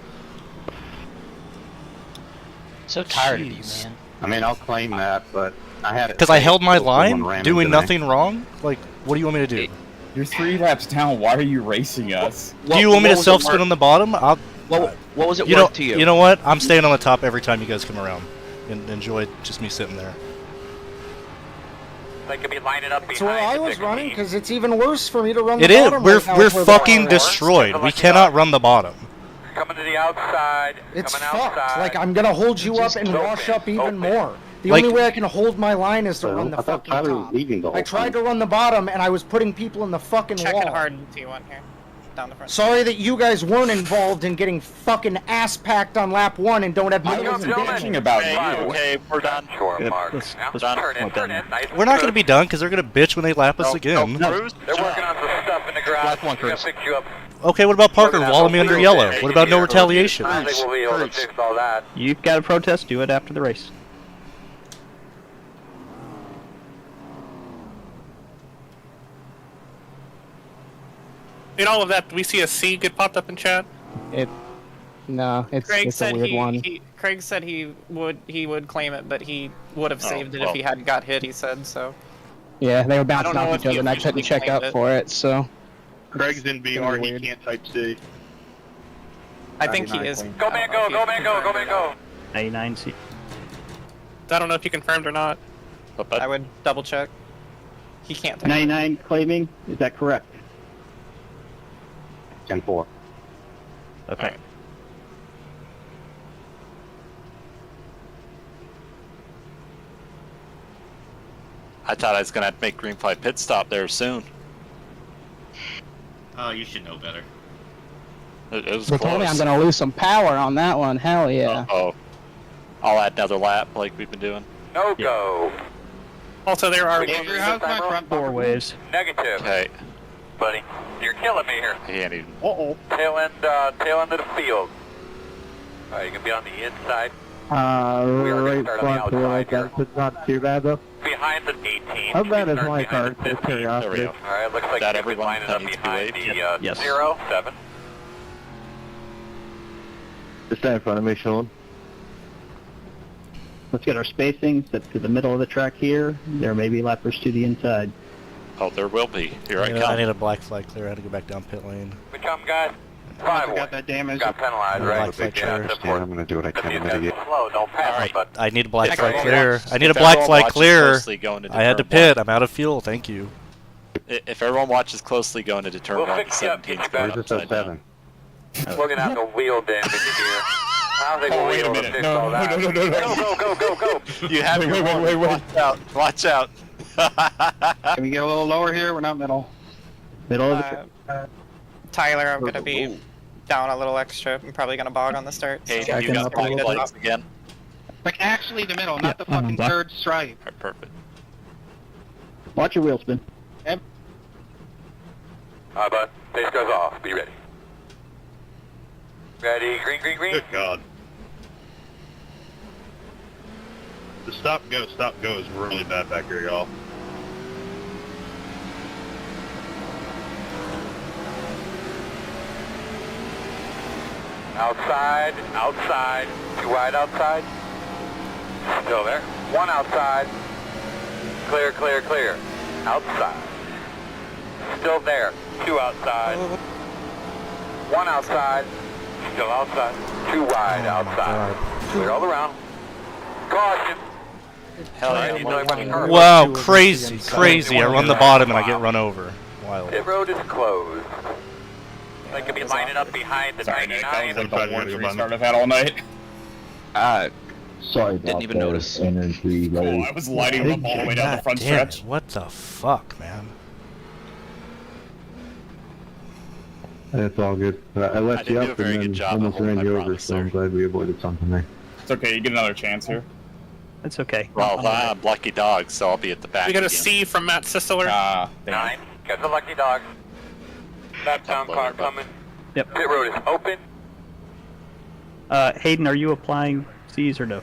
So tired
Jeez.
of you, man.
I mean, I'll claim that, but I had it.
Because I held my
so someone
line,
ran
doing
into me.
nothing wrong? Like, what do you want me to do?
You're 3 laps down. Why are you racing us?
Do you want me to self-spin on the bottom?
What was it
you know,
worth to you?
You know what? I'm staying on the top every time you guys come around. And enjoy just me sitting there.
They could be lining up
That's where
behind
I
the
was
16.
running, because it's even worse for me to run the
It is.
bottom
We're
right now
we're
with where the
fucking
bottom is.
destroyed. We cannot run the bottom.
coming to the outside.
It's
coming
fucked.
outside.
Like, I'm gonna hold you up
Just
and
open,
wash up even
open.
more. The
Like-
only way I can hold my line is to
So,
run the
I thought
fucking
Tyler was
top.
leaving the
I
whole
tried
time.
to run the bottom, and I was putting people in the fucking
Check
wall.
it hard in T1 here. Down the front.
Sorry that you guys weren't involved in getting fucking ass packed on lap 1 and don't have
I
minimums
wasn't
and
bitching
damage.
about
Okay,
you.
okay, we're done.
Sure,
Yep,
Mark.
let's-
Now,
let's
turn
slow
it,
down
turn
here.
it. Nice
We're not
and
going to be done because they're going to bitch when they lap us again.
Cruise.
They're working on some stuff in the garage.
Lap one,
We're gonna
Chris.
fix you up.
Okay, what about Parker
Working on
walling me
some
under
wheels
yellow?
there.
What about no
Here.
retaliation?
I think we'll be able to fix all that.
You've got a protest, do it after the race.
In all of that, do we see a C get popped up in chat?
No,
Craig
it's
said
a weird one.
Craig said he would claim it, but he would have saved it if
well.
he hadn't got hit. He said so.
Yeah, they were
I
bouncing
don't know
off
if
each
he
other, and I couldn't
officially
check up
claimed it.
for it. So
Craig's in
VR, he weird.
can't type C.
I think he is.
Go man, go, go man, go, go man, go.
99C.
I don't know if you confirmed or not.
I would double check. He can't.
99 claiming, is that correct?
10-4.
Okay.
I thought I was gonna have to make green flag pit stop there soon.
Oh, you should know better.
It was
they
close.
told me I'm gonna lose some power on that one. Hell yeah.
Oh, I'll add another lap like we've been doing.
No go.
Also, there are.
Andrew, how's my front
Four ways.
Negative.
Okay,
Buddy, you're killing me here.
he ain't even.
Tail end of the field. Alright, you can be on the inside. We are gonna
Right
start on the
front door
outside
like
here.
that. It's not too bad though.
Behind the 18.
How bad
You
is
start
my
behind
car?
the
Just
15.
There we
curiosity.
go.
Alright, looks like
That
you've been
everyone
lining
that
up
needs to
behind
wait?
the
Yes.
0-7.
Just stand in front of me, Sean.
Let's get our spacing set to the middle of the track here. There may be lappers to the inside.
Oh, there will be. Here I
I
come.
need a black flag clear. I had to go back down pit lane.
We come, guys. 5
got that damage.
Got penalized, right?
Black flag clear.
that's
Yeah, I'm gonna do what I
But
can
these
to
guys
mitigate.
are slow, don't pass
Alright.
but
I need a black
If
flag
everyone
clear.
watches-
I need a
if
black
everyone
flag
watches
clear.
closely going into
I had to
turn
pit. I'm out of fuel. Thank you.
If everyone watches closely going into turn
We'll
1,
fix you up,
17's
get you
going
back.
Where's this
upside down.
07?
we're gonna have no wheel damage here. I don't think
Oh,
we'll
wait
be
a
able to
minute.
fix
No,
all that.
no.
Go.
You have your
Wait.
warning. Watch out. Watch out.
Can we get a little lower here? We're not middle.
Middle of the track.
Tyler, I'm gonna be down a little extra. I'm probably gonna bog on the start.
Hey,
so-
you got
Probably
black
gonna
flags
drop.
again?
Like actually the middle, not the
Yeah,
fucking
black.
third stripe.
Alright, perfect.
Watch your wheel spin.
But pace goes off. Be ready. Ready, green.
Good God. The stop go is really bad back here, y'all.
Outside. Too wide outside. Still there. One outside. Clear. Outside. Still there. Two outside. One outside. Still outside. Too wide outside. Clear all around. Caution.
Hell yeah.
You know everybody hurt.
Wow, crazy. I run the bottom and I get run over. Wild.
Pit road is closed. They could be lining up behind the
Sorry, Nick. That was
99.
like the worst restart I've had all night.
Sorry about
Didn't even
that.
notice.
Energy,
Cool, I was lighting them up all the way down the
God
front
damn
stretch.
it, what the fuck, man?
It's all good. I
I
left
didn't
you
do a
up
very
and
good
then
job of
almost
holding
ran
my
you over,
promise
so I'm
there.
glad we avoided something there.
It's okay, you get another chance here.
That's okay.
Well, I'm lucky dog, so I'll be at the back
We got a
again.
C from Matt Sisler.
Ah, damn.
9. Got the lucky dog. Lap down car coming.
Yep.
Pit road is open.
Hayden, are you applying C's or no?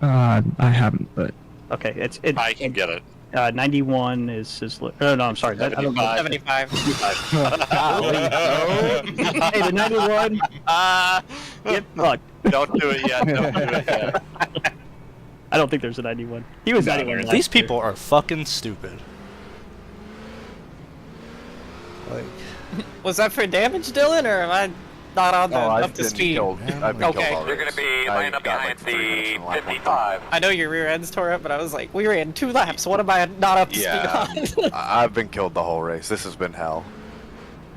I haven't, but
Okay, it's
I can get it.
91 is his. No, I'm sorry. I don't know.
75.
Hey, the 91. Get fucked.
Don't do it yet.
I don't think there's a 91. He was 91. last
These
year.
people are fucking stupid. Like,
Was that for damage, Dylan, or am I not on the up to speed? Okay.
They're going to be lining up behind the 55.
I know your rear end's tore up, but I was like, we ran 2 laps. What am I not up to speed on?
I've been killed the whole race. This has been hell.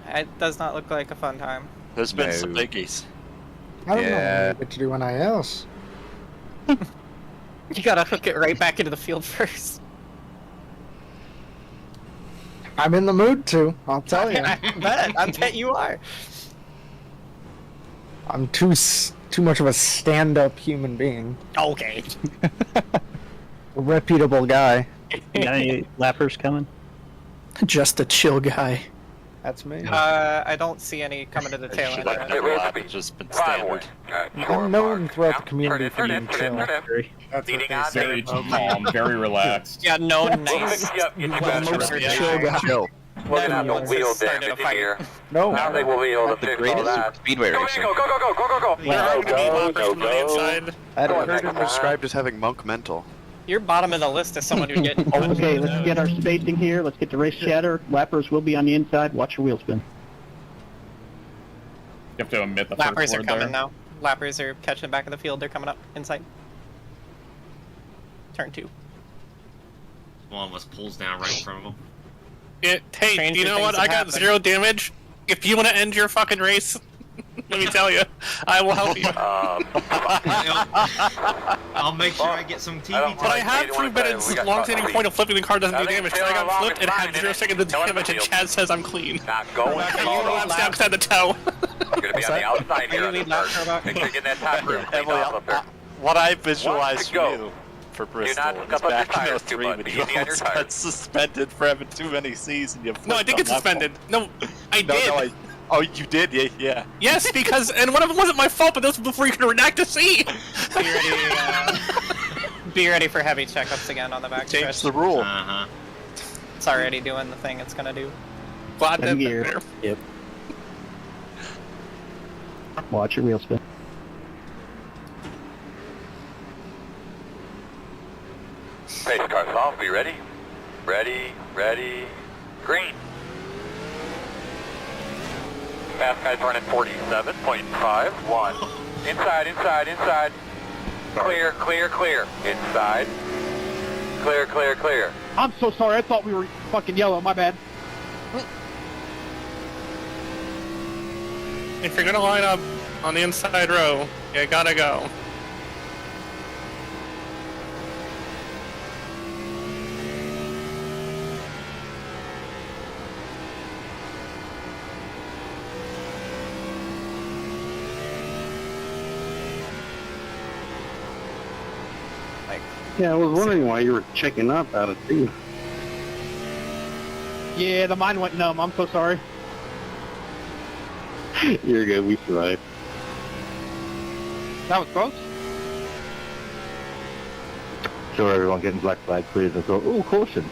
It does not look like a fun time.
There's been some biggies.
I don't know.
Yeah.
You get to do NILs.
You gotta hook it right back into the field first.
I'm in the mood to. I'll tell you.
I bet you are.
I'm too much of a stand-up human being.
Okay.
A reputable guy.
You got any lappers coming?
Just a chill guy. That's me.
I don't see any coming to the tail end.
I've never lapped, it's just been standard.
I'm known throughout the community for being chill.
Very calm, very relaxed.
Yeah, no, nice.
Chill.
We're gonna have no wheel damage here.
No.
Now they will be able to fix all that.
Speedway
Go,
racing.
go, go, go, go, go, go,
I heard him described as having monk mental.
You're bottom of the list as someone who's getting.
Okay, let's get our spacing here. Let's get the race chatter. Lappers will be on the inside. Watch your wheel spin.
You have to omit the
Lappers
first
are
word
coming
there.
now. Lappers are catching back of the field. They're coming up inside. Turn 2.
One of us pulls down right in front of him.
Hey,
Stranger
you know
things
what?
have
I got
happened.
0 damage. If you want to end your fucking race, let me tell you, I will help you.
I'll make sure I get some TV time.
But I have proven its long-standing point of flipping the car doesn't do damage. So I got flipped and had 0 seconds of damage, and Chad says I'm clean.
Not going.
You laps down because I had the toe.
I'm gonna be on the outside here on the start. Make sure you get that top room cleaned off up there.
What I visualized
Go.
for you for Bristol
not
is
up your
back in
tires too
03
much.
when
Be
you
easy on your
almost got
tires.
suspended for having too many C's and you
No, I did get suspended. No, I did.
Oh, you did? Yeah.
Yes, because and one of them wasn't my fault, but that was before you could redact a C.
Be ready for heavy checkups again on the back
Change
stretch.
the rule.
Uh-huh.
It's already doing the thing it's gonna do.
Glad that
gear. Yep. Watch your wheel spin.
Pace car's off. Be ready. Ready. Green. Fast guy's running 47.51. Inside. Clear. Inside. Clear.
I'm so sorry. I thought we were fucking yellow. My bad.
If you're gonna line up on the inside row, you gotta go.
Yeah, I was wondering why you were checking up out of two.
Yeah, the mine went numb. I'm so sorry.
You're good, we survived.
That was close.
So everyone getting black flag clears and go, ooh, caution.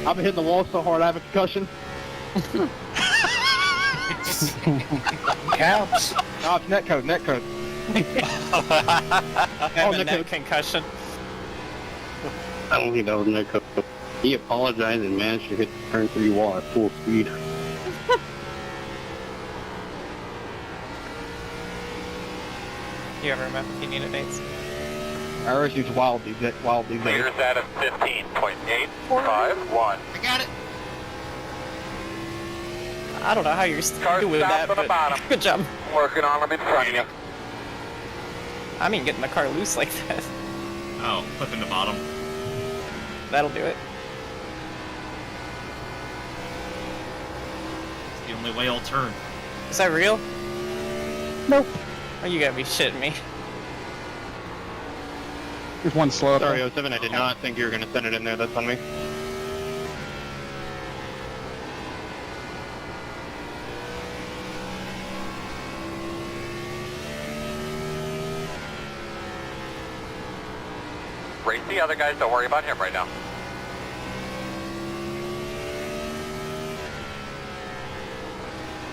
I've been hitting the wall so hard I have a concussion.
Caps.
Oh, it's netcode.
Have a neck concussion.
I don't think that was netcode. He apologized and managed to hit the turn 3 wall at full speed.
You ever remember if you needed dates?
I always use wildly there.
Meters at a 15.851.
I got it.
I don't know how you're
Car
doing
stop
that,
on the
but
bottom.
good job.
Working on them in front of you.
I mean, getting the car loose like that.
Oh, flipping the bottom.
That'll do it.
It's the only way I'll turn.
Is that real?
Nope.
Oh, you gotta be shitting me.
There's one slow.
Sorry, 07, I did not think you were going to send it in there. That's on me.
Race the other guys. Don't worry about him right now.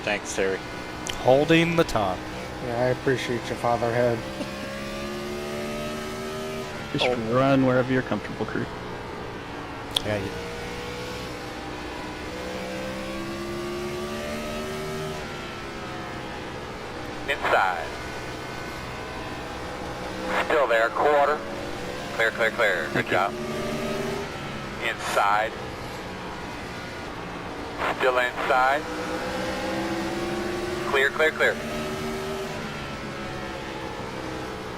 Thanks, Terry.
Holding the top.
Yeah, I appreciate your fatherhead.
Just run wherever you're comfortable, crew.
Yeah,
Inside. Still there. Quarter. Clear. Good job. Inside. Still inside. Clear, clear, clear.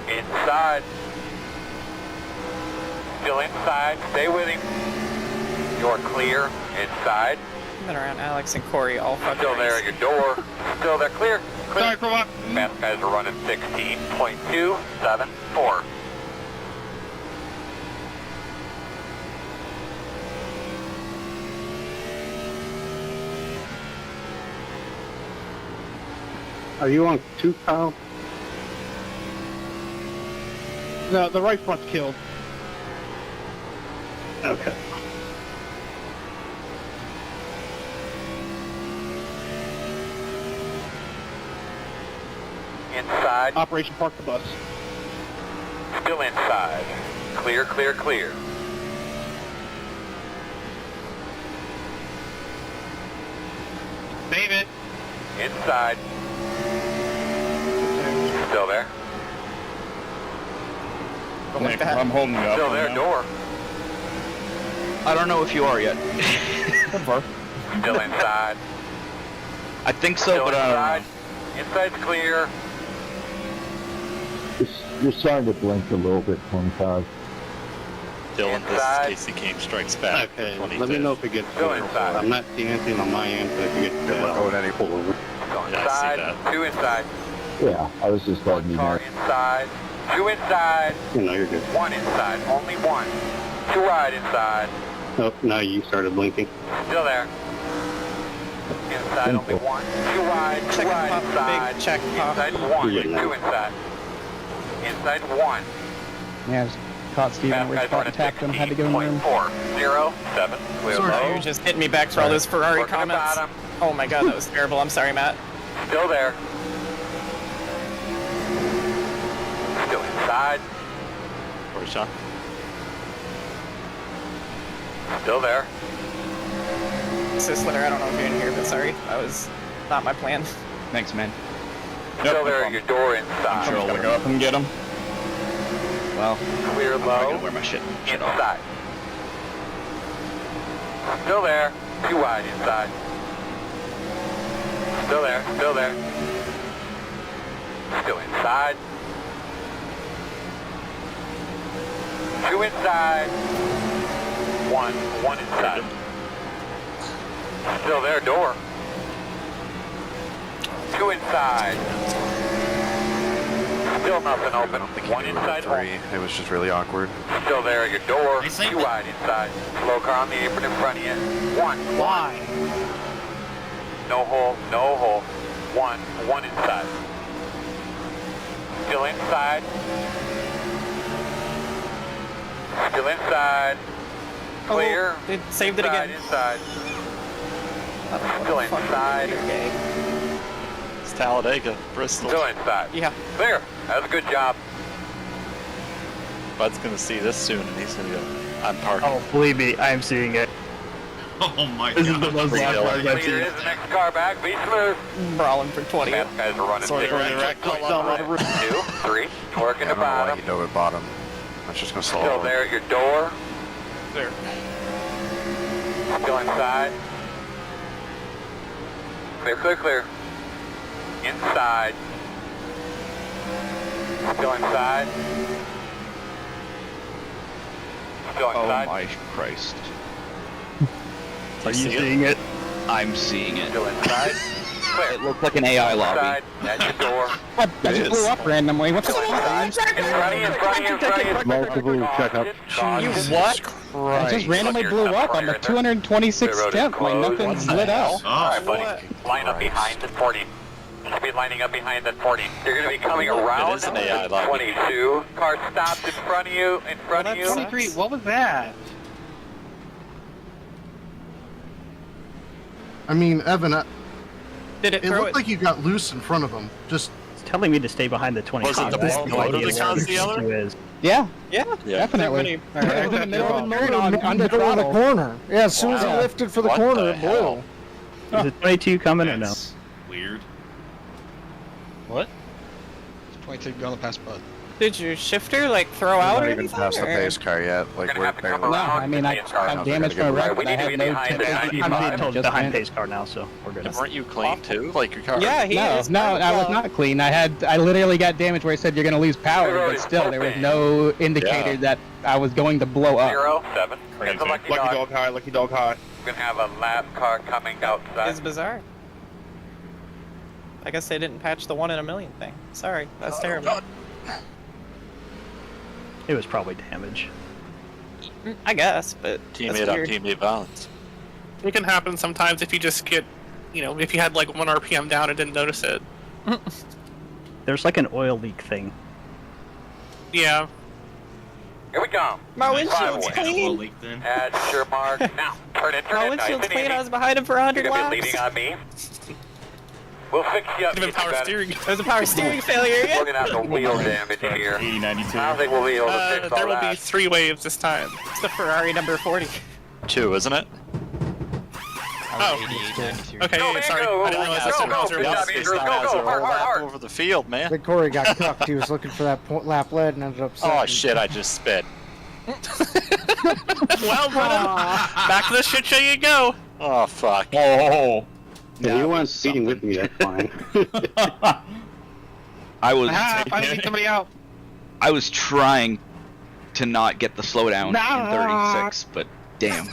Inside. Still inside. Stay with him. You're clear. Inside.
I've been around Alex and Corey all fucking
Still there at your door. Still there. Clear. Clear.
Sorry for what?
Fast guys are running 16.274.
Are you on 2, Kyle?
The right front's killed.
Okay.
Inside.
Operation Park the Bus.
Still inside. Clear, clear, clear.
Save it.
Inside. Still there.
Nick, I'm holding you up.
Still there,
now.
door.
I don't know if you are yet.
Still inside.
I think so,
Still
but I
inside. Inside's clear.
You're starting to blink a little bit, 25.
Dylan,
Inside.
this is Casey Kane Strikes Back.
Okay,
25th.
let me know if it gets
Still inside.
I'm not seeing anything on my end, but if it gets
We're going any forward.
Go
Yeah, I see
inside.
that.
2 inside.
Yeah, I was just letting you
Car
know.
inside. 2 inside.
you know, you're good.
1 inside. Only 1. 2 wide inside.
Oh, now you started blinking.
Still there. Inside only 1. 2 wide. 2
Check
wide
pop,
inside.
big check pop.
Inside 1.
Yeah,
2
no.
inside. Inside 1.
Yeah, I was caught Steven
Fast
with
guys
spot
running
and tapped him, had to give him room.
16.407. Clear low.
You just hit me back for all those Ferrari
Working the
comments.
bottom.
Oh my god, that was terrible. I'm sorry, Matt.
Still there. Still inside.
Where's Sean?
Still there.
Sisler, I don't know if you're in here, but sorry. That was not my plan.
Thanks, man.
Still there at your door
I'm
inside.
sure I'll go up and get him.
Well,
Clear
I'm probably gonna
low.
wear my shit off.
Inside. Still there. 2 wide inside. Still there. Still there. Still inside. 2 inside. 1 inside. Still there, door. 2 inside. Still nothing open. 1 inside.
3. It was just really awkward.
Still there at your door. 2 wide inside. Slow car on the apron in front of you. 1.
Why?
No hole. No hole. 1 inside. Still inside. Still inside. Clear.
Oh, it saved it again.
Inside. Still inside.
It's Talladega, Bristol.
Still inside.
Yeah.
Clear. That was a good job.
Bud's gonna see this soon, and he's gonna go, I'm parking.
Oh, believe me, I'm seeing it.
Oh my
This is the
god.
most
Pretty
loud
ill.
cars I've
Clear
seen.
is the next car back. Be smooth.
Brawling for 20.
Fast guys are running
Sorry,
6.
right,
2, 3. Working
I
the
don't know why
bottom.
he dove at bottom. I was just gonna slow
Still
down.
there at your door.
There.
Still inside. Clear, clear, clear. Inside. Still inside. Still
Oh
inside.
my Christ.
Are you
see it?
seeing it?
I'm seeing it.
Still inside. Clear.
It looked like an AI lobby.
Inside. At your door.
What? That
It
just blew
is.
up randomly. What's
Still inside. In front of you, in front of you, in front of you.
Multiple checkups.
You what?
It just randomly blew up on the 226th temp. Like nothing's lit out.
Alright, buddy. Line up behind the 40. You should be lining up behind that 40. You're going to be coming around
It is an AI lobby.
22. Car stops in front of you, in front of you.
23. What was that?
I mean, Evan,
Did it
it
throw
looked
it?
like you got loose in front of him. Just
It's telling me to stay behind the 20.
Was it the
I have no
motor
idea
that
what
caused the
the
other?
issue is.
Yeah,
Yeah.
definitely.
All right.
I was in the middle of the
Right
turn on under
middle of the
throttle.
corner. Yeah, as soon as he
Wow.
lifted for the
What
corner,
the
it blew.
hell?
Is it 22 coming or no?
That's weird.
What? 22 going to pass Bud.
Did your shifter like throw out
Not
or
even
anything?
past the
or-
pace car yet. Like we're barely.
No, I mean, I have damage from a wreck, but I have no
behind
technical
it.
I'm told
just
behind
went.
pace car now, so we're good.
And weren't you clean too? Like your car?
Yeah, he
No,
is.
no, I was not clean. I literally got damage where it said you're gonna lose power, but still, there was no indicator
Yeah.
that I was going to blow up.
07. It's a lucky dog.
high, lucky dog high.
We're gonna have a lab car coming outside.
It's bizarre. I guess they didn't patch the 1 in a million thing. Sorry, that's terrible.
It was probably damage.
I guess, but
Teammate
that's
on
weird.
teammate violence.
It can happen sometimes if you just get, you know, if you had like 1 RPM down and didn't notice it.
There's like an oil leak thing.
Yeah.
Here we go.
My
Five
windshield's
away.
clean.
Leak then.
Add your mark. Now, turn it,
My
turn it.
windshield's
Nice and
clean. I
easy.
was behind him for 100
You're gonna be
laps.
leaning on me. We'll fix you up.
Could have been
get you
power
better.
steering.
There's a power steering failure.
We're gonna have some wheel damage here.
80, 92.
I don't think we'll be able to fix
There
all
will be
that.
3 waves this time.
It's the Ferrari number 40.
2, isn't it?
Oh. Okay,
Go,
yeah,
man,
sorry.
go,
I didn't realize
go,
that's
go,
what was
go,
real.
good job, Andrew. Go,
Has
go,
a
hard,
whole
hard,
lap
hard.
over the field, man.
Big Corey got cucked. He was looking for that lap lead and ended up.
Oh
second.
shit! I just spit.
Well, back to the shit show you go.
Oh fuck.
Oh.
Yeah, you weren't speeding with me, that's fine.
I was
Finally somebody out.
I was trying to not get the slowdown in 36, but damn.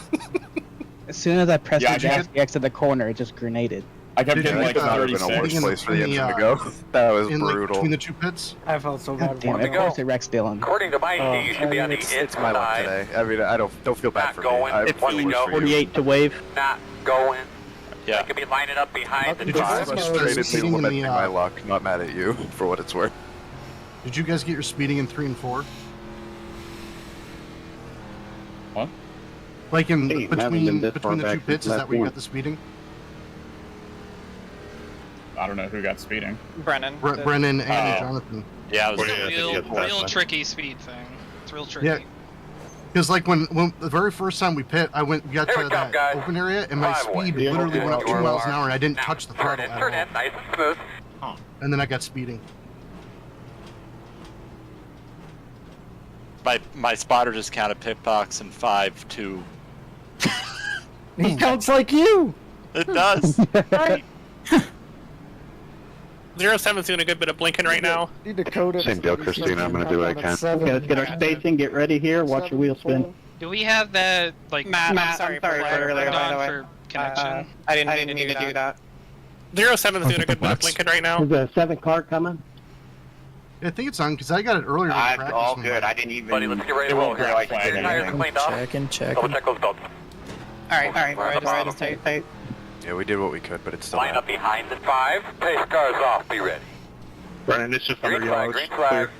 As soon as I pressed
Yeah,
the gas, the exit the corner, it just grenaded.
I kept
Dude,
getting
I
like
think that would have been a
36.
worse place for the
in the,
engine to go. That was
in like,
brutal.
between the two pits.
I felt so bad.
Damn,
to
of
go.
course it wrecks Dylan.
According to my sheet, you should be on the
It's my luck
inside.
today. I mean, I don't feel bad
Not
for
going.
me. I
It's
feel
when we
worse
go.
for you.
48 to wave.
Not going.
Yeah.
I could be lining up behind the
Did you
car.
guys
I'm
get
frustrated me
speeding in
lamenting
the,
my luck, not mad at you for what it's worth.
Did you guys get your speeding in 3 and 4?
What?
Like in
Hey, man, we've been this far
between the two
back
pits, is
last
that where you
one.
got the speeding?
I don't know who got speeding.
Brennan.
Brennan and
Oh.
Jonathan.
Yeah, I was.
Real tricky speed thing. It's real tricky.
Yeah. Because like when the very first time we pit, we got
Here
to
we come,
that
guys.
open area, and my
5 away.
speed literally went up 2 miles an hour, and I didn't
Now,
touch the
turn
throttle
it,
at
turn
all.
it, nice and smooth.
And then I got speeding.
My spotter just counted pit box in 5-2.
He counts like you.
It does.
07's doing a good bit of blinking right now.
Need to code it.
Same deal, Christina. I'm gonna do what I can.
Okay, let's get our spacing, get ready here, watch your wheel spin.
Do we have that like
Matt, I'm sorry for earlier, by the way.
for connection?
I didn't mean to do that.
07's doing a good bit of blinking right now.
Is the 7th car coming?
I think it's on because I got it earlier. in practice
all
one
good.
day.
I didn't even.
Buddy, let's get ready to roll here.
Like,
Get your tires cleaned off.
Checking.
Double check those belts.
Alright, just tight.
Yeah, we did what we could, but it's still
Line
bad.
up behind the 5. Pace cars off. Be ready.
Brennan, it's just
Green
100
flag,
yards.
green flag.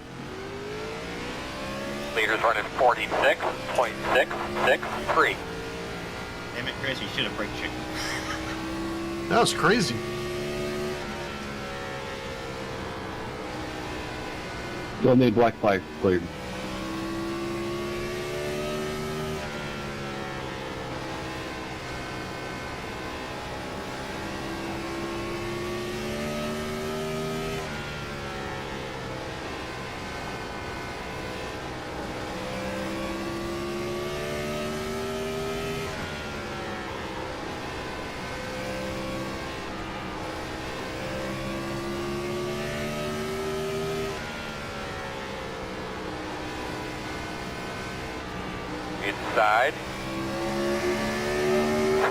Leaders running 46.663.
Damn it, Chris, you should have braked chicken.
That was crazy.
Still need black flag cleared.
Inside.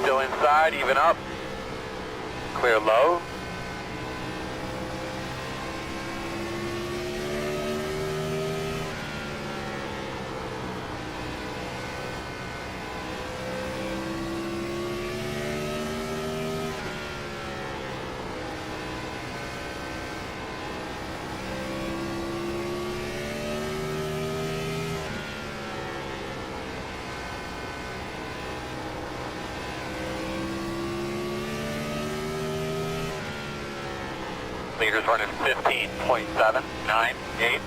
Still inside, even up. Clear low. Leaders running 15.798.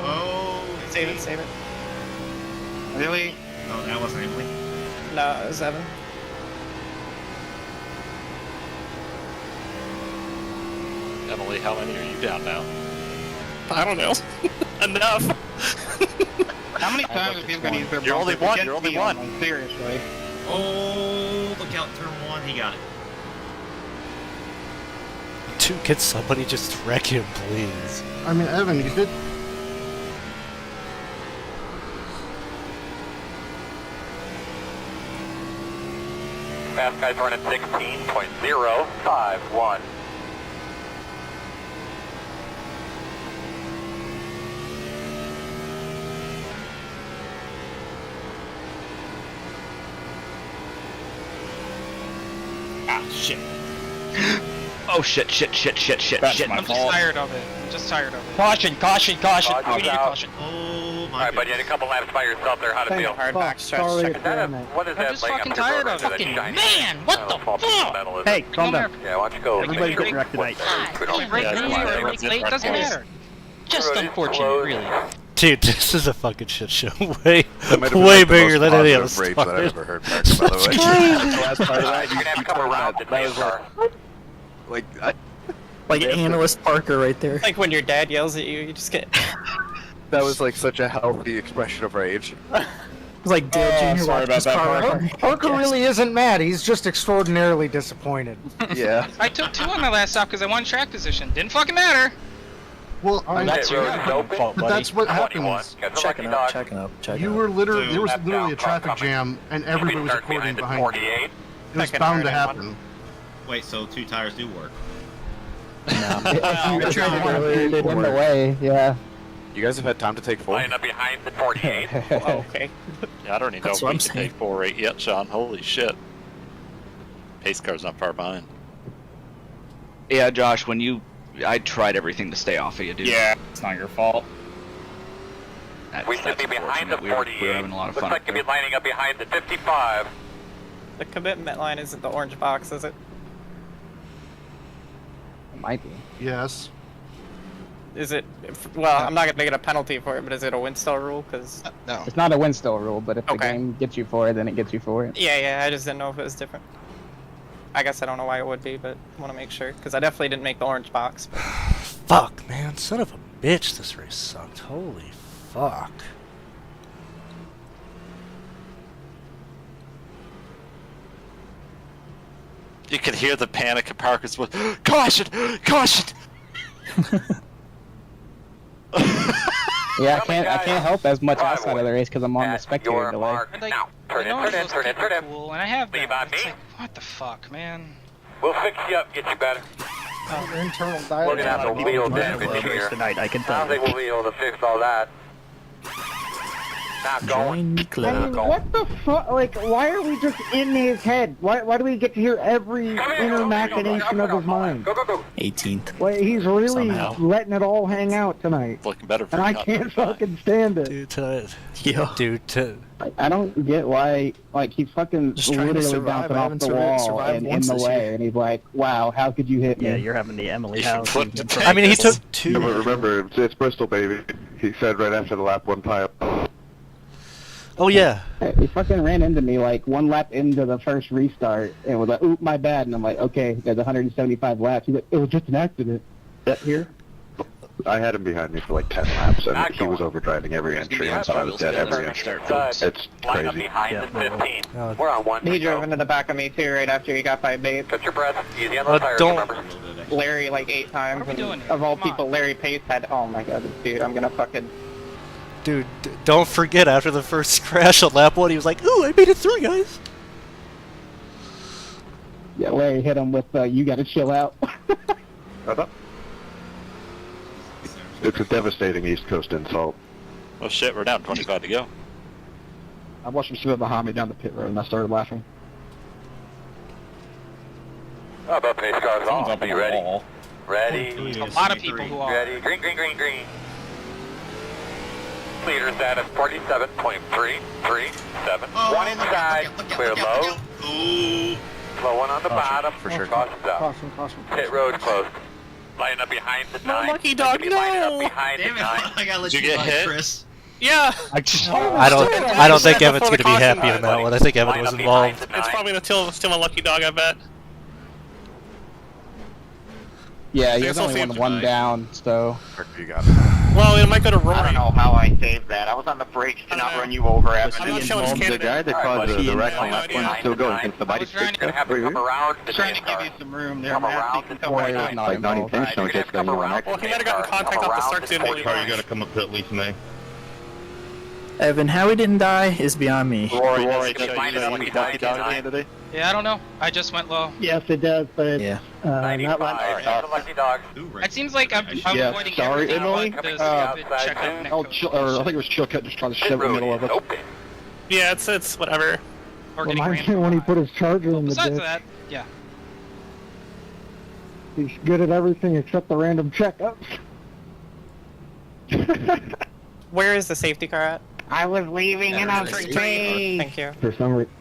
Oh. Save it, save it.
Really? Oh, that wasn't Emily?
No, it was Evan.
Emily, how many are you down now?
I don't know. Enough.
How many times have people gonna use their
You're only
bumper to
one,
get
you're only
me
one.
on, like, seriously.
Oh, look out, turn one, he got it.
Dude, can somebody just wreck him, please?
I mean, Evan, you did.
Fast guys running 16.051.
Ah, shit.
Oh shit, shit, shit, shit, shit,
That's
shit.
my
I'm just
fault.
tired of it. I'm just tired of it.
Caution, caution, caution.
Caution's
We need a
out.
caution.
Oh, my
Alright, buddy, you had a couple laps by yourself there. How'd it feel?
Hard back stretch. Check it.
What is
I'm
that
just
laying up
fucking
your
tired
road
of
right
it.
there, that shiny-
Man, what the
small piece of
fuck?
metal, is
Hey,
it?
calm down.
Yeah, why don't you go?
Everybody
make
get
sure
wrecked tonight.
we don't
Right
yeah,
now,
yeah,
or
yeah,
like
yeah,
late,
yeah,
doesn't
yeah.
matter.
Just
Road is
unfortunate,
closed.
really.
Dude, this is a fucking shit show. Way,
That might have been
way
like the
bigger
most
than any other
positive rage that I've
started.
ever heard back, by the way.
The last part of that,
You're gonna have to come around to
that was
car.
Like,
Like Analyst Parker right there.
It's like when your dad yells at you, you just get.
that was like such a healthy expression of rage.
It's like Dale Jr.
sorry
watched
about
his
that,
car
Parker.
wreck.
Parker really isn't mad. He's just extraordinarily disappointed.
Yeah.
I took 2 on my last stop because I won track position. Didn't fucking matter.
Well, I mean,
That's
Pit road is open.
but that's what
21.
happens.
Got the lucky dog.
You were literally, there was
Left
literally a
down, car
traffic
coming.
jam, and everybody was
Start
according
the
behind you.
48.
It was
Second
bound to
hard and
happen.
Wait, so 2 tires do work.
If you in the way, yeah.
You guys have had time to take 4?
Lining up behind the 48.
Oh, okay.
Yeah, I don't even know
That's
if
what
we
I'm
can
saying.
take 4-8 yet, Sean. Holy shit. Pace car's not far behind.
Yeah, Josh, when you... I tried everything to stay off of you, dude.
Yeah, it's not your fault.
That,
We should
that's
be behind the
unfortunate. We were
48.
having a lot of
Looks
fun.
like you'll be lining up behind the 55.
The commitment line isn't the orange box, is it?
It might be.
Yes.
Is it? Well, I'm not gonna get a penalty for it, but is it a Winstel rule? Because
No. It's not a Winstel rule, but if the
Okay.
game gets you for it, then it gets you for it.
yeah, I just didn't know if it was different. I guess I don't know why it would be, but I want to make sure because I definitely didn't make the orange box. But...
Fuck, man. Son of a bitch, this race sucked. Holy fuck.
You could hear the panic in Parker's voice. Caution! Caution!
Yeah, I can't help as much outside of the race because I'm on the spectator delay.
And like,
Now,
I
turn
know
in,
I'm
turn in,
supposed
turn in,
to
turn
be
in.
cool, and I have been.
Leave on
It's
me.
like, what the fuck, man?
We'll fix you up, get you better.
Internal
We're gonna have to
dialogue.
wheel
Well,
damage here.
tonight, I can
I
tell.
don't think we'll be able to fix all that. Not going.
Join the
I mean,
club.
what the fuck? Like, why are we just in his head? Why do we get to hear every inner machination of his mind?
Go, go, go.
18th.
Like, he's really
Somehow.
letting it all hang out tonight.
Looking better for
And I
you, not
can't
for mine.
fucking stand it.
Dude, tonight.
Yeah.
Dude,
I don't get why, like, he's fucking
Just trying to
literally
survive.
bouncing
I
off
haven't
the wall
survived
and in
once
the
this
way,
year.
and he's like, wow, how could you hit me?
Yeah, you're having the Emily House.
Flip the
I mean, he took
Yeah,
two.
but remember, it's Bristol, baby. He said right after the lap 1 pile.
Oh, yeah.
He fucking ran into me like 1 lap into the first restart and was like, oop, my bad. And I'm like, okay, there's 175 laps. He's like, it was just an accident. That here?
I had him behind me for like 10 laps, and
Not
he was
going.
overdriving every entry,
Yeah,
and so I was dead every entry. It's
Line up
crazy.
behind the 15. We're on one.
He drove into the back of me too right after he got by bait.
Catch your breath. Easy on the tires,
don't-
remember.
Larry like 8 times.
What are we doing here?
Of all
Come on.
people, Larry Pace had. Oh my god, dude, I'm gonna fucking.
Dude, don't forget, after the first crash on lap 1, he was like, ooh, I made it through, guys.
Yeah, Larry hit him with, you gotta chill out.
It's a devastating East Coast insult.
Oh shit, we're down 25 to go.
I watched him slip behind me down the pit road, and I started laughing.
How about pace cars
Someone's
off?
up
Are
on
you
the
ready?
wall.
Ready?
A lot of people who are.
Ready? Green, green, green, green. Leader status 47.337. One inside. Clear low.
Ooh.
Slow one on the bottom.
for sure.
Caution's out.
Caution.
Pit road closed. Line up behind the 9.
Lucky dog, no!
Behind
Damn
the
it,
9.
I gotta let
Did
you
you get
by,
hit?
Chris.
Yeah!
I don't think Evan's gonna be happy in that one. I think Evan was involved.
It's probably still a lucky dog, I bet.
Yeah,
I
he
guess
was
I'll
only
see
one
if-
down, so.
You got
Well, it might go to
I don't
Rory.
know how I saved that. I was on the brakes to not run you over, Evan.
I'm not showing his
The
candidate.
guy that caused the wreck on last one still going. Think the body
You're gonna have to come around the
Trying to give you some room there,
Come
Matt.
around
You can
the
come right
door.
in.
like not intentional, just that you were next.
Well, he might have gotten contact off the start soon.
Hey,
Car, you gotta come up to at least me.
Evan, how he didn't die is beyond me.
Rory,
Rory,
does it show
line
you
it up
that you
behind
lucky dog
the
at the end of the day?
Yeah, I don't know. I just went low.
Yes, it does, but it's
Yeah.
not
95.
like
That's a lucky dog.
It seems like I'm
Yeah,
avoiding
sorry,
everything
Emily.
but the
Outside
stupid checkup
soon.
neck
Oh,
code
or I
bullshit.
think it was Chilcutt just trying to
Pit
shove in the
road
middle of
is
us.
open.
Yeah, it's whatever.
Or getting ran
reminds me when he put his charger in the
Besides
ditch.
that, yeah.
He's good at everything except the random checkups.
Where is the safety car at?
I was leaving and I was
Thank you.
For some reason.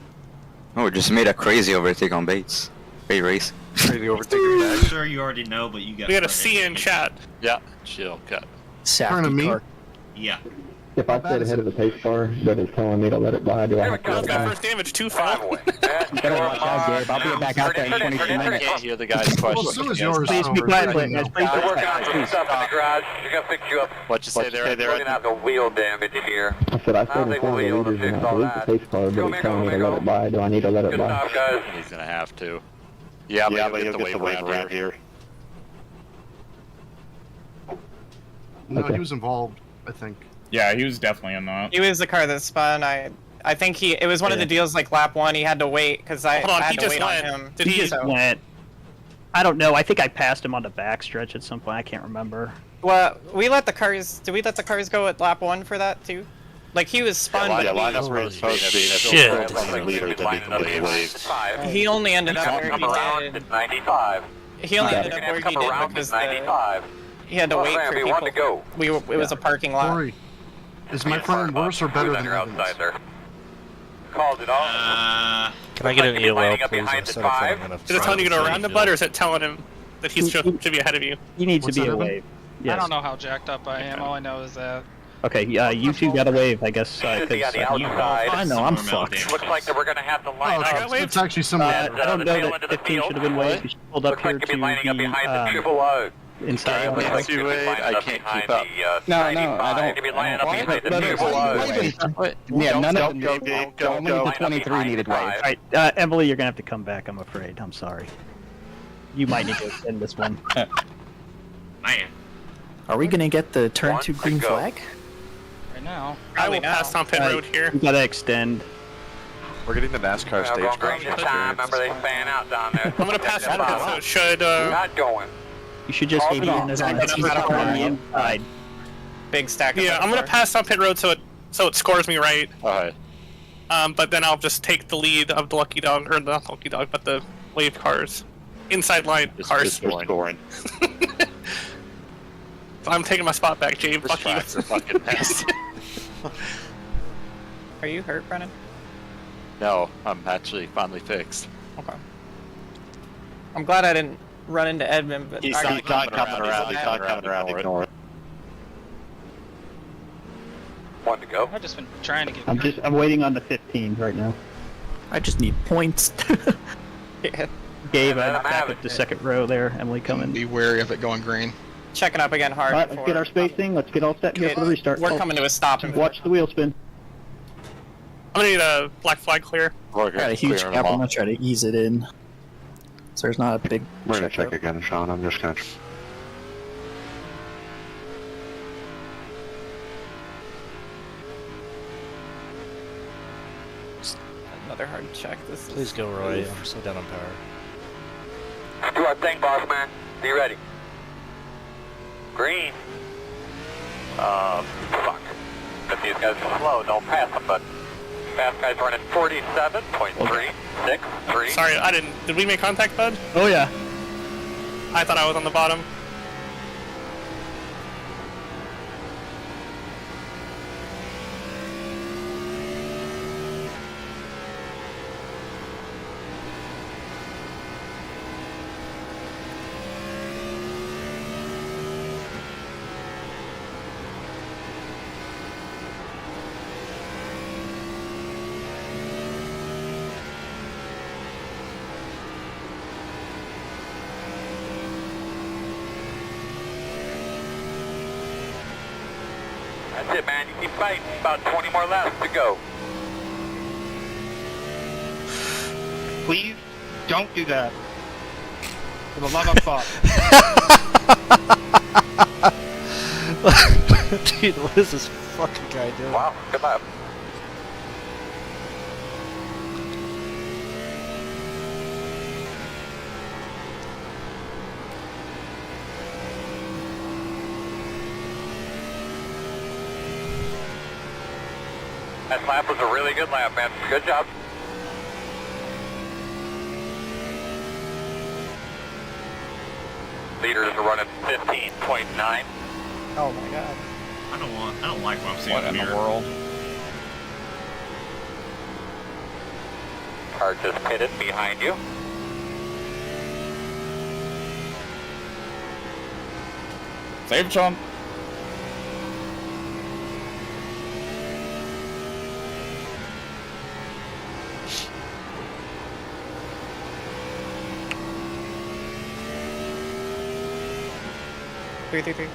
Oh, just made a crazy overtake on Bates. Bait race.
Crazy overtaking
I'm
back.
sure you already know, but you got.
We got a C in chat.
Yeah, chill, cut.
Turn to
Safety
me.
car.
Yeah.
If I stayed ahead of the pace car that is telling me to let it by, do I have to
Well,
let
it's
it
got
by?
first damage too far.
Driveway.
Better watch out, Gabe. I'll be back out there in 22
I
minutes.
can't hear the guy's question.
Well, so is
Yes.
yours.
Please
so
be
we're
quiet,
good
guys.
now.
Please
I'm
be
working on
quiet.
some stuff in the garage. You're gonna fix you up.
What'd you say there?
We're gonna have the wheel damage here.
I said I
I
stayed
don't
in
think
front
we'll
of
be
the
able to
leaders and
fix
I
all
believe the
that.
pace car, but he's telling me to let it by. Do I need to let it
Good
by?
stuff, guys.
He's gonna have to. Yeah, but you'll get the wave around here.
No,
Okay.
he was involved, I think.
Yeah, he was definitely in that.
He was the car that spun. I think it was one of the deals like lap 1. He had to wait because I
Hold on,
had
he
to
just
wait on
went.
him.
Did he
Just went. I don't know. I think I passed him on the backstretch at some point. I can't remember.
Well, we let the cars. Did we let the cars go at lap 1 for that too? Like he was spun,
Yeah,
but
line up where it's supposed to be. That's
Shit.
all the leader to be the waves.
he only ended up where
Come
he
around
did.
at 95.
He only
Got
ended
it.
up where he
Come
did
around
because
at 95.
he had to wait
Sam,
for
we
people.
want to go.
It was a parking lot.
Rory, is my friend worse or better
Who's
than
on your
Evans?
outside there? Called it all.
Can I get an
Looks like you're
EOL,
lining up
please?
behind the
Instead of
five.
filling in a
Is it telling you to go around the butt, or is it telling him that he should be ahead of you?
He needs
What's
to be
that,
a
Evan?
wave.
I
Yes.
don't know how jacked up I am. All I know is that.
Okay, you two got a wave, I guess.
Should be on the
Cause,
outside.
I know, I'm fucked.
Looks like that we're going to have to line
Oh,
up.
it's, it's actually similar.
I don't
the
know
tail
that
end of the
15
field.
should have been waved. You should pulled up
Looks
here
like you'd be
to
lining up behind the
the
triple O.
inside.
Looks like
you
you'd be
wait,
lining
I
up
can't
behind
keep up.
the,
No,
95.
I don't.
You'd be lining up behind the
But
triple O.
Yeah, none of them.
Go, Gabe, go,
Only
go.
the 23 needed wave.
All right, Emily, you're gonna have to come back. I'm afraid. I'm sorry. You might need to extend this one.
Man.
Are we gonna get the turn
One
to
to
green
go.
flag?
Right now.
I will pass on pit road here.
We gotta extend.
We're getting the NASCAR
We're going
stage
this time. Remember they fan out down there.
I'm gonna pass it on, so it should.
Not going.
You should just
Hold
be
on.
on the inside.
Big stack. Of
Yeah, I'm gonna pass on pit road so it scores me right.
Alright.
But then I'll just take the lead of the lucky dog, or not the lucky dog, but the wave cars, inside line cars.
Scoring.
So I'm taking my spot back, James.
This
Fuck you.
track's a fucking mess.
Are you hurt, Brennan?
No, I'm actually finally fixed.
Okay. I'm glad I didn't run into Edmund, but
He's
I
not coming around. He's not coming around. Ignore it.
One to go.
I've just been trying to get.
I'm waiting on the 15 right now.
I just need points.
Yeah.
Gabe, I'm back up the second row there. Emily coming.
Be wary of it going green.
Checking up again hard.
All right, let's get our spacing. Let's get all set here for the restart.
We're coming to a stop. In
Watch the wheel spin.
I'm gonna need a black flag clear.
I got a huge gap. I'm gonna try to ease it in. So there's not a big.
We're gonna check again, Sean. I'm just gonna.
Another hard check. This
Please go, Roy. I'm so down on power.
Do our thing, boss man. Be ready. Green. Fuck. But these guys are slow. Don't pass them, but fast guys running 47.363.
Sorry, I didn't. Did we make contact, bud?
Oh yeah.
I thought I was on the bottom.
That's it, man. You keep fighting. About 20 more laps to go.
Please don't do that. For the love of God.
Dude, what is this fucking guy doing?
Wow, good lap. That lap was a really good lap, man. Good job. Leaders are running 15.9.
Oh my god.
I don't like what I'm seeing
What in the
here.
world?
Car just pitted behind you.
Save chunk.
Three.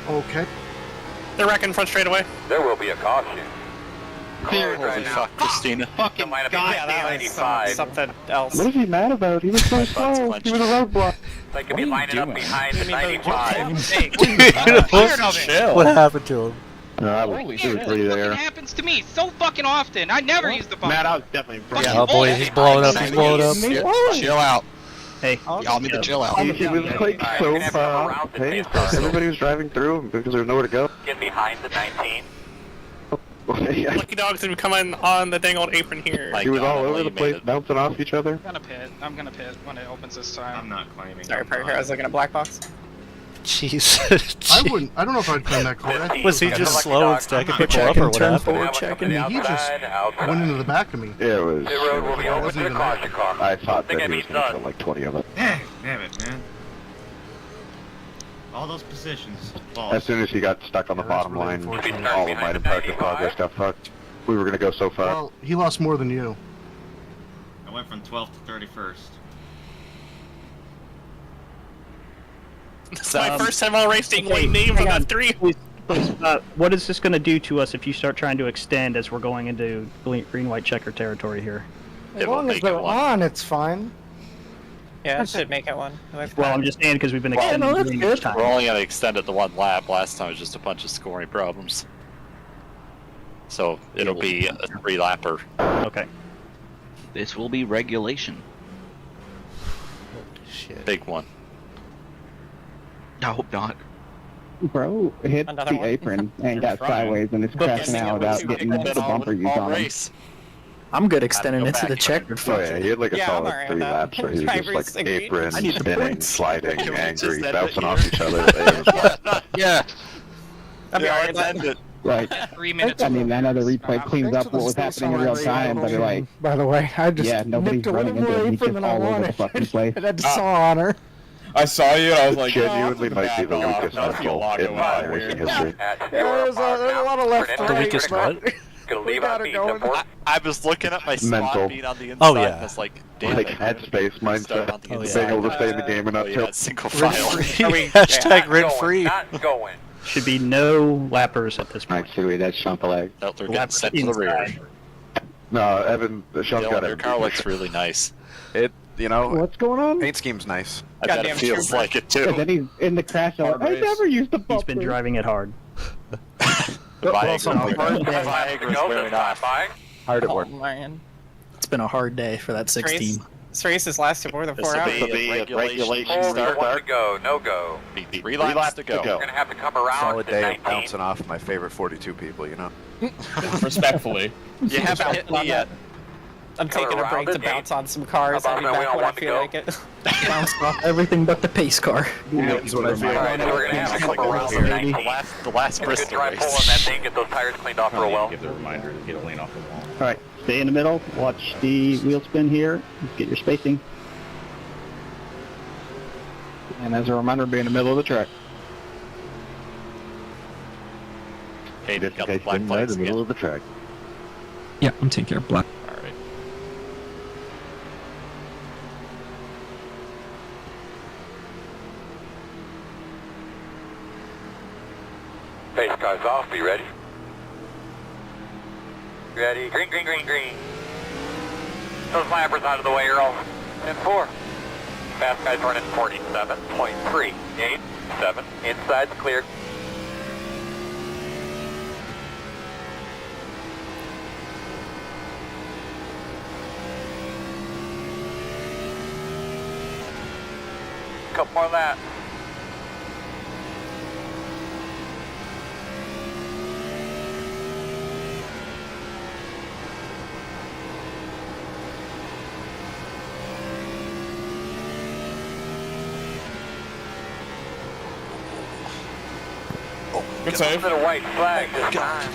Okay.
They're wrecking front straightaway.
There will be a caution.
Holy fuck, Christina.
Fucking
Might have been
Yeah, that was
95.
something else.
What is he mad about? He was so slow. He was a roadblock.
They could be lining up behind the
Give me the
95.
Dude, what happened to him?
No, I
Holy
was
shit.
really
It
there.
happens to me so fucking often. I never use the bumper.
Matt, I was definitely in front.
Oh boy, he's blowing up, he's blowing up.
Chill out.
Hey,
Y'all need to chill out.
He was like so far off pace. Everybody was driving through because there was nowhere to go.
Get behind the 19.
Lucky dogs have come in on the dang old apron here.
He was all over the place, bouncing off each other.
I'm gonna pit when it opens this time.
I'm not claiming.
Sorry, Parker, I was looking at black box.
Jeez.
I wouldn't. I don't know if I'd claim that car.
Was he just slow and stacking people up, or what happened?
I mean, he just went into the back of me.
Yeah, it was.
The road will be open to the caution car.
I thought
Think
that
I
he was
mean
going to
done.
kill like 20 of them.
Damn it, man. All those positions.
As soon as he got stuck on the bottom line, all of mine and Parker's progress got fucked. We were going to go so far.
Well, he lost more than you.
I went from 12th to 31st.
This is my first time all racing late names on F3.
Please, what is this going to do to us if you start trying to extend as we're going into green-white checker territory here?
As long as they're on, it's fine.
Yeah, it should make it one.
Well, I'm just saying because we've been extending green each time.
We're only going to extend it to one lap. Last time it was just a bunch of scoring problems. So it'll be a 3-lapper.
Okay.
This will be regulation.
Shit.
Big one.
I hope not.
Bro hit
Another
the
one?
apron and got sideways and is crashing out without getting the bumper used on him.
I'm good extending it to the checkered
Oh
front.
yeah, he had like a
Yeah, I'm
solid
alright
3
with that.
laps where he was just
Drivers
like
agreed.
apron,
I need the
spinning,
points.
sliding,
Can we just
angry,
end it
bouncing
here?
off each other. It was-
Yeah.
That'd be
Yeah,
alright.
let's end it.
Like,
3 minutes.
I mean, I know the replay cleans
Thanks
up
for the
what was
space
happening in
on
real
my
time, but
radar,
like,
by the way, I just
yeah, nobody's
nipped a
running
little
into
more
him. He's
apron
just
than I
all over the
wanted.
fucking place.
I had to saw on her.
I saw you and I was like,
genuinely might be the weakest Winstel in my racing history.
There's a lot of left to
The
right,
weakest
but
what?
Gonna
we
leave
got
on
it
beat
going.
to
I was looking at my spot
Mental.
being on the inside.
Oh, yeah.
And it's like, damn
Like
it.
headspace
Start on
mindset,
the
Oh, yeah.
inside.
being able to stay in the game and not
Oh,
tilt.
yeah, single
Rent
file.
free. Hashtag rent free.
Not going.
Should be no lappers at this point.
Actually, that's Champalag.
No, they're getting sent to the rear.
No, Evan, Sean's got
Your
it.
car looks really nice.
It, you know,
What's going on?
paint scheme's nice.
I bet
Goddamn
it feels
trooper.
like it
And
too.
then he's in the crash. I
race.
never used the
He's
bumper.
been driving it hard.
something like that.
Viagra's wearing off.
Hard at
Oh
work.
man.
It's been a hard day for that 16.
This race has lasted more than
This
4
will
hours.
be a regulation
Hold
start.
1 to go, no go.
3 laps to go.
We're gonna have to come around
Solid
to
day of
19.
bouncing off my favorite 42 people, you know?
Respectfully.
You haven't hit me yet.
I'm taking a break to bounce on some cars. I'll be
About
back when I
one to
feel
go.
like it.
Bounce off everything but the pace car.
That's what I feel.
Alright, so we're gonna have to come around to
The
19.
last
Good
Bristol
drive pull on
race.
that thing, get those tires cleaned off real well.
Give the reminder to get a lane off the wall.
All right, stay in the middle. Watch the wheel spin here. Get your spacing.
And as a reminder, be in the middle of the track.
Hayden
Just
got
in
the
case
black
you didn't know,
flags
the middle
again.
of the track.
Yeah, I'm taking care of black.
Alright.
Pace cars off, be ready. Ready, green, green, green, green. Those lappers out of the way, Earl. And 4. Fast guys running 47.3. 8, 7, inside's clear. Couple more laps.
Good save.
A white flag this time.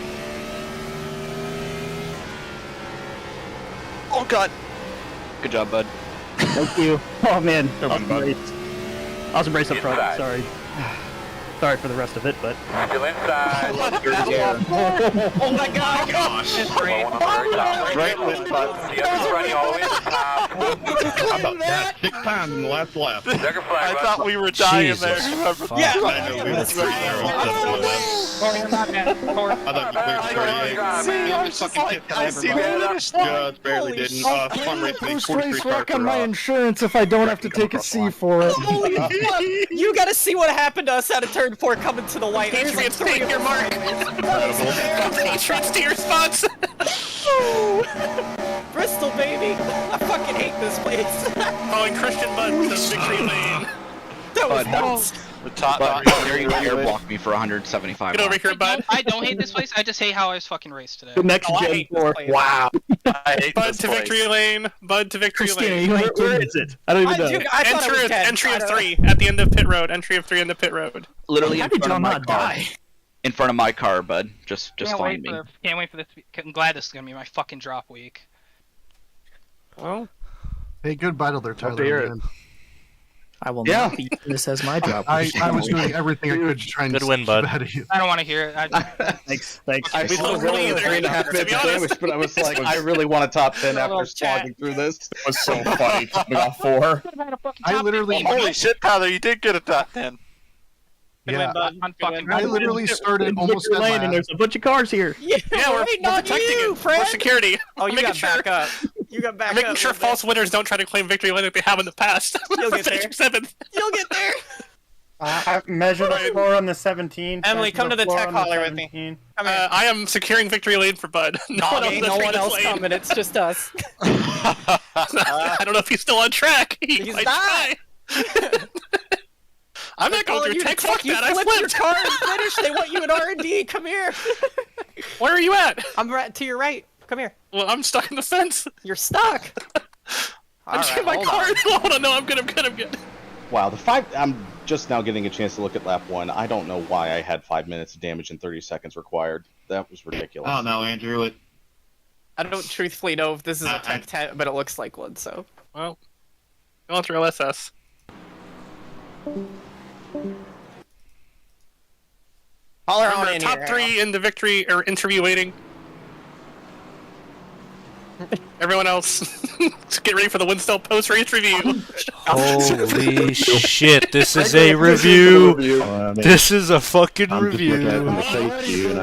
Oh god. Good job, bud.
Thank you. Oh man,
Good one, bud.
I was embraced up front.
Inside.
Sorry. Sorry for the rest of it, but.
Still inside.
Oh my god! Gosh.
Right left spot.
The other's running all the way to the top.
How about that? 6 times in the last lap.
Checker flag.
I thought we were dying there.
Jesus fuck.
Yeah.
I know, we were pretty narrow on the left. I thought you cleared 38.
I see that.
Just barely didn't. Fun racing, 43 cars
on my insurance if I don't have to take a C for it.
Holy fuck! You gotta see what happened to us out of turn 4 coming to the white.
Patriots, take your mark. Patriots to your spots.
Bristol, baby! I fucking hate this place.
Oh, and Christian Bud to victory lane.
That was
Bud.
nuts.
The top
But there you air blocked me for 175.
Get over here, Bud.
I don't hate this place. I just hate how I was fucking raced today.
The next
Oh, I
gen
hate this
4.
place.
Wow. I hate
Bud
this
to
place.
victory lane. Bud to victory
Christina,
lane.
you ain't
Where is it? I don't even know.
Dude, I thought it was dead.
Entry
I
of
don't-
3 at the end of pit road. Entry of 3 in the pit road.
Literally
How
in
did
front
y'all
of my
not
car.
die?
In front of my car, bud. Just
Can't
find
wait
me.
can't wait for this. I'm glad this is gonna be my fucking drop week.
Well,
Hey, good battle there,
Love to
Tyler.
hear it.
Man.
I will
Yeah.
not be this as my job.
I was doing everything I could to try and
Good win,
keep
bud.
ahead of you.
I don't want to hear it.
Thanks. Thanks.
I
We
still
look
really
really
3.5
to
minutes
be
of
honest.
damage, but I was like, I really want a top 10 after
Little chat.
slogging through this.
It was so funny. We got 4.
I literally,
Holy shit, Tyler, you did get a top 10.
yeah,
Unfucking
I literally started almost
Victory
at
lane, and
last.
there's a bunch of cars here.
Yeah,
yeah, we're
waiting on
protecting
you,
it.
friend.
We're security.
Oh, you
Making
got
sure.
back up. You got back
I'm making
up.
sure
a little
false winners don't try to claim victory lane like they have in the past.
You'll get there.
7th.
bit. You'll get there.
Measure
the
floor on the 17.
Emily, come to the tech hauler with me. Come here.
I am securing victory lane for Bud. No one else,
Ain't
is
no
entering
one
this
else
lane.
coming. It's just us.
I don't know if he's still on track.
He's
might
not.
try. I'm not going through tech. Fuck
You
that. I
flipped your
flipped.
car and finished. They want you in R&D. Come here.
Where are you at?
I'm right to your right. Come here.
Well, I'm stuck in the fence.
You're stuck.
I'm
All
in
right,
my
hold
car.
on.
Hold on. No, I'm good. I'm good. I'm good.
Wow, I'm just now getting a chance to look at lap 1. I don't know why I had 5 minutes of damage and 30 seconds required. That was ridiculous.
Oh no, Andrew.
I don't truthfully know if this is a tech 10, but it looks like one. So.
Well, going through LSS.
Holler on
Remember,
in
top
here.
3 in the victory or interview waiting. Everyone else, let's get ready for the Winstel post-race review.
Holy shit, this is a review. This is a fucking
I'm just looking at it
review.
from the face view, and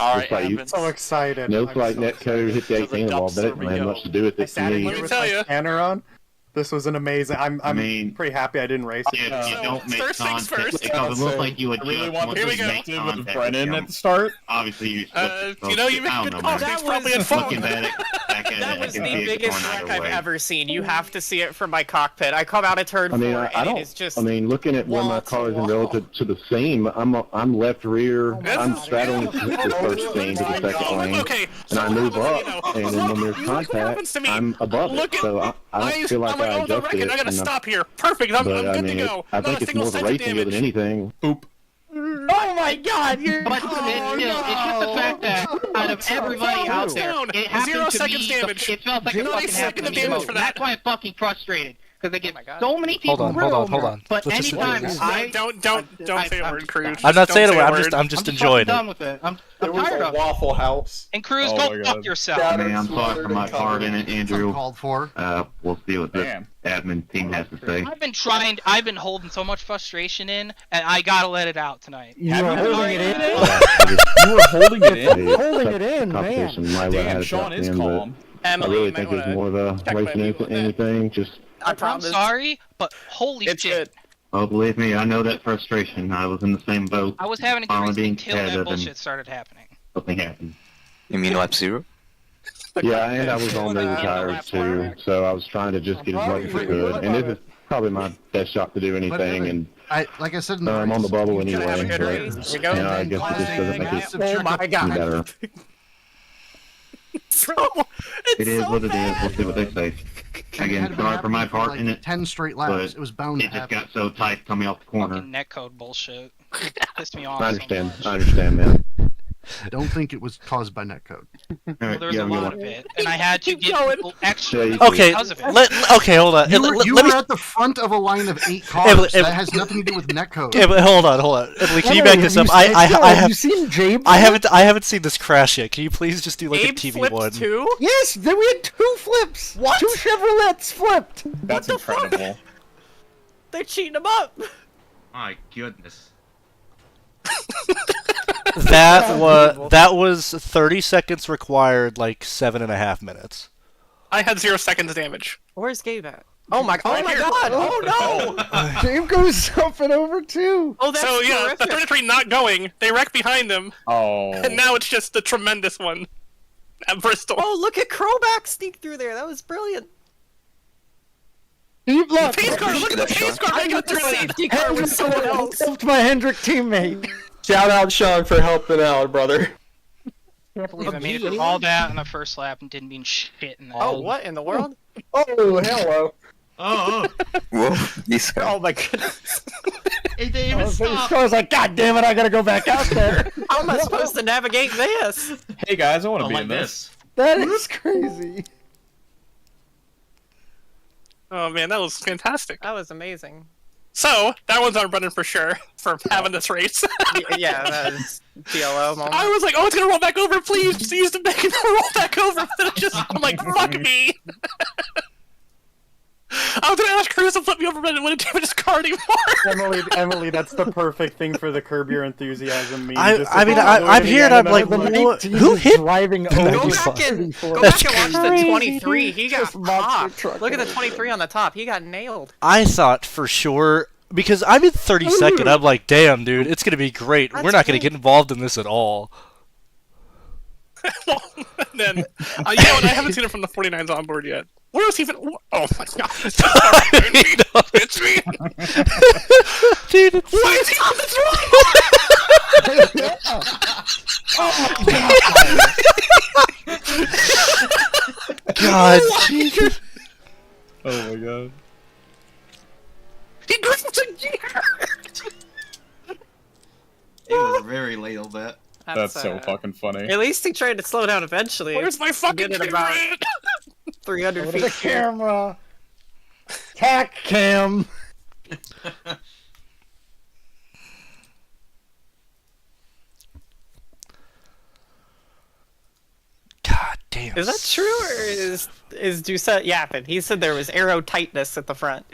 Alright,
like you-
Evans.
So excited.
looks like Netcode hit the 18 wall, but it didn't have much to do with
I
it to
sat in
me.
here
Let me
with
tell
my
ya.
scanner on. This was an amazing. I'm
mean,
pretty happy I didn't race it.
If you don't make
first things
contact,
first.
because it looks like you
I
would
really
just
want
want
Here
to
we go.
make
with
contact.
Brennan
with
at the start.
Obviously, you're supposed
You know,
to-
you make
I
good
don't know,
calls.
man.
It's probably at
Looking
fault.
at it, back at
That
it,
was
I can
the
see it
biggest
going
wreck
either
I've
way.
ever seen. You have to see it from my cockpit. I come out of turn
I mean,
4
I
and
don't.
it is just.
I mean, looking at where
wall
my
to
car is in
wall.
relative to the seam, I'm left rear.
This
I'm
is
straddling the first seam to the second lane,
Okay,
and I move
you
up.
know,
And then when there's
look what happens
contact,
to me.
I'm above
Look
it.
at-
So I don't feel like
I'm like,
I
oh, the
adjusted
record,
it.
I gotta
and
stop here. Perfect, I'm
But I
good
mean,
to go.
I
Not
think
a
it's
single
more the
cent of
racing than
damage.
anything.
Boop.
Oh my God! You're.
But it's just the fact that out of everybody out there,
Down.
it happened
0
to
seconds
me.
damage.
It felt like it
Zero
fucking
second
happened
of
to me.
damage for that.
That's why I'm fucking frustrated.
Because they give
so many people
Hold on.
But
Let's just
anytime
Don't say a word, Cruz.
I'm not saying a word.
word.
I'm just enjoying
done
it.
with it. I'm
There was
tired
a
of it.
Waffle House.
And Cruz,
Oh
go
my
fuck
God.
yourself.
Scattered,
I'm sorry for my
slaughtered,
part in it, Andrew.
Uncalled for.
We'll see what this
Damn.
admin team has to say.
I've been holding so much frustration in, and I gotta let it out tonight.
You were holding it in.
You were holding it in?
Holding it in, man.
Competition might
Damn,
have had
Sean
that
is
in, but
calm.
I
Emily,
really
you might
think it's
wanna
more of a
check my
racing
view
than
on that.
anything. Just,
I'm sorry, but holy
It's
shit.
good.
oh, believe me, I know that frustration. I was in the same boat.
I was having a good
Finally
reason
being
until that
competitive
bullshit
and
started happening.
something happened.
You mean lap 0?
Yeah, and I was on moving tires too, so I was trying to just get as much as I could. And this is probably my best shot to do anything. And
Like I said, in
I'm on the bubble
you can
anyway.
have a
But,
good race.
you know, I guess it just doesn't make it
Oh my God.
any better. It is what it is. We'll see what they say. Again, sorry for my part in it.
10 straight laps.
But
It was bound to
it just
happen.
got so tight coming off the corner.
Fucking netcode bullshit. Pissed me off.
I understand, man.
Don't think it was caused by netcode.
Well, there's a lot of it, and I had to get people extra
Okay,
because of it.
okay, hold on.
You
Let
were
me.
at the front of a line of 8 cars. That has nothing to do with netcode.
Yeah, but hold on. Emily, can you back this up?
Have you seen Jabe?
I haven't seen this crash yet. Can you please just do like a TV one?
Too?
Yes, then we had 2 flips.
What?
2 Chevrolets flipped.
That's incredible.
They're cheating them up.
My goodness.
That was 30 seconds required, like 7.5 minutes.
I had 0 seconds damage.
Where's Gabe at? Oh my god! Oh no!
Jabe goes jumping over too.
Oh, that's
So yeah,
terrific.
the 33 not going. They wreck behind them,
Oh.
and now it's just the tremendous one at Bristol.
Oh, look at Crowback sneak through there. That was brilliant.
Deep left.
Pace car, look at the pace car making it through that.
Safety car with someone else.
Helped my Hendrick teammate.
Shout out Sean for helping out, brother.
I can't believe I made it through all that in the first lap and didn't mean shit in the
Oh,
end.
what in the world?
Oh, hello.
Oh,
Whoa, he's
Oh my goodness.
it didn't even stop.
I was like, God damn it, I gotta go back out there.
How am I supposed to navigate this?
Hey guys, I want to
Oh,
be
like
in this.
That is crazy.
Oh man, that was fantastic.
That was amazing.
So that one's on Brendan for sure for having this race.
Yeah, that was TLO moment.
I was like, oh, it's gonna roll back over, please. Just use the back and roll back over. But it just, I'm like, fuck me. I was gonna ask Cruz to flip me over, but it wouldn't damage his car anymore.
Emily, that's the perfect thing for the Curb Your Enthusiasm meme.
I'm here and I'm like, what? Who hit?
Driving
Go back and watch the 23. He got popped. Look at the 23 on the top. He got nailed.
I thought for sure, because I'm in 32nd, I'm like, damn, dude, it's gonna be great. We're not gonna get involved in this at all.
And then, you know what? I haven't seen it from the 49s on board yet. Where is he even? Oh my god! It's me,
dude.
Why is he on the throttle?
Oh my god! Jesus.
Oh my god.
He grabs a gear.
It was very late on that.
That's so fucking funny.
At least he tried to slow down eventually.
Where's my fucking
Get it about 300
Over
feet.
the camera. Tack cam.
God damn.
Is that true, or is Doucette yapping? He said there was aero tightness at the front.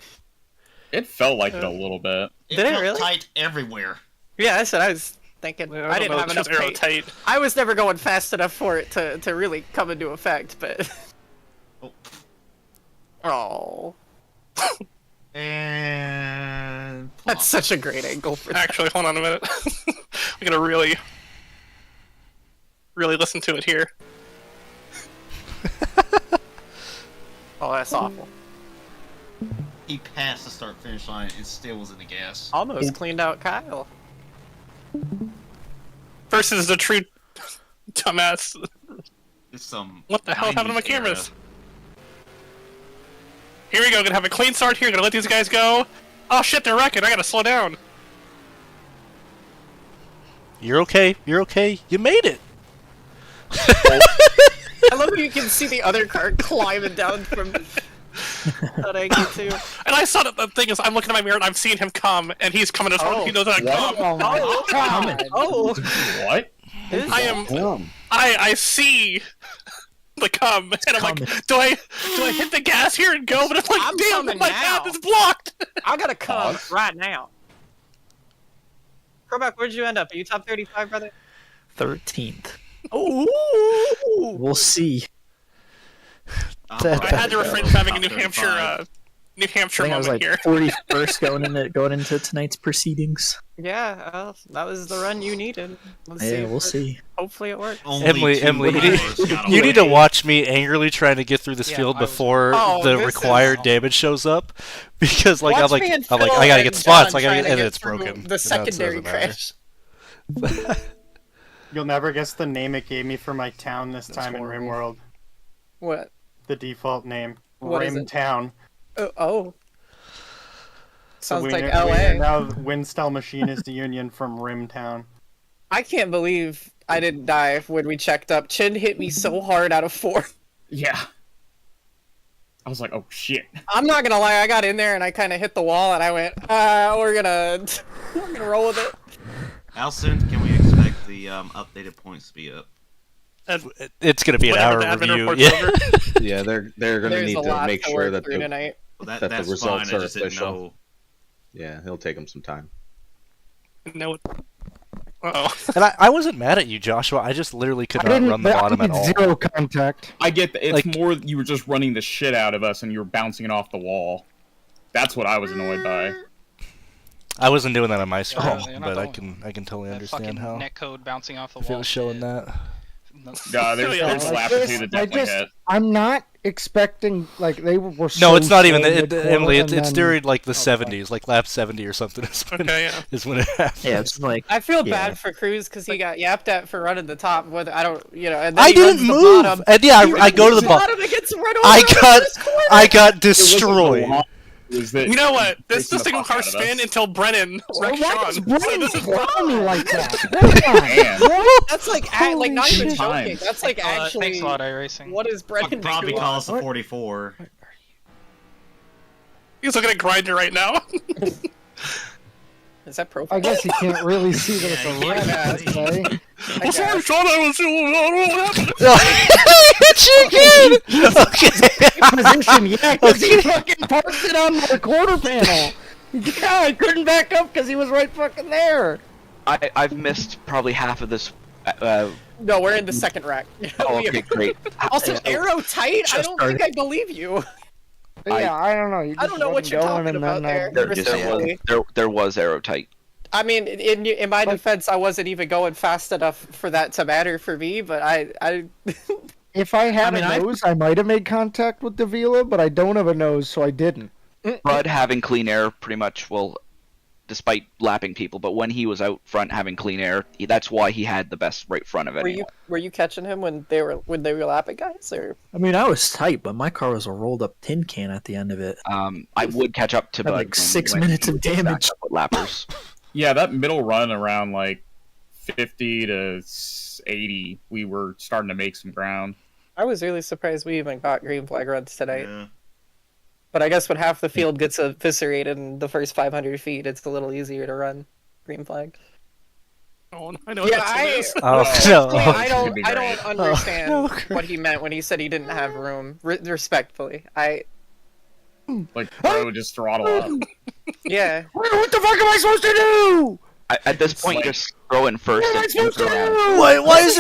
It felt like it a little bit.
Did it
felt
really?
tight everywhere.
Yeah, that's what I was thinking.
Yeah,
I didn't have enough
aero
pace.
tight.
I was never going fast enough for it to really come into effect, but. Oh.
And
That's such a great angle for that.
Actually, hold on a minute. I'm gonna really listen to it here.
Oh, that's awful.
he passed the start-finish line and still was in the gas.
Almost cleaned out Kyle.
Versus the true dumbass.
It's some.
What the hell happened to my
90s
cameras? Here we go, gonna have a clean start here, gonna let these guys go. Oh shit, they're wrecking, I gotta slow down.
You're okay. You're okay. You made it.
I love how you can see the other car climbing down from That egg you too.
And I saw that the thing is, I'm looking at my mirror and I'm seeing him come, and he's coming as hard as he knows how to come.
Oh,
What?
I see the come, and I'm like, do I hit the gas here and go? But it's like, damn, my path is blocked.
I gotta come right now. Crowback, where'd you end up? Are you top 35, brother?
13th.
Ooh.
We'll see.
I had to refrain from having a New Hampshire
I think I was
moment
like
here.
41st going into tonight's proceedings.
Yeah, that was the run you needed. Let's see.
Yeah, we'll see.
Hopefully it works.
Emily, you need to watch me angrily trying to get through this field before the required damage shows up, because like I'm like I gotta get spots, I gotta get, and it's broken.
The secondary crash.
You'll never guess the name it gave me for my town this time in RimWorld.
What?
The default name.
What is it?
Rimtown.
Oh. Sounds
So
like
we
LA.
are now Winstel Machinist Union from Rimtown.
I can't believe I didn't die when we checked up. Chin hit me so hard out of 4.
Yeah. I was like, oh shit.
I'm not gonna lie, I got in there and I kind of hit the wall and I went, we're gonna roll with it.
How soon can we expect the updated points to be up?
It's gonna be an hour review. Yeah,
yeah, they're gonna need to make sure that the results are official. Yeah, it'll take them some time.
No. Uh-oh.
And I wasn't mad at you, Joshua. I just literally could not run the bottom at all.
Zero contact.
I get that. It's more you were just running the shit out of us and you were bouncing it off the wall. That's what I was annoyed by.
I wasn't doing that on my screen, but I can totally understand how.
Netcode bouncing off the
if
wall.
it was showing that.
There's Lappitude that definitely hit.
I'm not expecting like they were.
No, it's not even Emily. It's during like the 70s, like lap 70 or something. Is when it happened.
Yeah, it's like
I feel bad for Cruz because he got yapped at for running the top. Whether I don't, and then
I
he
didn't
runs
move.
The bottom.
And yeah, I go to the bottom.
And gets run over
I got destroyed.
You know what? This single car spin until Brennan wrecked Sean.
Brennan throw me like that?
That's like not even joking. That's like actually.
Thanks a lot, iRacing.
What is Brennan?
Probably
doing?
call us a 44.
He's looking at Grinder right now.
Is that profile?
I guess you can't really see that it's a red ass, eh?
I'm sorry, Sean. I was
Chicken. Okay.
Position, yeah, because he fucking parked it on the quarter panel. Yeah, I couldn't back up because he was right fucking there.
I've missed probably half of this.
No, we're in the second rack.
Oh, okay, great.
Also, arrow tight. I don't think I believe you.
Yeah, I don't know.
I don't know what you're talking about there.
There was arrow tight.
I mean, in my defense, I wasn't even going fast enough for that to matter for me. But I
if I had a nose, I might have made contact with Davila, but I don't have a nose, so I didn't.
Bud having clean air pretty much despite lapping people, but when he was out front having clean air, that's why he had the best right front of it.
Were you catching him when they were lapping guys, or?
I mean, I was tight, but my car was a rolled up tin can at the end of it.
I would catch up to Bud.
Like 6 minutes of damage.
Lappers.
Yeah, that middle run around like 50 to 80, we were starting to make some ground.
I was really surprised we even got green flag runs tonight. Yeah. But I guess when half the field gets eviscerated in the first 500 feet, it's a little easier to run green flag.
Oh, I know.
Yeah,
I
don't understand what he meant when he said he didn't have room. Respectfully,
like bro, just throttle up.
Yeah.
What the fuck am I supposed to do?
At this point, just throw in first.
What am I supposed to do?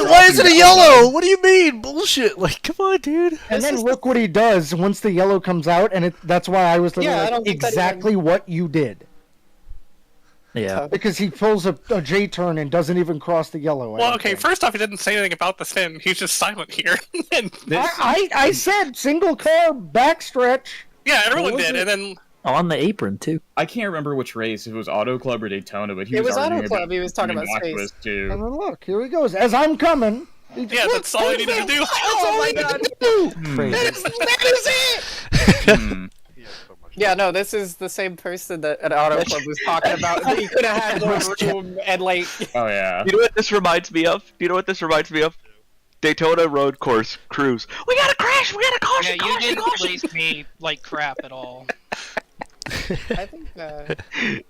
Why is it a yellow? What do you mean? Bullshit. Like, come on, dude.
And then look what he does once the yellow comes out, and that's why I was exactly what you did.
Yeah.
Because he pulls a J-turn and doesn't even cross the yellow.
Well, okay, first off, he didn't say anything about the spin. He's just silent here.
I said single car backstretch.
Yeah, everyone did, and then...
On the apron, too.
I can't remember which race, if it was Auto Club or Daytona, but
it was Auto Club, he was talking about space.
And then look, here he goes, as I'm coming.
Yeah, that's all he needed to do.
Oh my god! That is it! Yeah, no, this is the same person that at Auto Club was talking about. He could have had more room and like...
Oh, yeah.
You know what this reminds me of? Daytona road course cruise. We gotta crash. We gotta caution.
Yeah, you
caution,
didn't
caution.
race me like crap at all.
I think,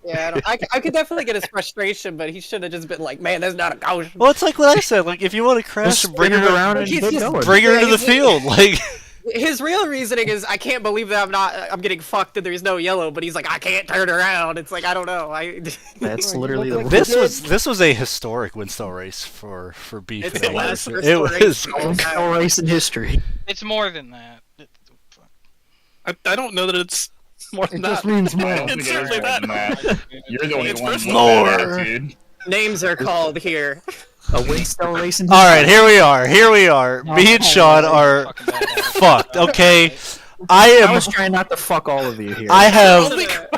yeah, I could definitely get his frustration, but he should have just been like, man, that's not a caution.
Well, it's like what I said. Like, if you want to crash,
Just
bring her
spin it around
around
and
and
keep going.
bring her into the field. Like,
his real reasoning is, I can't believe that I'm getting fucked and there's no yellow, but he's like, I can't turn around. It's like, I don't know.
That's literally the
this was a historic Winstel race for beef.
It's
and
the
all
last
that.
Bristol
It
race.
was
Winstel race in history.
It's more than that.
I don't know that it's more than
It
that.
just means more.
It's certainly that.
You're the only
It's
one with
Bristol.
that attitude.
Names are called here.
A Winstel race in
all right. Here we are. Me and Sean are fucked. Okay,
I was trying not to fuck all of you here.
I have
Their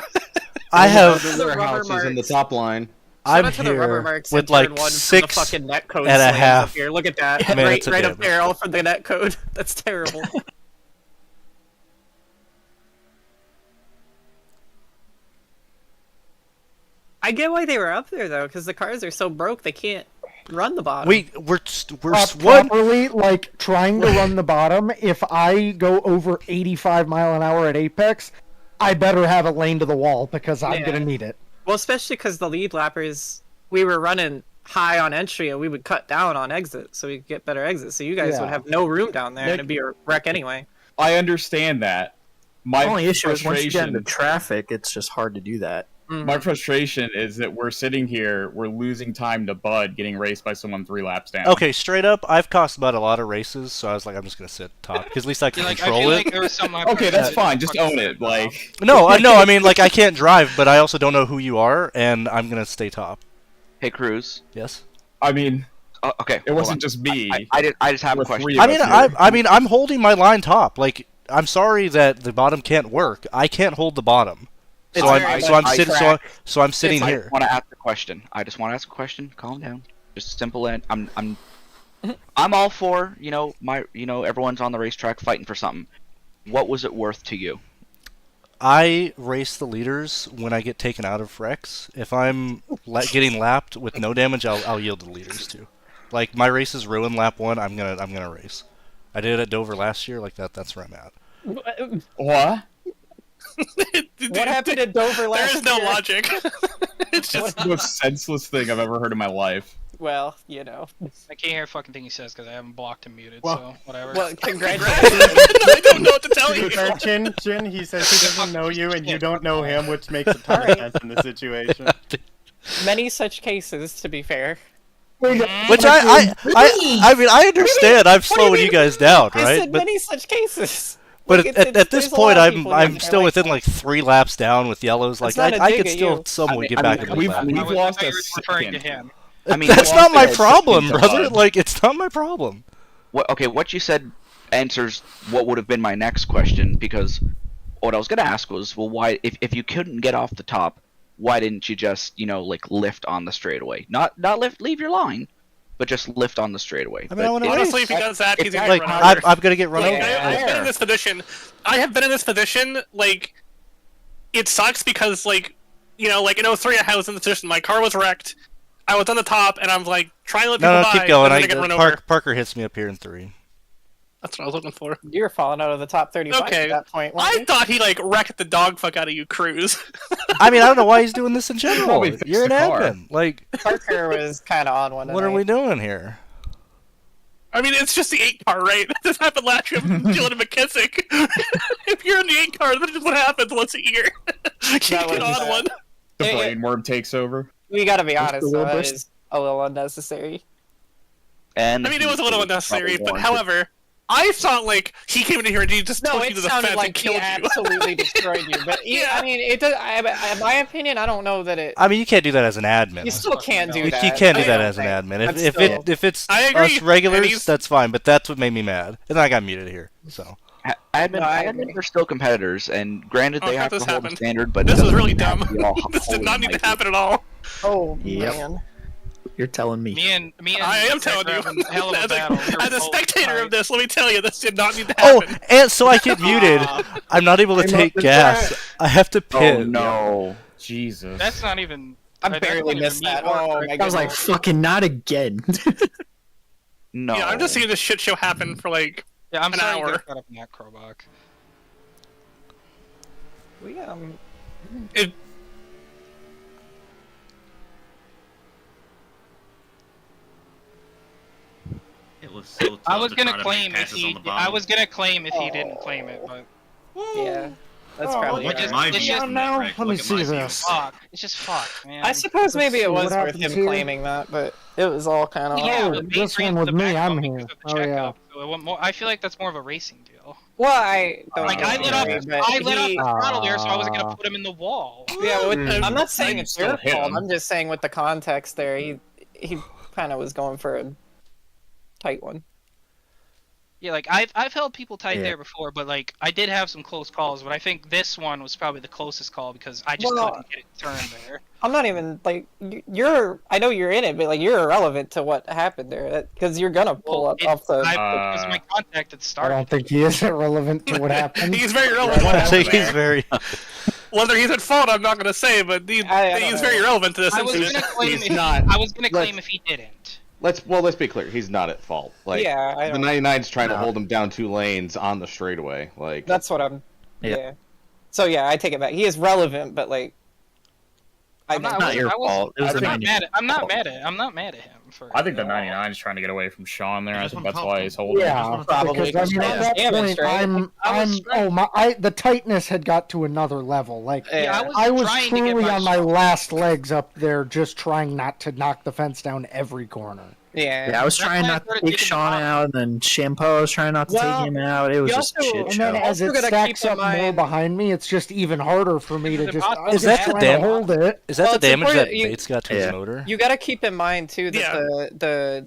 houses in the top line.
I'm
Shout out to the rubber
here
marks
with
in turn
like
one from
6
the fucking net code
and a
slams
half
up here. Look at that.
minutes of
Right up
damage.
there, all from the net code. That's terrible. I get why they were up there though, because the cars are so broke they can't run the bottom.
we're
Properly, like trying to run the bottom. If I go over 85 mile an hour at apex, I better have a lane to the wall because I'm
Yeah.
gonna need it.
Well, especially because the lead lappers, we were running high on entry and we would cut down on exit so we could get better exits. So you guys
Yeah.
would have no room down there and it'd be a wreck anyway.
I understand that. My
The only issue is once you get into
frustration-
traffic, it's just hard to do that.
My frustration is that we're sitting here, we're losing time to Bud getting raced by someone 3 laps down.
Okay, straight up, I've cost Bud a lot of races, so I was like, I'm just gonna sit top because at least I can control it.
Okay, that's fine. Just own it. Like
No, I mean, like I can't drive, but I also don't know who you are, and I'm gonna stay top.
Hey, Cruz.
Yes.
I mean,
okay.
it wasn't just me.
I just have a question.
I mean, I'm holding my line top. Like, I'm sorry that the bottom can't work. I can't hold the bottom. So I'm sitting
I
here.
want to ask a question. I just want to ask a question. Calm down. Just simple. And I'm all for everyone's on the racetrack fighting for something. What was it worth to you?
I race the leaders when I get taken out of wrecks. If I'm getting lapped with no damage, I'll yield to the leaders too. Like my race is ruined lap 1, I'm gonna race. I did it at Dover last year. Like that's where I'm at.
What?
What happened at Dover last year?
There is no logic. It's just
the most senseless thing I've ever heard in my life.
Well, you know.
I can't hear a fucking thing he says because I haven't blocked and muted,
Well-
so whatever.
Well, congratulations.
I don't know what to tell you.
Chin, he says he doesn't know you and you don't know him, which makes a ton of sense in the situation.
Many such cases, to be fair.
Which I mean, I understand. I'm slowing you guys down,
I
right?
said many such cases.
But
Like,
at this
there's a
point,
lot of people
I'm
out
still
there
within like 3 laps down with yellows. Like
That's not a
I
dig
could
at
still
you.
somewhat get back in the lap.
We've lost a
referring to
second.
him.
I mean,
That's
we
not
lost
my
a
problem,
second
brother.
to Bud.
Like it's not my problem.
What you said answers what would have been my next question, because what I was gonna ask was, well, why if you couldn't get off the top, why didn't you just lift on the straightaway? Not leave your line, but just lift on the straightaway.
I mean, I want to
Honestly,
race.
if he does that, he's gonna
Like
get run over.
I'm gonna get run
Like,
over.
I've been in this position. I have been in this position. Like, it sucks because, like in 03, I was in the position. My car was wrecked. I was on the top, and I'm like trying to let people
No,
by.
keep going.
And then I get run over.
Parker hits me up here in 3.
That's what I was looking for.
You were falling out of the top 35
Okay.
at that point. weren't
I
you?
thought he wrecked the dog fuck out of you, Cruz.
I mean, I don't know why he's doing this in general.
Probably fixed
You're an
the car.
admin. Like,
Parker was kind of on one.
what are we doing here?
I mean, it's just the 8 car, right? This happened last year with Dylan and McKissick. If you're in the 8 car, this is what happens once a year. You get on one.
The brainworm takes over.
We gotta be
What's
honest,
the
though,
wheel
that
burst?
is a little unnecessary.
And
I mean, it was a little unnecessary, but
warranted.
however, I thought like he came in here and he just
No,
took you
it
to the
sounded
fence
like
and
he
killed you.
absolutely destroyed you. But
Yeah.
I mean, it does. In my opinion, I don't know that it.
I mean, you can't do that as an admin.
You still can't do
You
that.
can't do
I
that
don't
as an
think.
admin.
That's
If
still-
if it's
I agree,
us
and
regulars,
he's-
that's fine. But that's what made me mad, and then I got muted here. So
Admins are still competitors, and granted
Oh,
they
I
have
thought
to
this
hold a
happened.
standard, but
This
it
was really
doesn't
dumb.
have to be all
This did
holy
not need to
mighty.
happen at all.
Oh
Yep.
man.
You're telling me.
Me and
I am
Zach
telling
were
you,
having a hell of a
as
battle. We were
a
both
spectator
tied.
of this, let me tell you, this did not need to
oh,
happen.
and so I get muted. I'm not able to
Came up
take
the
gas.
track.
I have to pit.
Oh no.
Jesus.
That's not even.
I
that's
barely
not even
missed
me
that.
or
Oh
Greg.
my
I was like,
goodness.
fucking not again.
No.
Yeah, I'm just seeing this shit show happen for like
Yeah, I'm
an
sorry you
hour.
got caught up in that, Crowbach.
It,
It was so tough
I was
to
gonna
try to
claim
make
if
passes
he.
on the
I
bottom.
was gonna claim if he didn't claim it, but
Yeah, that's
Oh,
probably
Look
right.
at my
it's
views
just
from that wreck.
Let me
Look at
see
my
this.
views.
fuck. It's just fucked, man.
I suppose maybe it
see
was
what
worth him
happens here.
claiming that, but it was all kind of.
Yeah,
Oh,
but
this
Bay
one
ran
with
the
me,
back
I'm
up
here.
because of the
Oh, yeah.
checkup, so it went more, I feel like that's more of a racing deal.
Well, I don't
Like
know
I lit up,
but
I lit up
he-
the throttle there, so I wasn't gonna put him in the wall.
Yeah,
Mm.
I'm not saying
I
it's
still
your
hit
fault.
him.
I'm just saying with the context there, he kind of was going for a tight one.
Yeah, like I've held people tight
Yeah.
there before, but like I did have some close calls. But I think this one was probably the closest call because I just
Well,
couldn't get it turned there.
I'm not even like you're. I know you're in it, but like you're irrelevant to what happened there because you're gonna pull up off the.
It was my contact that
I
started.
don't think he is relevant to what happened.
he's very relevant.
I think he's very.
Whether he's at fault, I'm not going to say, but he's very relevant to this
I was
incident.
gonna claim
He's
if
not.
I was gonna claim if he didn't.
Let's be clear. He's not at fault. Like
Yeah, I
the
don't-
99's trying to hold him down 2 lanes on the straightaway. Like
That's what I'm.
Yeah.
Yeah. So yeah, I take it back. He is relevant, but like.
I'm not,
not your fault. It was
I'm
the
not
99's
mad at. I'm not
fault.
mad at. I'm not mad at him for.
I think the 99 is trying to get away from Sean there. I
just
think
wanna
that's
talk
why
to
he's
him.
holding
Yeah,
him.
Probably
because I mean, at that
damage,
point,
right?
the tightness had got to another level. Like,
Yeah,
I was
trying to get
truly
my
on my
shot.
last legs up there, just trying not to knock the fence down every corner.
Yeah.
I was
That's
trying
why I
not to
started
take
taking
Sean
the
out, and then Shampoo was trying not to
Well,
take him out. It was
you
just a
also-
shit
And
show.
then as
Also
it
gotta
stacks
keep in
up more
mind-
behind me, it's just even harder for me to
It's
just.
impossible.
I'm
Is that
just
the
trying to
dam-
hold it.
Is that
Well,
the
it's
damage that
important-
Bates got to his
Yeah.
motor?
You got to keep in mind too that
Yeah.
the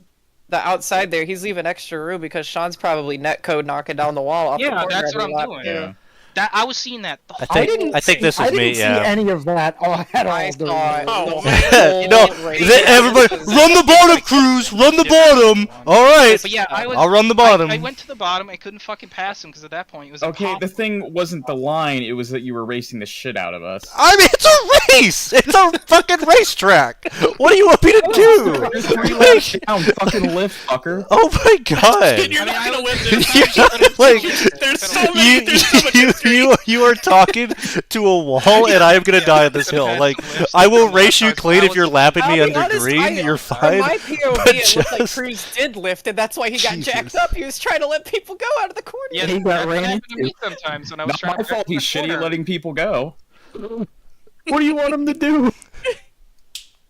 outside there, he's leaving extra room because Sean's probably netcode knocking down the wall off the
Yeah,
corner
that's what
every
I'm
lap,
doing.
too.
Yeah.
That I was seeing that. The
I
whole
think this was
I didn't
me.
see
Yeah.
any of that at all.
I
during
saw
the-
it.
Oh,
The
man.
No,
whole race.
everybody run the bottom, Cruz. Run the bottom. All right.
But yeah,
I'll run the bottom.
I went to the bottom. I couldn't fucking pass him because at that point it was
Okay, the
impossible.
thing wasn't the line, it was that you were racing the shit out of us.
I mean, it's a race. It's a fucking racetrack. What do you want me to do?
Down, fucking lift, fucker.
Oh my god.
You're not going to win this.
You're not, like,
There's so many. There's so much history.
you are talking to a wall, and I am gonna die on this hill. Like, I will race you clean if you're lapping me
I'll be
under
honest,
green. You're
From
fine.
my POV,
but
it looked like
just-
Cruz did lift, and that's why he got jacked
Jesus.
up. He was trying to let people go out of the corner.
Yeah,
He got
that
ran
happened to me
into.
sometimes when I was
Not
trying
my
to
fault, he's
the
shitty at
corner.
letting people go.
What do you want him to do?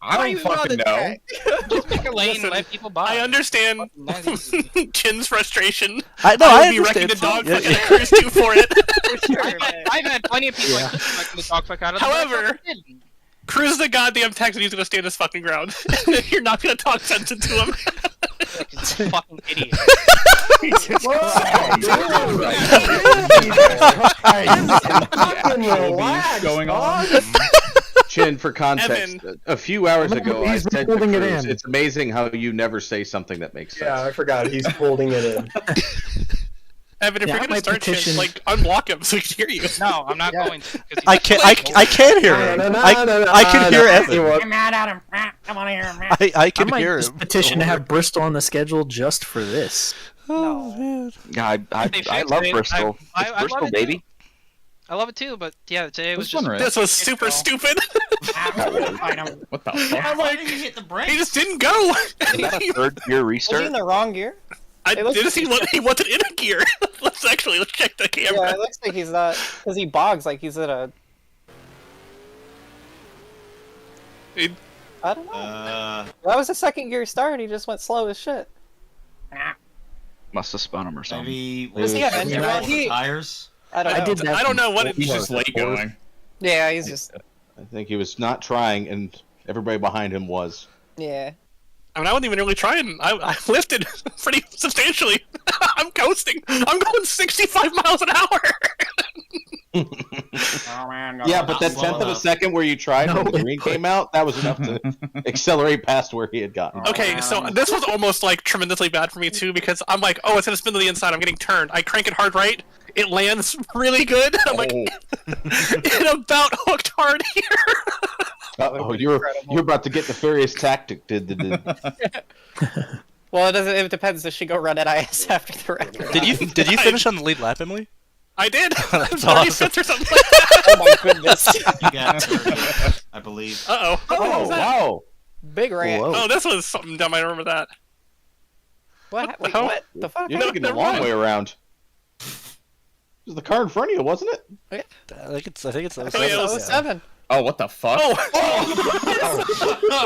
I
Why
don't
you on
fucking
the
know.
track?
Just pick a lane
Listen,
and let people by.
I understand Chin's frustration.
I
would be wrecking
understand.
the dog
Yeah,
fucking at Cruz too for it.
For sure, man.
I've had plenty of people like wrecking the dog fuck out of them.
However, Cruz is the goddamn Texan. He's gonna stand his fucking ground. You're not gonna talk sense into him.
He's a fucking idiot.
Going on.
Chin, for context, a few hours ago I
He's
said to
holding it
Cruz,
in.
it's amazing how you never say something that makes sense.
Yeah, I forgot. He's holding it in.
Evan, if
Yeah,
you're
I
gonna
might
start Chin,
petition-
like unblock him so he can hear you.
No, I'm not going to. 'cause he's
I can't hear him. I can hear Evan.
Evan.
mad at him. I want to hear him.
I
I
can
might
hear
just
him.
petition to have Bristol on the schedule just for this.
Oh man.
Yeah,
They
I
fixed
love
it.
Bristol.
I
It's
love
Bristol,
it
baby.
too. I love it too, but yeah, today was
This
just.
one, right?
This was super stupid.
What the fuck?
I'm
Why
like,
did you hit the brakes?
he just didn't go.
Is that a third gear
Was he in
restart?
the wrong gear?
I
It looks-
didn't see what he wasn't in a gear. let's check the
Yeah,
camera.
it looks like he's not, because he bogs like he's in a.
It-
I don't know. That was a second gear start. He just went slow as shit.
Must have spun him or something.
Maybe
Does he have
maybe
engine?
the
Well, he-
tires.
I don't know.
I did that.
I don't know what it
He's just late going.
Yeah, he's just.
I think he was not trying, and everybody behind him was.
Yeah.
I mean, I wasn't even really trying. I lifted pretty substantially. I'm coasting. I'm going 65 miles an hour.
Yeah, but that
slow
tenth of a
enough.
second where you tried when the
No,
green came out, that was enough to accelerate past where he had gotten.
Okay, so this was almost like tremendously bad for me too because I'm like, oh, it's gonna spin to the inside. I'm getting turned. I crank it hard right. It lands really good. I'm like, it about hooked hard here.
Oh, you're about to get nefarious tactic.
Well, it doesn't. It depends. Does she go run at IS after the record?
Did you finish on the lead lap, Emily?
I did.
That's
35th
awesome.
or something like that.
Oh my goodness.
You got 30, I believe.
Uh-oh.
Oh, wow.
Big rant.
Whoa.
Oh, this was something dumb. I remember that.
What? Wait,
hell?
what? The fuck?
You're taking the long way around. It was the car in front of you, wasn't it?
I think it's. 07.
yeah,
Oh, 07.
Oh, what the fuck?
Oh!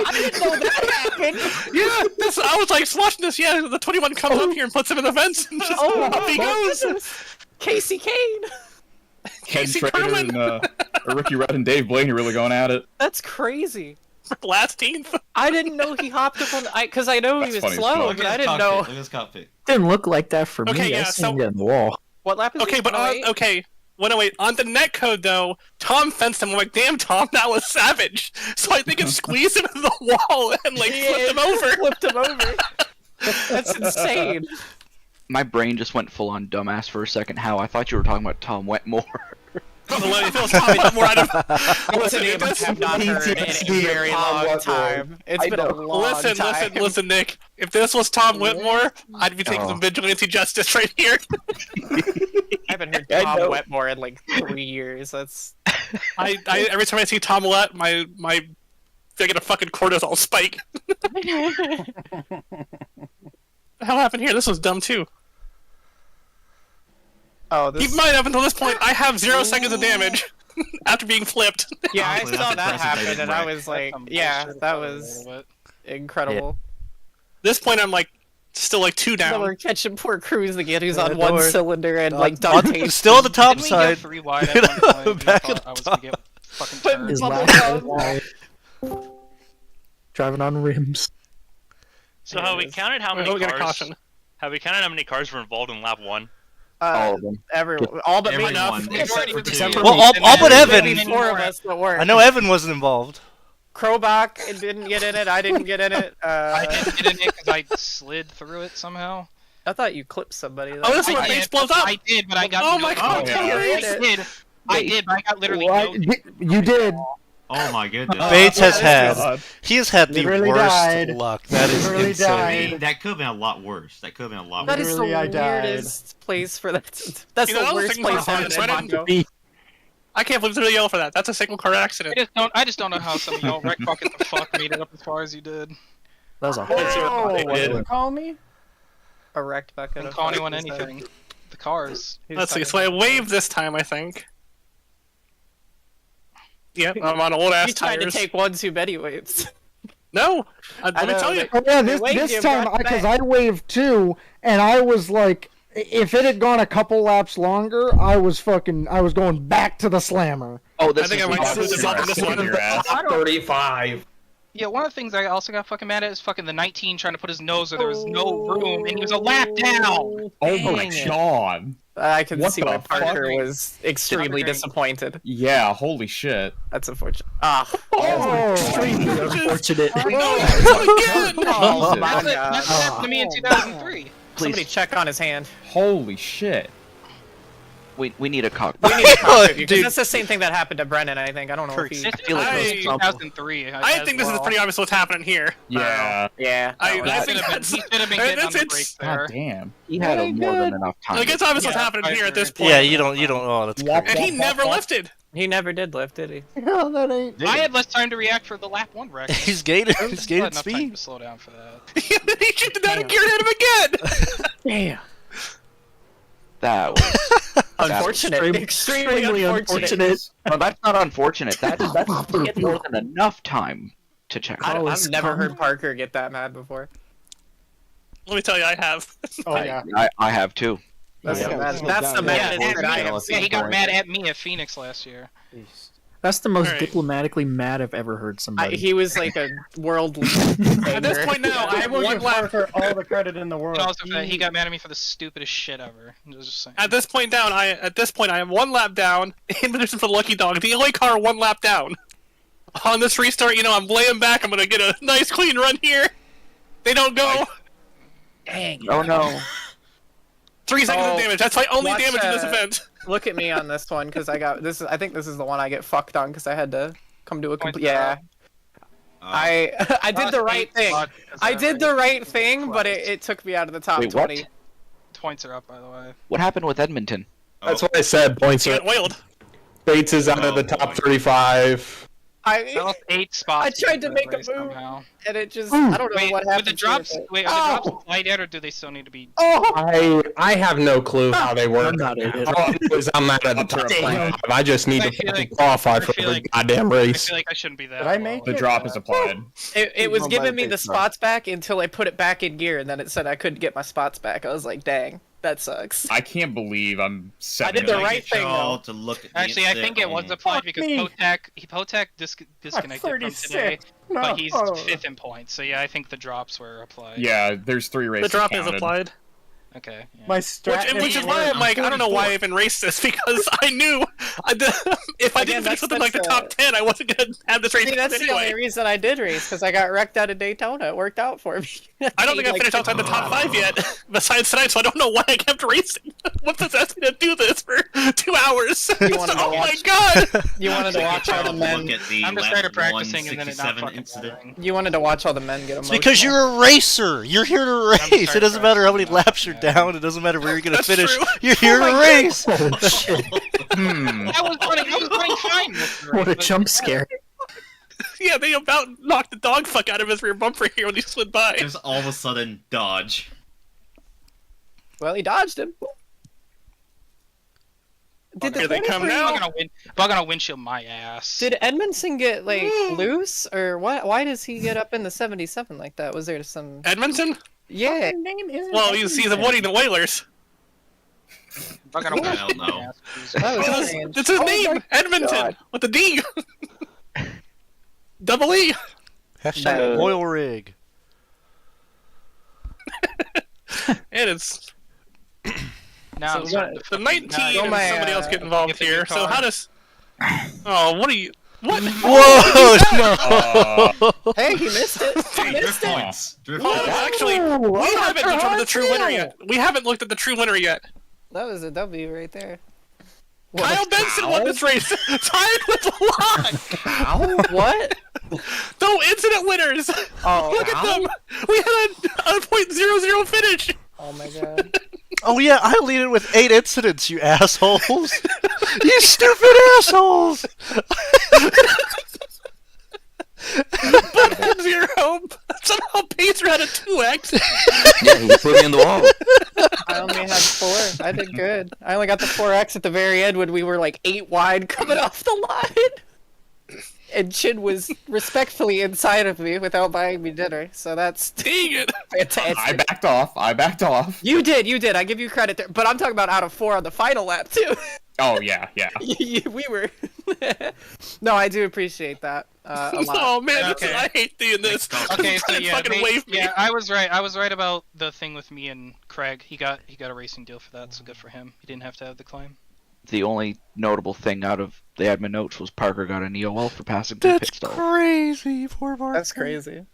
I didn't know that happened.
Yeah, this, I was like watching this. Yeah, the 21 comes up here and puts him in the vents, and just up he goes.
Casey Kane.
Ken
Casey
Trader
Kerwin.
and Ricky Rudd and Dave Blaney really going at it.
That's crazy.
Last 18th.
I didn't know he hopped up on the. Because I know he was
That's funny as
slow,
fuck.
Look
but
at
I
his
didn't
cockpit.
know.
Look at his cockpit.
Didn't look like that for
Okay,
me.
yeah,
I
so-
seen it on the wall.
What lap is
Okay,
he?
but
108?
okay. Wait. On the net code though, Tom fenced him. I'm like, damn, Tom, that was savage. So I think it squeezed him in the wall and like flipped him over.
Flipped him over. That's insane.
My brain just went full on dumbass for a second. How I thought you were talking about Tom Wetmore.
If it was Tommy Wetmore, I'd have.
Listen, I have not heard in a very long time. It's been a long time.
Listen, Nick. If this was Tom Whitmore, I'd be taking some vigilante justice right here.
I haven't heard Tom Wetmore in like 3 years. That's.
I every time I see Tom Wet, my they get a fucking cortisol spike. What the hell happened here? This was dumb too.
Oh, this...
Keep in mind, up until this point, I have 0 seconds of damage after being flipped.
Yeah, I
Honestly,
saw
that's
that
impressive they
happen, and
didn't
I
wreck.
was like, yeah, that was incredible.
This point, I'm like still like 2 down.
So we're catching poor Cruz again, who's on
don't
one
worry.
cylinder and like duct tape.
Still on the top
Didn't we
side.
get 3 wide at one point?
Back
I
at
thought I was
the
gonna get fucking turned.
His
Bubble
last
gum.
driving on rims.
So have we counted how many
We got a
cars?
caution.
Have we counted how many cars were involved in lap 1?
All of them.
Everyone, all but me.
Everyone, except for 2.
Well, all but Evan.
Maybe 4 of us that were.
I know Evan wasn't involved.
Krobach didn't get in it. I didn't get in it.
I didn't get in it because I slid through it somehow.
I thought you clipped somebody. Though.
Oh, this is where
I
base
did,
blows up.
I did, but I got.
Oh my god!
I did, but I got literally
What?
no.
You did.
Oh my goodness.
Bates has
yeah,
had. He has had the
Literally
worst
died.
luck. That is
Literally
insane.
died.
That could have been a lot worse. That could have been a lot
That
worse.
is the
Literally, I died.
weirdest place for that. That's
You know,
the
that was
worst
thinking
place
about
ever.
this, right?
Mondo.
I can't believe they're yelling for that. That's a single car accident.
I just don't know how some of y'all wreck bucket the fuck made it up as far as you did.
That was a
Whoa,
They
what did
did.
you call me?
A wrecked bucket.
Didn't
of
call
fuck
anyone
is that?
anything. The cars.
Let's see. So I waved this time, I think. Yep, I'm on old ass
You tried
tires.
to take one too many waves.
No, let me tell you.
Oh yeah,
They waved
this
you
time
back to
because
back.
I waved 2, and I was like, if it had gone a couple laps longer, I was going back to the slammer.
Oh, this
I think
is
I might
the
have this one. This one.
Your ass.
35.
Yeah, one of the things I also got fucking mad at is fucking the 19 trying to put his nose where there was no room, and he was a lap down.
Oh my
Dang it.
god.
I can
What
see
the
why Parker
fuck?
was extremely disappointed.
Yeah, holy shit.
That's unfortunate. Ah.
Oh,
extremely unfortunate.
Oh, my
That's
God.
what happened to me in 2003.
Somebody check on his hand.
Holy shit.
We need a cock.
We need to talk to you, 'cause
Dude.
that's the same thing that happened to Brennan, I think. I don't know if he...
I feel like it was
I-
2003.
I think this is pretty obvious what's happening here.
Yeah.
Yeah.
I
He
think
should have been,
that's.
he should have been getting on the
it's-
brakes
God
there.
damn.
He had a more than enough time.
Like it's obvious what's
Yeah,
happening here at this
I
point.
Yeah, you don't. Oh, that's crazy.
And he never lifted.
He never did lift, did he?
hell, that ain't.
I had less time to react for the lap 1 wreck.
He's gaining.
I
He's
had
gaining
enough time
speed.
to slow down for that.
He shifted down and geared hit him again.
Damn.
That was
Unfortunate. Extremely unfortunate.
no, that's not unfortunate. That's he had more than enough time to check.
I've never heard Parker get that mad before.
Let me tell you, I have.
Oh yeah.
I have too.
That's
Yeah.
the maddest. That's the maddest that I have
Yeah, he
seen.
got mad at me at Phoenix last year.
That's the most
Alright.
diplomatically mad I've ever heard somebody.
He was like a world leader.
At this point now, I have
will
one
give
lap.
Parker all the credit in the world.
And also, he got mad at me for the stupidest shit ever. I was just saying.
At this point I am 1 lap down in position for the lucky dog. The only car 1 lap down. On this restart, I'm laying back. I'm gonna get a nice clean run here. They don't go.
Dang.
Oh no.
3 seconds of damage. That's my only
watch,
damage in this event.
Look at me on this one because I got this. I think this is the one I get fucked on because I had to come to a complete.
Oh,
I did the right thing. I did the right thing, but it took me out of the top
Wait, what?
20.
Points are up, by the way.
What happened with Edmonton?
That's what I said. Points are. Bates is out of the top 35.
That was 8 spots.
I tried to make a move,
somehow.
and it just, I don't know
Wait,
what
with
happened.
the drops,
to it,
wait,
but-
are the drops applied yet, or do they still need to be?
I have no clue how they work.
I'm not in it.
All I know is I'm not at the top 25. I just need to fucking qualify for every goddamn
I
race.
feel like I shouldn't be that.
Did I make
The
it?
drop is applied.
It was
Well,
giving me
my
the
base
spots back until I put it back in gear, and then it said I couldn't get my spots back. I was like, dang, that sucks.
I can't believe I'm
I did the
seven.
right thing, though.
To look at
Actually, I think it was applied because Potak disconnected from
36.
today,
No.
but he's 5th in points. So yeah, I think the drops were applied.
Yeah, there's 3 races.
The drop is
counted.
applied.
Okay. Yeah.
My strat.
Which is why I'm like, I don't know why I even raced this, because I knew if I didn't finish within like the top 10, I wasn't gonna have this race.
See, that's the
anyway.
only reason I did race, because I got wrecked out of Daytona. It worked out for me.
I don't think I finished outside the top 5 yet, besides tonight, so I don't know why I kept racing. What possessed me to do this for 2 hours? Oh my god!
You wanted to watch all the men.
Look at the
I'm just
lap
started practicing and then it not
167
fucking
incident.
bothering.
You wanted to watch all the men get
It's
emotional.
because you're a racer. You're here to race. It doesn't matter how many laps you're down. It doesn't matter where you're gonna finish.
true.
You're here to race.
I was running fine. With the
What a
race, but-
jump scare.
Yeah, they about knocked the dog fuck out of his rear bumper here when he slid by.
Just all of a sudden, dodge.
Well, he dodged him. Did the
Here they come
23
now.
Bug on a windshield, my ass.
Did Edmondson get like loose, or why? Why does he get up in the 77 like that? Was there some?
Edmonton?
Yeah.
Well, he's avoiding the Whalers.
Bug on a
I don't know.
That was strange.
It's his name,
my
Edmonton,
God.
with the D. Double E.
Hashtag oil rig.
And it's
Now
So
I'm
we
starting
got-
to
the 19
Go
and
my,
somebody else get
give
involved
me your
here. So
car.
how does? Oh, what are you? What?
Whoa! No.
Hey, he missed it. He
Hey,
missed
drift
it.
points. Drift
Oh,
points.
actually, we haven't determined the true winner yet. We haven't looked at the true winner yet.
That was a W right there.
Kyle Benson won this race, tied with Locke.
What?
No incident winners.
Oh,
Look at them. We had a .00 finish.
Oh my god.
Oh yeah, I lead it with 8 incidents, you assholes. You stupid assholes.
But 0. Somehow Pacer had a 2x.
Yeah, he put me in the wall.
I only had 4. I did good. I only got the 4x at the very end when we were like 8 wide coming off the line. And Chin was respectfully inside of me without buying me dinner. So that's
Dang it.
fantastic.
I backed off.
You did. I give you credit there. But I'm talking about out of 4 on the final lap too.
Oh yeah.
We were. No, I do appreciate that a lot.
Oh man,
Okay.
I hate doing this.
Okay, so
Brian
yeah,
fucking waved me.
yeah, I was right. I was right about the thing with me and Craig. He got a racing deal for that, so good for him. He didn't have to have the claim.
The only notable thing out of the admin notes was Parker got an EOL for passing through
That's
pit stall.
crazy. Poor Mark.
That's crazy.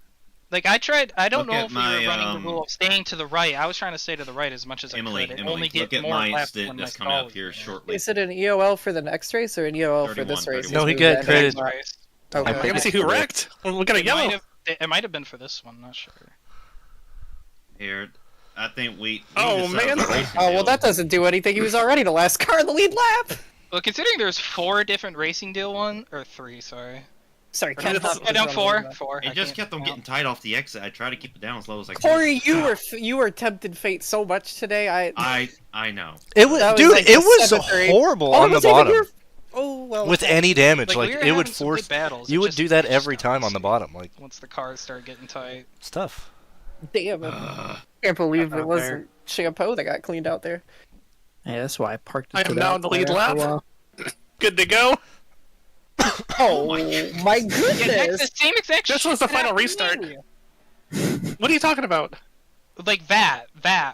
Like I tried. I don't
Look
know
at
if
my,
we were running the rule of staying to the right. I was trying to stay to the right as much as
Emily,
I could.
Emily,
Only get
look at
more
my
laps
incident
when my
that's coming
stall
up
was
here
there.
shortly.
Is it an EOL for the next race or an EOL for this
31,
race?
31.
No, he got credit.
Okay.
I can see who wrecked. We got a yellow.
It might have been for this one. Not sure.
Here, I think we.
Oh, man.
Oh well, that doesn't do anything. He was already the last car in the lead lap.
Well, considering there's 4 different racing deal or 3, sorry.
Sorry,
Ken. No, 4. 4.
It just kept them getting tight off the exit. I tried to keep it down as low as I could.
Corey, you were tempted fate so much today.
I know.
It was,
That was
dude.
like
It
a
was
7-3.
horrible
Oh,
on
it
the
was even
bottom.
your- Oh well.
With any damage,
Like, we
like
were
it would
having some
force.
good battles,
You
it
would
just-
do that
it just
every
got
time on the
messy
bottom, like
once the cars started getting tight.
it's tough.
Damn it. Can't believe it wasn't shampoo that got cleaned out there.
Yeah, that's why I parked it.
I am now in the lead lap. Good to go.
Oh my
Yeah, that's
goodness.
the same exact.
This was the final restart. What are you talking about?
Like that.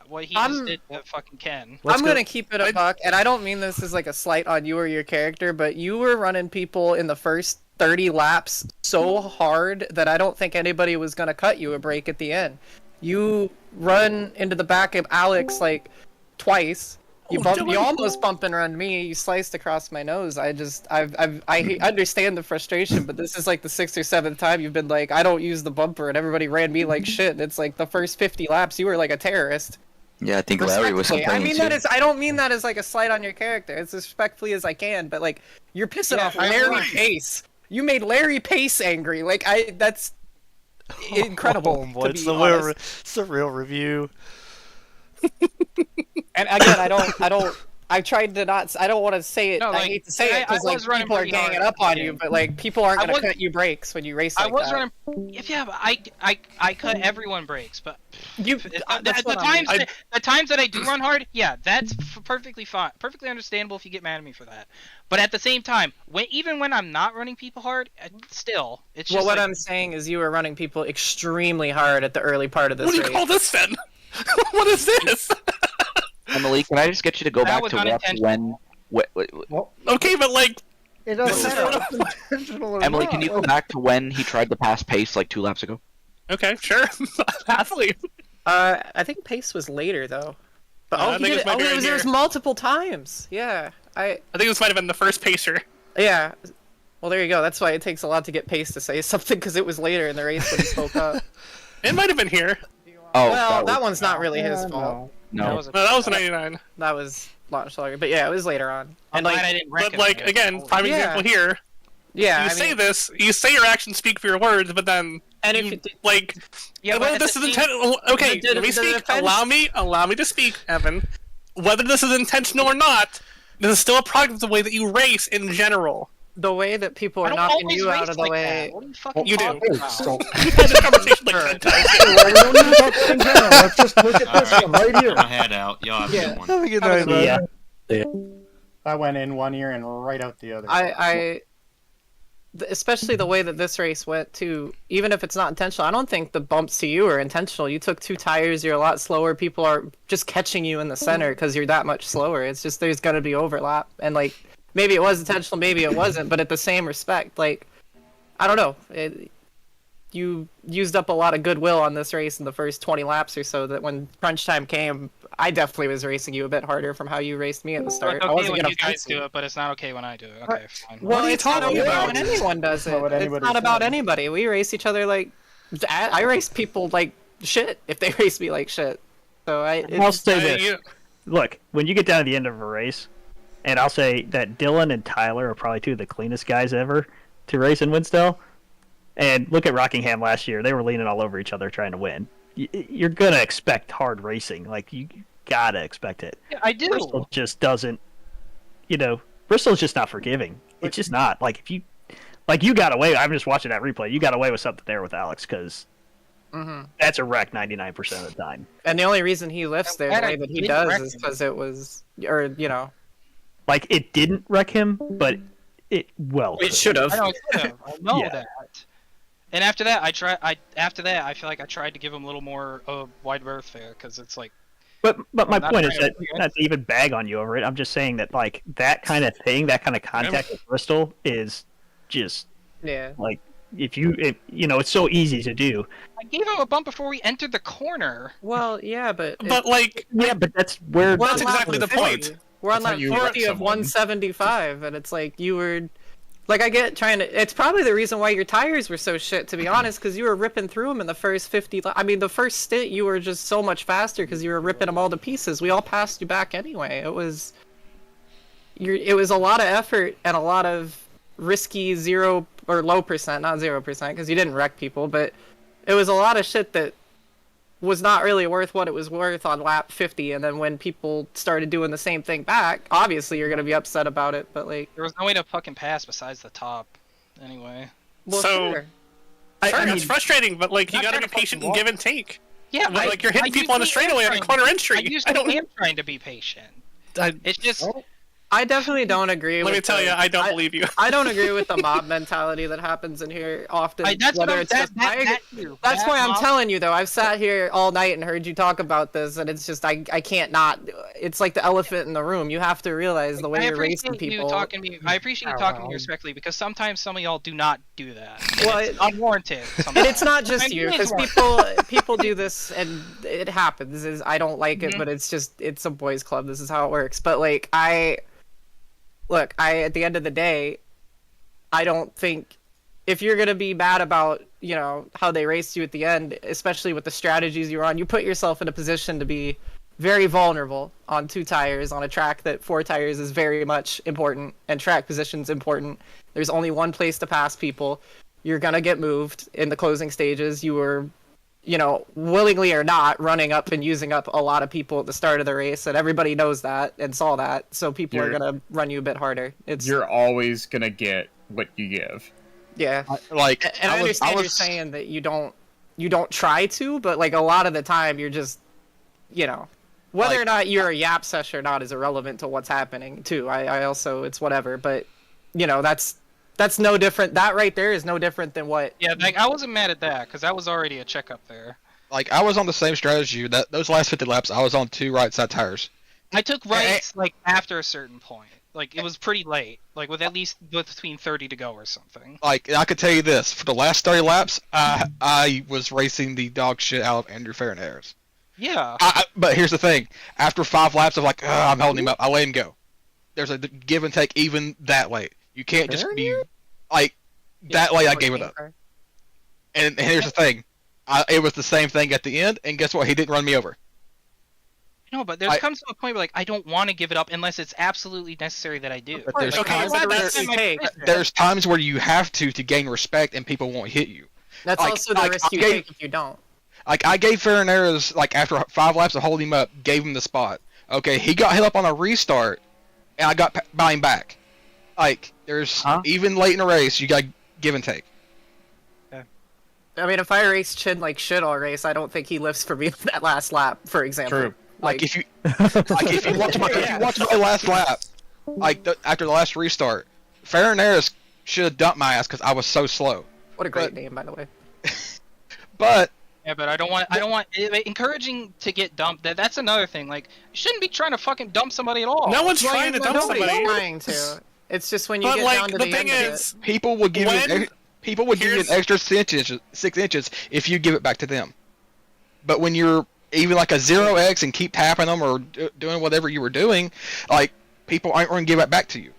What he just did to fucking Ken.
I'm gonna keep it a buck, and I don't mean this as like a slight on you or your character, but you were running people in the first 30 laps so hard that I don't think anybody was gonna cut you a break at the end. You run into the back of Alex like twice, You almost bump and run me. You sliced across my nose. I understand the frustration, but this is like the 6th or 7th time you've been like, I don't use the bumper, and everybody ran me like shit. And it's like the first 50 laps, you were like a terrorist.
Yeah, I think Larry was complaining too.
I don't mean that as like a slight on your character. It's as respectfully as I can, but like you're pissing off Larry Pace. You made Larry Pace angry. Like that's incredible.
Oh, boy, it's the real review.
And again, I tried to not. I don't want to say it.
No,
I hate to say it because like people are ganging up on you, but like people aren't gonna cut you brakes when you race like that.
running. Yeah, but I cut everyone brakes, but the times that I do run hard, yeah, that's perfectly fine, perfectly understandable if you get mad at me for that. But at the same time, even when I'm not running people hard, still, it's just.
Well, what I'm saying is you were running people extremely hard at the early part of this.
What do you call this then? What is this?
Emily, can I just get you to go back to when?
Okay, but like.
It doesn't matter if it's intentional or
Emily,
not.
can you go back to when he tried to pass Pace like 2 laps ago?
Okay, sure. Happily.
I think Pace was later though. But there's multiple times. Yeah, I
think this might have been the first pacer.
Yeah. Well, there you go. That's why it takes a lot to get Pace to say something because it was later in the race when he spoke up.
It might have been here.
Oh,
well, that one's not really his fault.
No,
that was 99.
That was launch longer, but yeah, it was later on.
And like, I didn't
but like again, prime example here.
Yeah,
you say this. You say your actions speak for your words, but then
and if you
like, whether this is intentional. Okay, let me speak. Allow me to speak, Evan. Whether this is intentional or not, this is still a product of the way that you race in general.
The way that people are knocking you out of the way.
You do.
We've had
this conversation like 10 times.
We don't need to talk in general. Let's just look at this one right here.
My head out. Y'all have a good one.
Have a good night, man.
I went in one ear and right out the other.
Especially the way that this race went too, even if it's not intentional, I don't think the bumps to you are intentional. You took 2 tires, you're a lot slower, people are just catching you in the center because you're that much slower. It's just there's gonna be overlap, and like maybe it was intentional, maybe it wasn't, but at the same respect, like I don't know, you used up a lot of goodwill on this race in the first 20 laps or so that when crunch time came, I definitely was racing you a bit harder from how you raced me at the start.
It's okay when you guys do it, but it's not okay when I do it. Okay, fine.
Well, it's not okay when anyone does it. It's not about anybody. We race each other like... I race people like shit if they race me like shit. So
I'll say this. Look, when you get down to the end of a race, and I'll say that Dylan and Tyler are probably 2 of the cleanest guys ever to race in Winstel. And look at Rockingham last year. They were leaning all over each other trying to win. You're going to expect hard racing. Like, you got to expect it.
Yeah, I do.
Bristol just doesn't, Bristol's just not forgiving. It's just not. Like, if you, you got away, I'm just watching that replay. You got away with something there with Alex because that's a wreck 99% of the time.
And the only reason he lifts there the way that he does is because it was,
Like, it didn't wreck him, but it
should have.
I know that. And after that, I feel like I tried to give him a little more wide berth there because it's like.
But my point is that not to even bag on you over it. I'm just saying that like that kind of thing, that kind of contact with Bristol is just like it's so easy to do.
I gave him a bump before we entered the corner.
Well, yeah, but
but that's where
that's exactly the point.
We're on that 40 of 175, and it's like you were. Like, I get it's probably the reason why your tires were so shit, to be honest, because you were ripping through them in the first 50. I mean, the first stint, you were just so much faster because you were ripping them all to pieces. We all passed you back anyway. It was a lot of effort and a lot of risky 0 or low percent, not 0%, because you didn't wreck people, but it was a lot of shit that was not really worth what it was worth on lap 50, and then when people started doing the same thing back, obviously you're going to be upset about it, but like...
There was no way to fucking pass besides the top, anyway.
Well,
so,
sure.
It's frustrating, but like, you gotta be patient and give and take.
Yeah,
like you're hitting people on the straightaway on a corner entry.
I usually am trying to be patient. It's just...
I definitely don't agree
Let me tell you, I don't believe you.
I don't agree with the mob mentality that happens in here often.
That's why
I'm telling you, though. I've sat here all night and heard you talk about this, and it's just, I can't not. It's like the elephant in the room. You have to realize the way you're racing people.
I appreciate you talking to me respectfully, because sometimes some of y'all do not do that.
Well,
it's unwarranted.
And it's not just
And
you,
it is
because
warranted.
people do this, and it happens. I don't like it, but it's a boys' club. This is how it works. But like I at the end of the day, I don't think if you're gonna be mad about how they raced you at the end, especially with the strategies you're on, you put yourself in a position to be very vulnerable on 2 tires on a track that 4 tires is very much important, and track position's important. There's only one place to pass people. You're gonna get moved in the closing stages. You were, willingly or not, running up and using up a lot of people at the start of the race, and everybody knows that and saw that. So people are gonna run you a bit harder.
You're always gonna get what you give.
Yeah.
And
I understand you're saying that you don't try to, but like a lot of the time you're just, whether or not you're a yap sesh or not is irrelevant to what's happening too. I also, it's whatever, but that's no different. That right there is no different than what.
Yeah, like I wasn't mad at that because that was already a checkup there.
Like I was on the same strategy. That those last 50 laps, I was on 2 right side tires.
I took rights like after a certain point. Like it was pretty late, like with at least between 30 to go or something.
Like I could tell you this: for the last 30 laps, I was racing the dog shit out of Andrew Fernares.
Yeah.
But here's the thing: after 5 laps of like, I'm holding him up, I let him go. There's a give and take even that late. You can't just be like that late. I gave it up. And here's the thing: it was the same thing at the end, and guess what? He didn't run me over.
No, but there comes to a point where like I don't want to give it up unless it's absolutely necessary that I do.
But there's times where you have to gain respect, and people won't hit you.
That's also the risk you take if you don't.
Like I gave Fernares, like after 5 laps of holding him up, gave him the spot. Okay, he got hit up on a restart, and I got by him back. Like there's even late in the race, you got give and take.
I mean, if I race Chin like shit all race, I don't think he lifts for me that last lap, for example.
True. Like if you watch my last lap, like after the last restart, Fernares should have dumped my ass because I was so slow.
What a great name, by the way.
But
yeah, but I don't want encouraging to get dumped. That's another thing. Like you shouldn't be trying to fucking dump somebody at all.
No one's trying to dump somebody.
Nobody's trying to. It's just when you get
like,
down to the end of it.
People would give you an extra 6 inches if you give it back to them. But when you're even like a 0x and keep tapping them or doing whatever you were doing, like people aren't going to give it back to you.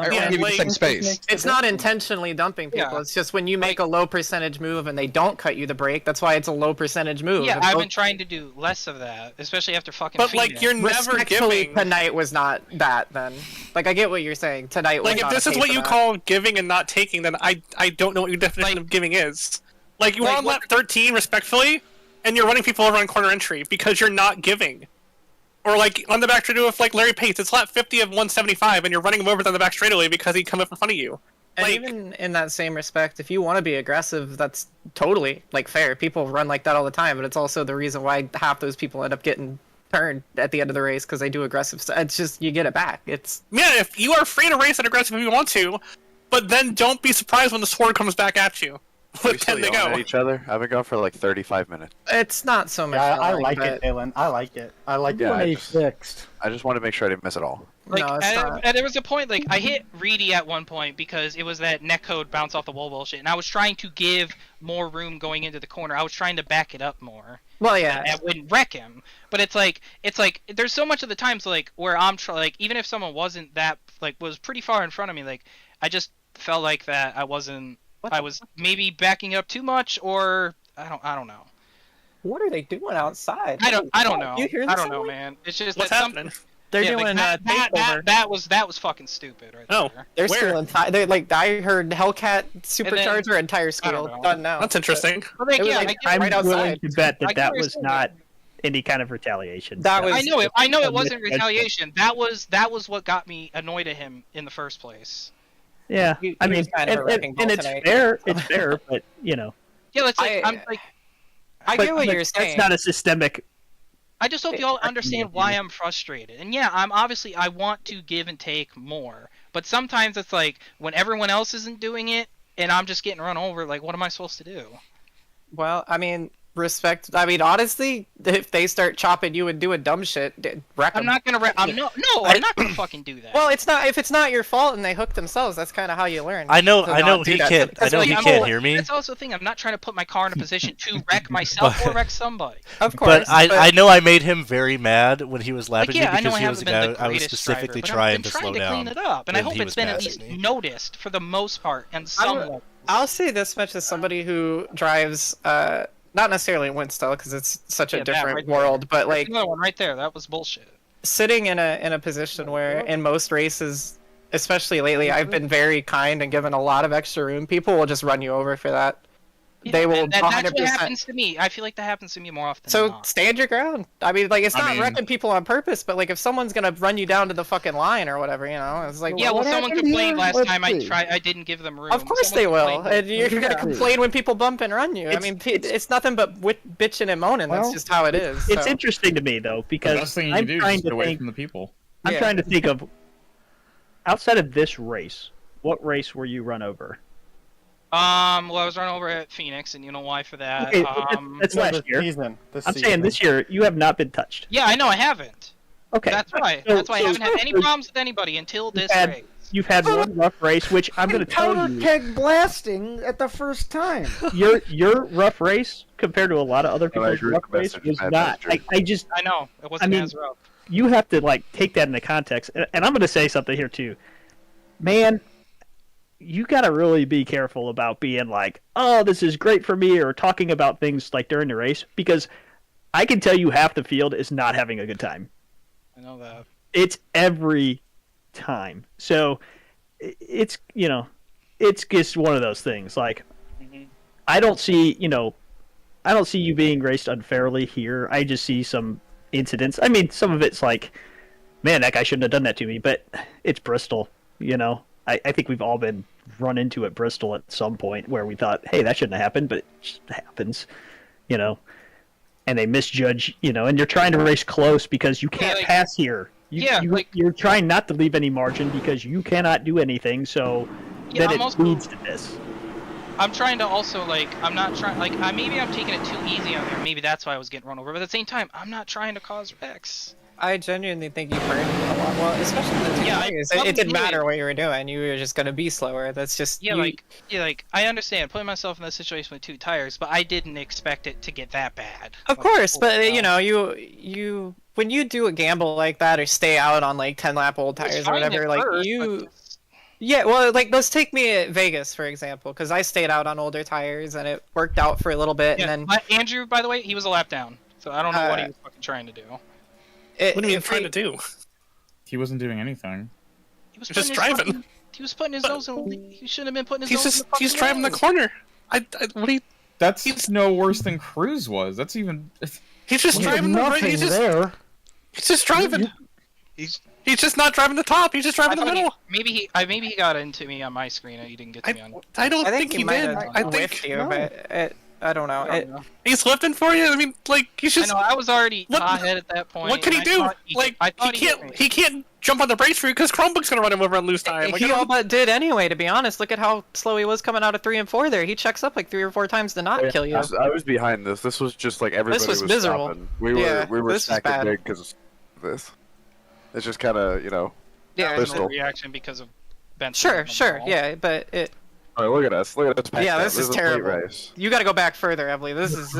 Aren't going to give you the same space.
It's not intentionally dumping people. Yeah. It's just when you make a low percentage move and they don't cut you the brake. That's why it's a low percentage move.
Yeah, I've been trying to do less of that, especially after fucking.
But like, you're never giving.
Tonight was not that. Then, like, I get what you're saying. Tonight was
like
not
if this is what you call giving and not taking, then I don't know what your definition of giving is. Like you were on lap 13, respectfully, and you're running people over on corner entry because you're not giving. Or like on the back straightaway with like Larry Pace, it's lap 50 of 175, and you're running him over on the back straightaway because he come up in front of you.
And even in that same respect, if you want to be aggressive, that's totally like fair. People run like that all the time, but it's also the reason why half those people end up getting turned at the end of the race because they do aggressive stuff. It's just you get it back. It's
if you are free to race at aggressive if you want to, but then don't be surprised when the sword comes back at you. With 10 to go.
At each other. I've been going for like 35 minutes.
It's not so much.
Yeah, I like it, Dylan. I like it. I like it when they fixed.
I just wanted to make sure I didn't miss it all.
Like, and there was a point, like, I hit Reedy at one point because it was that netcode bounce off the wall bullshit, and I was trying to give more room going into the corner. I was trying to back it up more.
Well, yeah.
And I wouldn't wreck him. But it's like, there's so much of the times, like, where I'm like, even if someone wasn't that, like, was pretty far in front of me, like, I just felt like that I wasn't, I was maybe backing up too much, or I don't know.
What are they doing outside?
I don't know. I don't know, man. It's just
what's happening.
They're doing
that was fucking stupid right there.
They're still they're like I heard Hellcat supercharger and tire scale done now.
That's interesting.
But like,
I'm
right
willing
outside.
to bet that was not any kind of retaliation.
That was.
I know it wasn't retaliation. That was what got me annoyed at him in the first place.
Yeah, I mean, and it's fair. It's fair, but you know.
Yeah, let's like
I get what you're saying.
That's not a systemic.
I just hope y'all understand why I'm frustrated. And yeah, I want to give and take more. But sometimes it's like when everyone else isn't doing it and I'm just getting run over, like what am I supposed to do?
Well, I mean, respect. I mean, honestly, if they start chopping you and doing dumb shit, wreck them.
I'm not gonna. I'm not gonna fucking do that.
Well, it's not if it's not your fault and they hook themselves. That's kind of how you learn.
I know
to not do
he
that.
can't. I
That's
know
what
he
I'm
can't
always-
hear me.
That's also the thing. I'm not trying to put my car in a position to wreck myself or wreck somebody.
Of course,
But I know I made him very mad when he was lapping
yeah,
me
I know
because
I
he was
haven't been the
I was
greatest
specifically
driver, but I've
trying
been
to
trying
slow
to
down.
clean it up, and I
when
hope
he
it's
was
been at
passing
least
me.
noticed for the most part, and somewhat.
I'll say this much as somebody who drives, not necessarily Winstel because it's such a
Yeah, that
different
right there.
world, but
There's
like
another one right there. That was bullshit.
sitting in a position where in most races, especially lately, I've been very kind and given a lot of extra room. People will just run you over for that. They will
And that's what
100%.
happens to me. I feel like that happens to me more often than
So
not.
stand your ground. I mean, like it's
I
not
mean-
wrecking people on purpose, but like if someone's gonna run you down to the fucking line or whatever, you know, it's like
Yeah, well, someone complained last
Let's
time
see.
I didn't give them room.
Of course
Someone
they will,
complained-
and you're gonna complain when people bump and run you. I mean, it's nothing but bitching and moaning. That's
Well,
just how it is.
It's
so.
interesting to me though
The
because
best thing you
I'm
can do is
trying
just
to
get away
think.
from the people.
I'm
Yeah.
trying to think of outside of this race, what race were you run over?
Well, I was run over at Phoenix, and you know why for that.
Okay, that's last year. I'm saying this year you have not been touched.
Yeah, I know I haven't.
Okay.
That's why.
So-
That's why I
so-
haven't had any problems with anybody until this race.
You've had one rough race, which I'm going to tell
Powder
you.
keg blasting at the first time.
Your rough race compared to a lot of other
Oh, I
people's
agree
rough
with the
race
message,
was
bad
not.
message.
I know it wasn't
I mean,
as rough.
You have to like take that into context, and I'm going to say something here too, man. You got to really be careful about being like, oh, this is great for me, or talking about things like during the race, because I can tell you half the field is not having a good time.
I know that.
It's every time. So it's it's just one of those things. Like I don't see you being raced unfairly here. I just see some incidents. I mean, some of it's like, man, that guy shouldn't have done that to me, but it's Bristol, I think we've all been run into at Bristol at some point where we thought, hey, that shouldn't have happened, but it just happens, and they misjudge, and you're trying to race close because you can't pass here. You're trying not to leave any margin because you cannot do anything, so
Yeah,
then
I'm
it leads to this.
I'm trying to also I'm not trying maybe I'm taking it too easy on there. Maybe that's why I was getting run over. But at the same time, I'm not trying to cause wrecks.
I genuinely think you burned a lot. Well, especially the two tires. It didn't matter what you were doing. You were just gonna be slower. That's just
I understand putting myself in this situation with two tires, but I didn't expect it to get that bad.
Of course, but you when you do a gamble like that or stay out on like 10-lap old tires or
fine
whatever,
at
like
first,
you. Yeah, well, like let's take me at Vegas for example, because I stayed out on older tires and it worked out for a little bit, and then
Andrew, by the way, he was a lap down, so I don't know what he was fucking trying to do.
What are you trying to do?
He wasn't doing anything.
He was
Just
putting his
driving.
He was putting his nose in. He shouldn't have been putting his nose in the
He's
fucking
driving the
nose.
corner. What do you?
That's no worse than Cruz was. That's even.
He's just driving the right. He's just driving. He's just not driving the top. He's just driving the middle.
Maybe he got into me on my screen. He didn't get to me on.
I don't think he
might
did.
have
I
whiffed
think
you, but I don't know.
He's lifting for you. I mean, like he's just.
I know. I was already ahead at that point.
What can he
and I
do?
thought
He can't jump on the brakes for you because Chromebook's gonna run him over on loose time. Like,
He all but did anyway, to be honest. Look at how slow he was coming out of 3 and 4 there. He checks up like 3 or 4 times to not kill you.
I was behind this. This was just like everybody
was miserable.
stopping. We
Yeah,
were
this was
stacking
bad.
big because of this. It's just kind of
Yeah,
Bristol.
reaction because of Ben.
Sure, yeah, but it.
All right, look at us. Look at us.
Yeah, this is
a fleet
terrible.
race.
You got to go back further, Emily. This is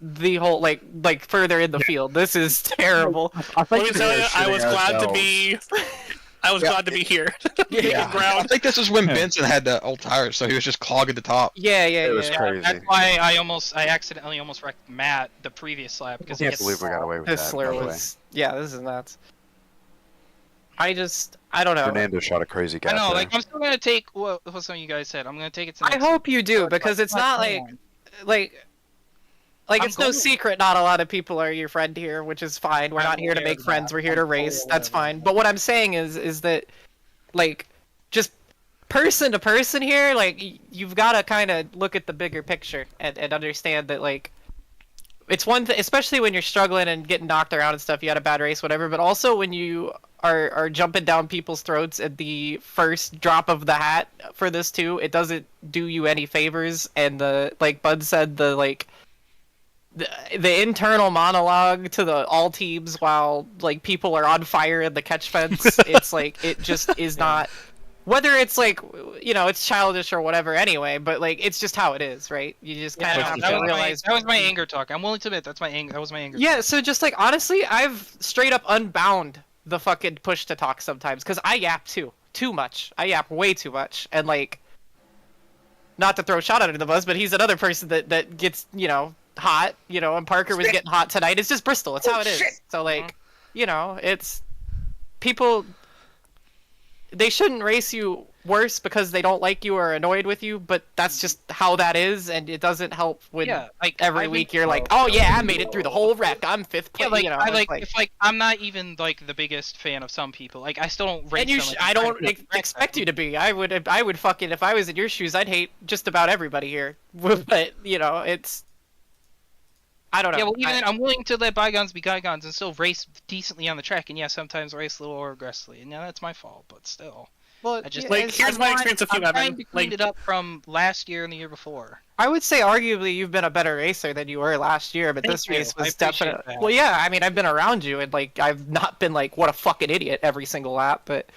the whole like further in the field. This is terrible.
Let me tell you, I was glad to be. I was glad to be here.
I think this is when Benson had the old tires, so he was just clogging the top.
Yeah.
That's why I accidentally almost wrecked Matt the previous lap because
I can't believe we got away with
His
that.
slur
by the way.
was. Yeah, this is nuts. I don't know.
Fernando shot a crazy gap
I know,
there.
like I'm still gonna take what some of you guys said. I'm gonna take it to.
I hope you do because it's not like it's no secret not a lot of people are your friend here, which is fine. We're not here to make friends. We're here to race. That's fine. But what I'm saying is that like just person to person here, like you've got to kind of look at the bigger picture and understand that like it's one thing, especially when you're struggling and getting knocked around and stuff. You had a bad race, whatever. But also when you are jumping down people's throats at the first drop of the hat for this too, it doesn't do you any favors. And the like Bud said, the like the internal monologue to all teams while like people are on fire in the catch fence. It's like it just is not. Whether it's like, you know, it's childish or whatever anyway, but like it's just how it is, right? You just kind of have to realize.
That was my anger talk. I'm willing to admit that's my anger. That was my anger.
Yeah, so just like honestly, I've straight up unbound the fucking push to talk sometimes because I yap too much. I yap way too much, and like, not to throw a shot under the bus, but he's another person that gets, you know, hot, you know, and Parker was getting hot tonight. It's just Bristol. It's how it is. So like, you know, it's people. They shouldn't race you worse because they don't like you or annoyed with you, but that's just how that is, and it doesn't help when every week you're like, oh yeah, I made it through the whole wreck. I'm 5th place.
Yeah, like,
you know,
if I'm not even like the biggest fan of some people. Like I still don't race.
And you,
them, like,
I don't expect you to be. I would fucking, if I was in your shoes, I'd hate just about everybody here. But you know, it's. I don't know.
Yeah, well, even then, I'm willing to let bygones be bygones and still race decently on the track, and yeah, sometimes race a little more aggressively, and yeah, that's my fault, but still.
Well,
I just
like here's my experience with you,
I'm trying
Evan.
to clean it up from last year and the year before.
I would say arguably you've been a better racer than you were last year, but this race was definitely. Well, yeah, I mean, I've been around you, and like I've not been like what a fucking idiot every single lap, but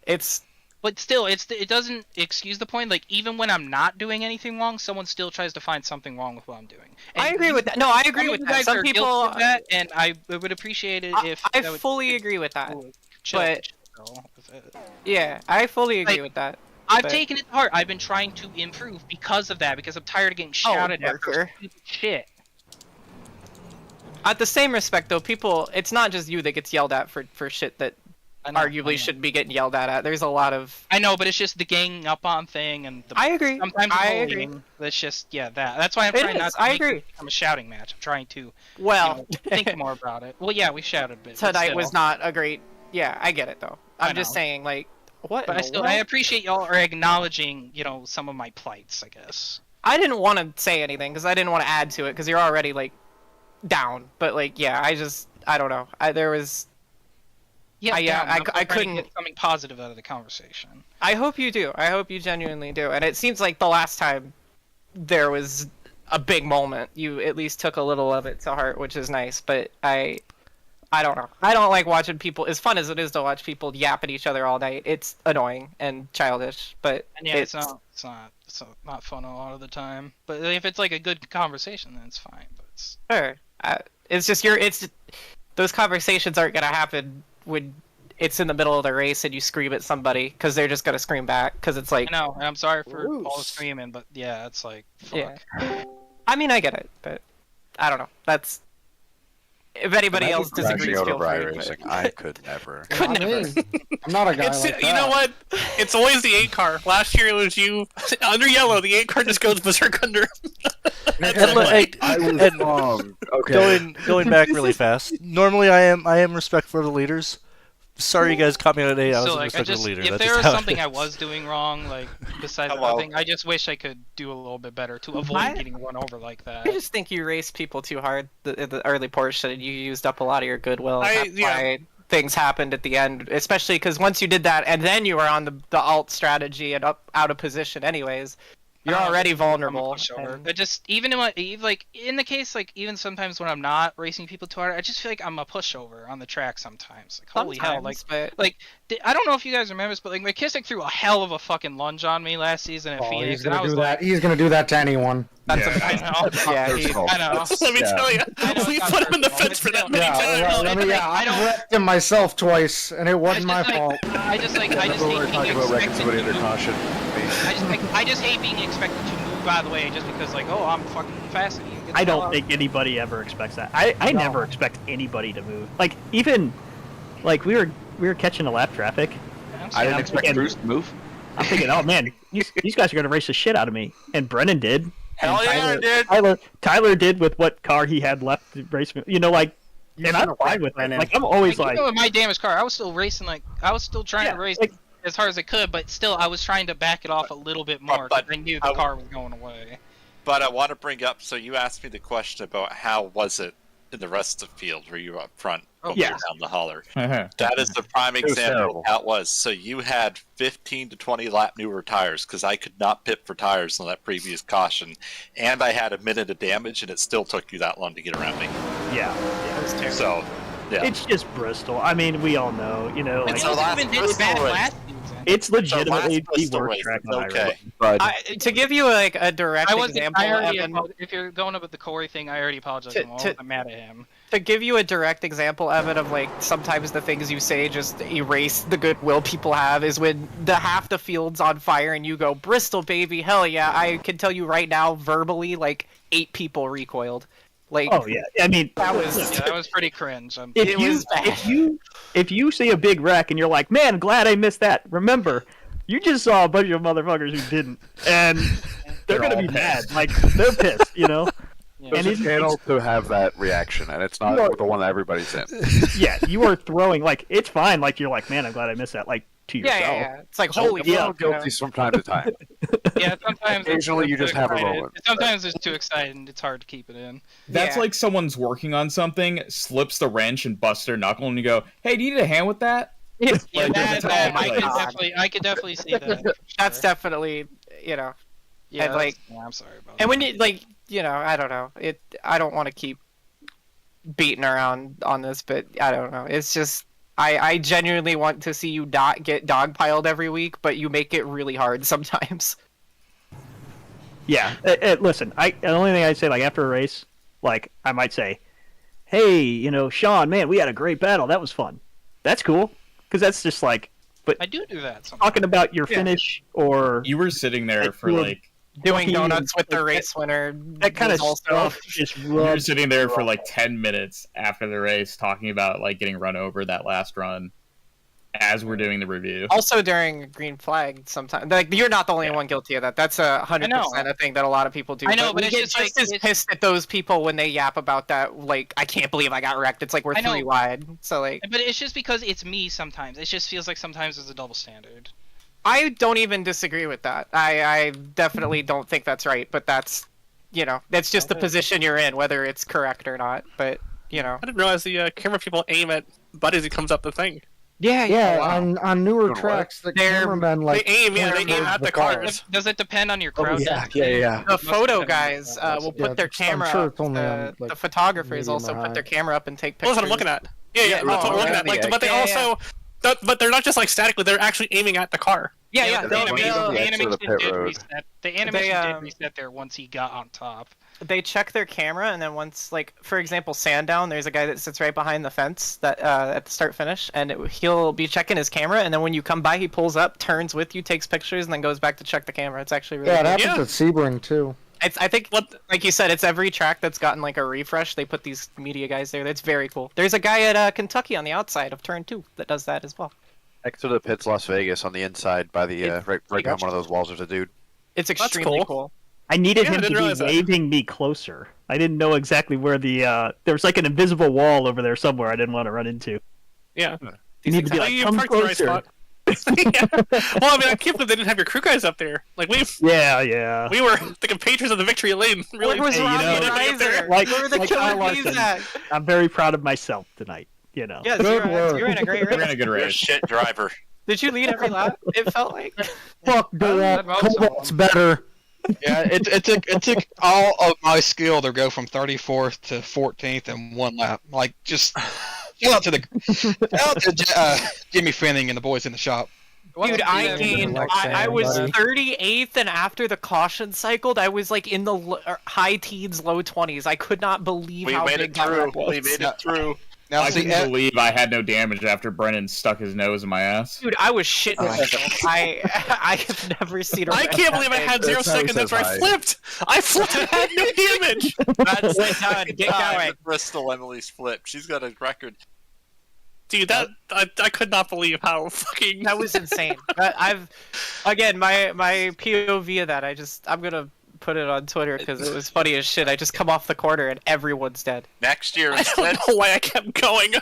it's.
But still, it doesn't excuse the point. Like even when I'm not doing anything wrong, someone still tries to find something wrong with what I'm doing. And
I agree with that. No, I agree with that. Some people
of that, and I would appreciate it if
I fully agree with that. But yeah, I fully agree with that.
I've taken it to heart. I've been trying to improve because of that. Because I'm tired of getting shouted at for stupid shit.
At the same respect, though, people, it's not just you that gets yelled at for shit that arguably shouldn't be getting yelled at. There's a lot of.
I know, but it's just the ganging up on thing and.
I agree.
Sometimes
I agree.
That's just That's why I'm trying not to make it become a shouting match. I'm trying to. Think more about it. Well, yeah, we shouted a bit.
Tonight was not a great. Yeah, I get it though. I'm just saying, like, what?
But I appreciate y'all are acknowledging, you know, some of my plights. I guess.
I didn't want to say anything because I didn't want to add to it because you're already like down. But like, yeah, I don't know. There was.
Yeah,
I couldn't
get something positive out of the conversation.
I hope you do. I hope you genuinely do. And it seems like the last time there was a big moment, you at least took a little of it to heart, which is nice. But I don't know. I don't like watching people. As fun as it is to watch people yap at each other all night, it's annoying and childish. But
and yeah, it's not fun a lot of the time. But if it's like a good conversation, then it's fine. But it's
sure. It's just those conversations aren't gonna happen when it's in the middle of the race and you scream at somebody because they're just gonna scream back because it's like.
I know, and I'm sorry for all the screaming, but yeah, it's like. Fuck.
Yeah. I mean, I get it, but I don't know. That's. If anybody else disagrees, feel free.
Racing, I could never.
Could never. I'm not a guy like that.
You know what? It's always the 8 car. Last year it was you. Under yellow, the 8 car just goes berserk under.
I was wrong. Okay. Going back really fast. Normally, I am respectful of the leaders. Sorry, you guys caught me on a day. I was respectful of the leader.
If there was something I was doing wrong, like besides nothing, I just wish I could do a little bit better to avoid getting run over like that.
I just think you raced people too hard in the early portion, and you used up a lot of your goodwill. That's why things happened at the end, especially because once you did that, and then you were on the alt strategy and out of position, anyways. You're already vulnerable.
But just even in the case, like even sometimes when I'm not racing people too hard, I just feel like I'm a pushover on the track sometimes. Like holy hell, like I don't know if you guys remember this, but like McKissick threw a hell of a fucking lunge on me last season at Phoenix, and I was like,
he's gonna do that to anyone.
I know.
I know. Let me tell you, we put him in the fence for that many times.
I wrecked him myself twice, and it wasn't my fault.
I just hate being expected. I just hate being expected to move out of the way just because, like, oh, I'm fucking faster than you.
I don't think anybody ever expects that. I never expect anybody to move. Like even, like we were catching a lap traffic.
I didn't expect Bruce to move.
I'm thinking, oh man, these guys are gonna race the shit out of me. And Brennan did.
Hell yeah, dude.
Tyler did with what car he had left to race. You know, like, and I'm fine with it. Like I'm always like,
with my damaged car, I was still racing. Like I was still trying to race. As hard as I could, but still, I was trying to back it off a little bit more because I knew the car was going away.
But I want to bring up, so you asked me the question about how was it in the rest of the field where you were up front,
yeah.
down the holler. That is the prime
It was
example
terrible.
of how it was. So you had 15 to 20 lap newer tires because I could not pit for tires on that previous caution, and I had a minute of damage, and it still took you that long to get around me.
Yeah.
That was terrible.
So, yeah.
It's just Bristol. I mean, we all know, you know, like, it's legitimately the worst track that I ride.
But
To give you like a direct example, Evan,
if you're going up with the Corey thing, I already apologize. I'm mad at him.
To give you a direct example, Evan, of like sometimes the things you say just erase the goodwill people have is when half the field's on fire and you go, Bristol, baby, hell yeah. I can tell you right now, verbally, like 8 people recoiled. Like,
oh yeah, I mean
that was
that was pretty cringe.
If you see a big wreck and you're like, man, glad I missed that. Remember, you just saw a bunch of motherfuckers who didn't, and they're gonna be mad. Like they're pissed, you know.
There's a channel to have that reaction, and it's not the one that everybody's in.
Yeah, you are throwing like it's fine. Like you're like, man, I'm glad I missed that. Like to yourself.
Yeah. It's like holy fuck.
Guilty from time to time.
Yeah, sometimes
occasionally you just have a moment.
Sometimes it's too excited and it's hard to keep it in.
That's like someone's working on something, slips the wrench and busts their knuckle, and you go, "Hey, do you need a hand with that?"
Yeah, I could definitely see that.
That's definitely, you know.
Yeah,
and like,
I'm sorry about
and when you like, you know, I don't know. I don't want to keep beating around on this, but I don't know. It's just I genuinely want to see you not get dogpiled every week, but you make it really hard sometimes.
Yeah, listen. The only thing I say, like after a race, like I might say, "Hey, you know, Sean, man, we had a great battle. That was fun." That's cool, because that's just like. But
I do that. Sometimes.
Talking about your finish, or
you were sitting there for like
doing donuts with the race winner.
That kind of stuff just
you were sitting there for like 10 minutes after the race, talking about like getting run over that last run, as we're doing the review.
Also during green flag, sometimes like you're not the only one guilty of that. That's 100% a thing that a lot of people do.
I know, but
we
it's
get
just
as pissed at those people when they yap about that. Like, I can't believe I got wrecked. It's like we're 3 wide. So like,
but it's just because it's me sometimes. It just feels like sometimes there's a double standard.
I don't even disagree with that. I definitely don't think that's right. But that's, you know, that's just the position you're in, whether it's correct or not. But you know,
I didn't realize the camera people aim at Bud as he comes up the thing.
Yeah. On newer tracks, the cameramen like
they aim at the cars.
Does it depend on your crowd?
Yeah.
The photo guys will put their camera
sure
up.
it's only on, like,
The photographers also
medium
put
high.
their camera up and take
Well,
pictures.
that's what I'm looking at. Yeah, that's what we're looking at. Like, but they also, but they're not just like statically; they're actually aiming at the car.
The animation did
road.
reset. The animation did reset there once he got on top.
They check their camera, and then once, like, for example, Sandown, there's a guy that sits right behind the fence that at the start finish, and he'll be checking his camera, and then when you come by, he pulls up, turns with you, takes pictures, and then goes back to check the camera. It's actually really
it
cool.
happens at Sebring too.
I think, like you said, it's every track that's gotten like a refresh. They put these media guys there. That's very cool. There's a guy at Kentucky on the outside of turn 2 that does that as well.
Next to the pits, Las Vegas, on the inside by the right behind one of those walls, there's a dude.
It's extremely cool.
I needed him to be waving me closer. I didn't know exactly where there was like an invisible wall over there somewhere I didn't want to run into.
Yeah.
You need to be like, come closer.
Well, I mean, I can't believe they didn't have your crew guys up there. Like we were the compatriots of the victory lane. Really,
Where was
Like,
where were the killer bees at?
I'm very proud of myself tonight. You know.
Yeah, you're in a great race.
You're in a good race.
Shit driver.
Did you lead every lap? It felt like.
Fuck, Cobalt's better.
Yeah, it took all of my skill to go from 34th to 14th in one lap. Like, just shout out to Jimmy Finning and the boys in the shop.
Dude, I was 38th, and after the caution cycled, I was like in the high teens, low 20s. I could not believe how big that was.
We made it through.
Now, I couldn't believe I had no damage after Brennan stuck his nose in my ass.
Dude, I was shitting myself. I have never seen.
I can't believe I had 0 seconds after I flipped. I flipped and had no damage.
That's
done. Get going.
Bristol Emily's flip. She's got a record.
Dude, I could not believe how fucking
that was insane. I've again my POV of that. I'm gonna put it on Twitter because it was funny as shit. I just come off the corner and everyone's dead.
Next year,
I don't know why I kept going.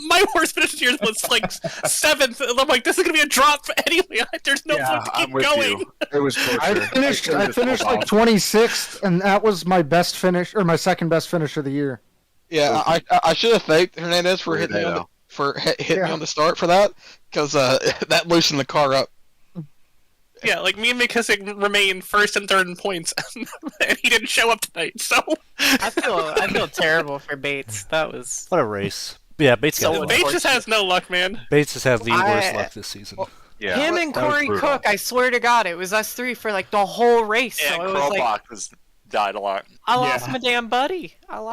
My worst finish year was like 7th. And I'm like, this is gonna be a drop anyway. There's no point to keep going.
You. It was torture.
I finished like 26th, and that was my best finish, or my second best finish of the year.
Yeah, I should have thanked Hernandez for hitting me on hitting me on the start for that, because that loosened the car up.
Yeah, like me and McKissick remain first and third in points, and he didn't show up tonight. So
I feel terrible for Bates. That was
What a race. Yeah, Bates got
Bates just has no luck, man.
Bates has had the worst luck this season.
Yeah.
him and Corey Cook. I swear to God, it was us three for like the whole race.
Yeah,
so it was like
died a lot.
I lost my damn buddy. I lost.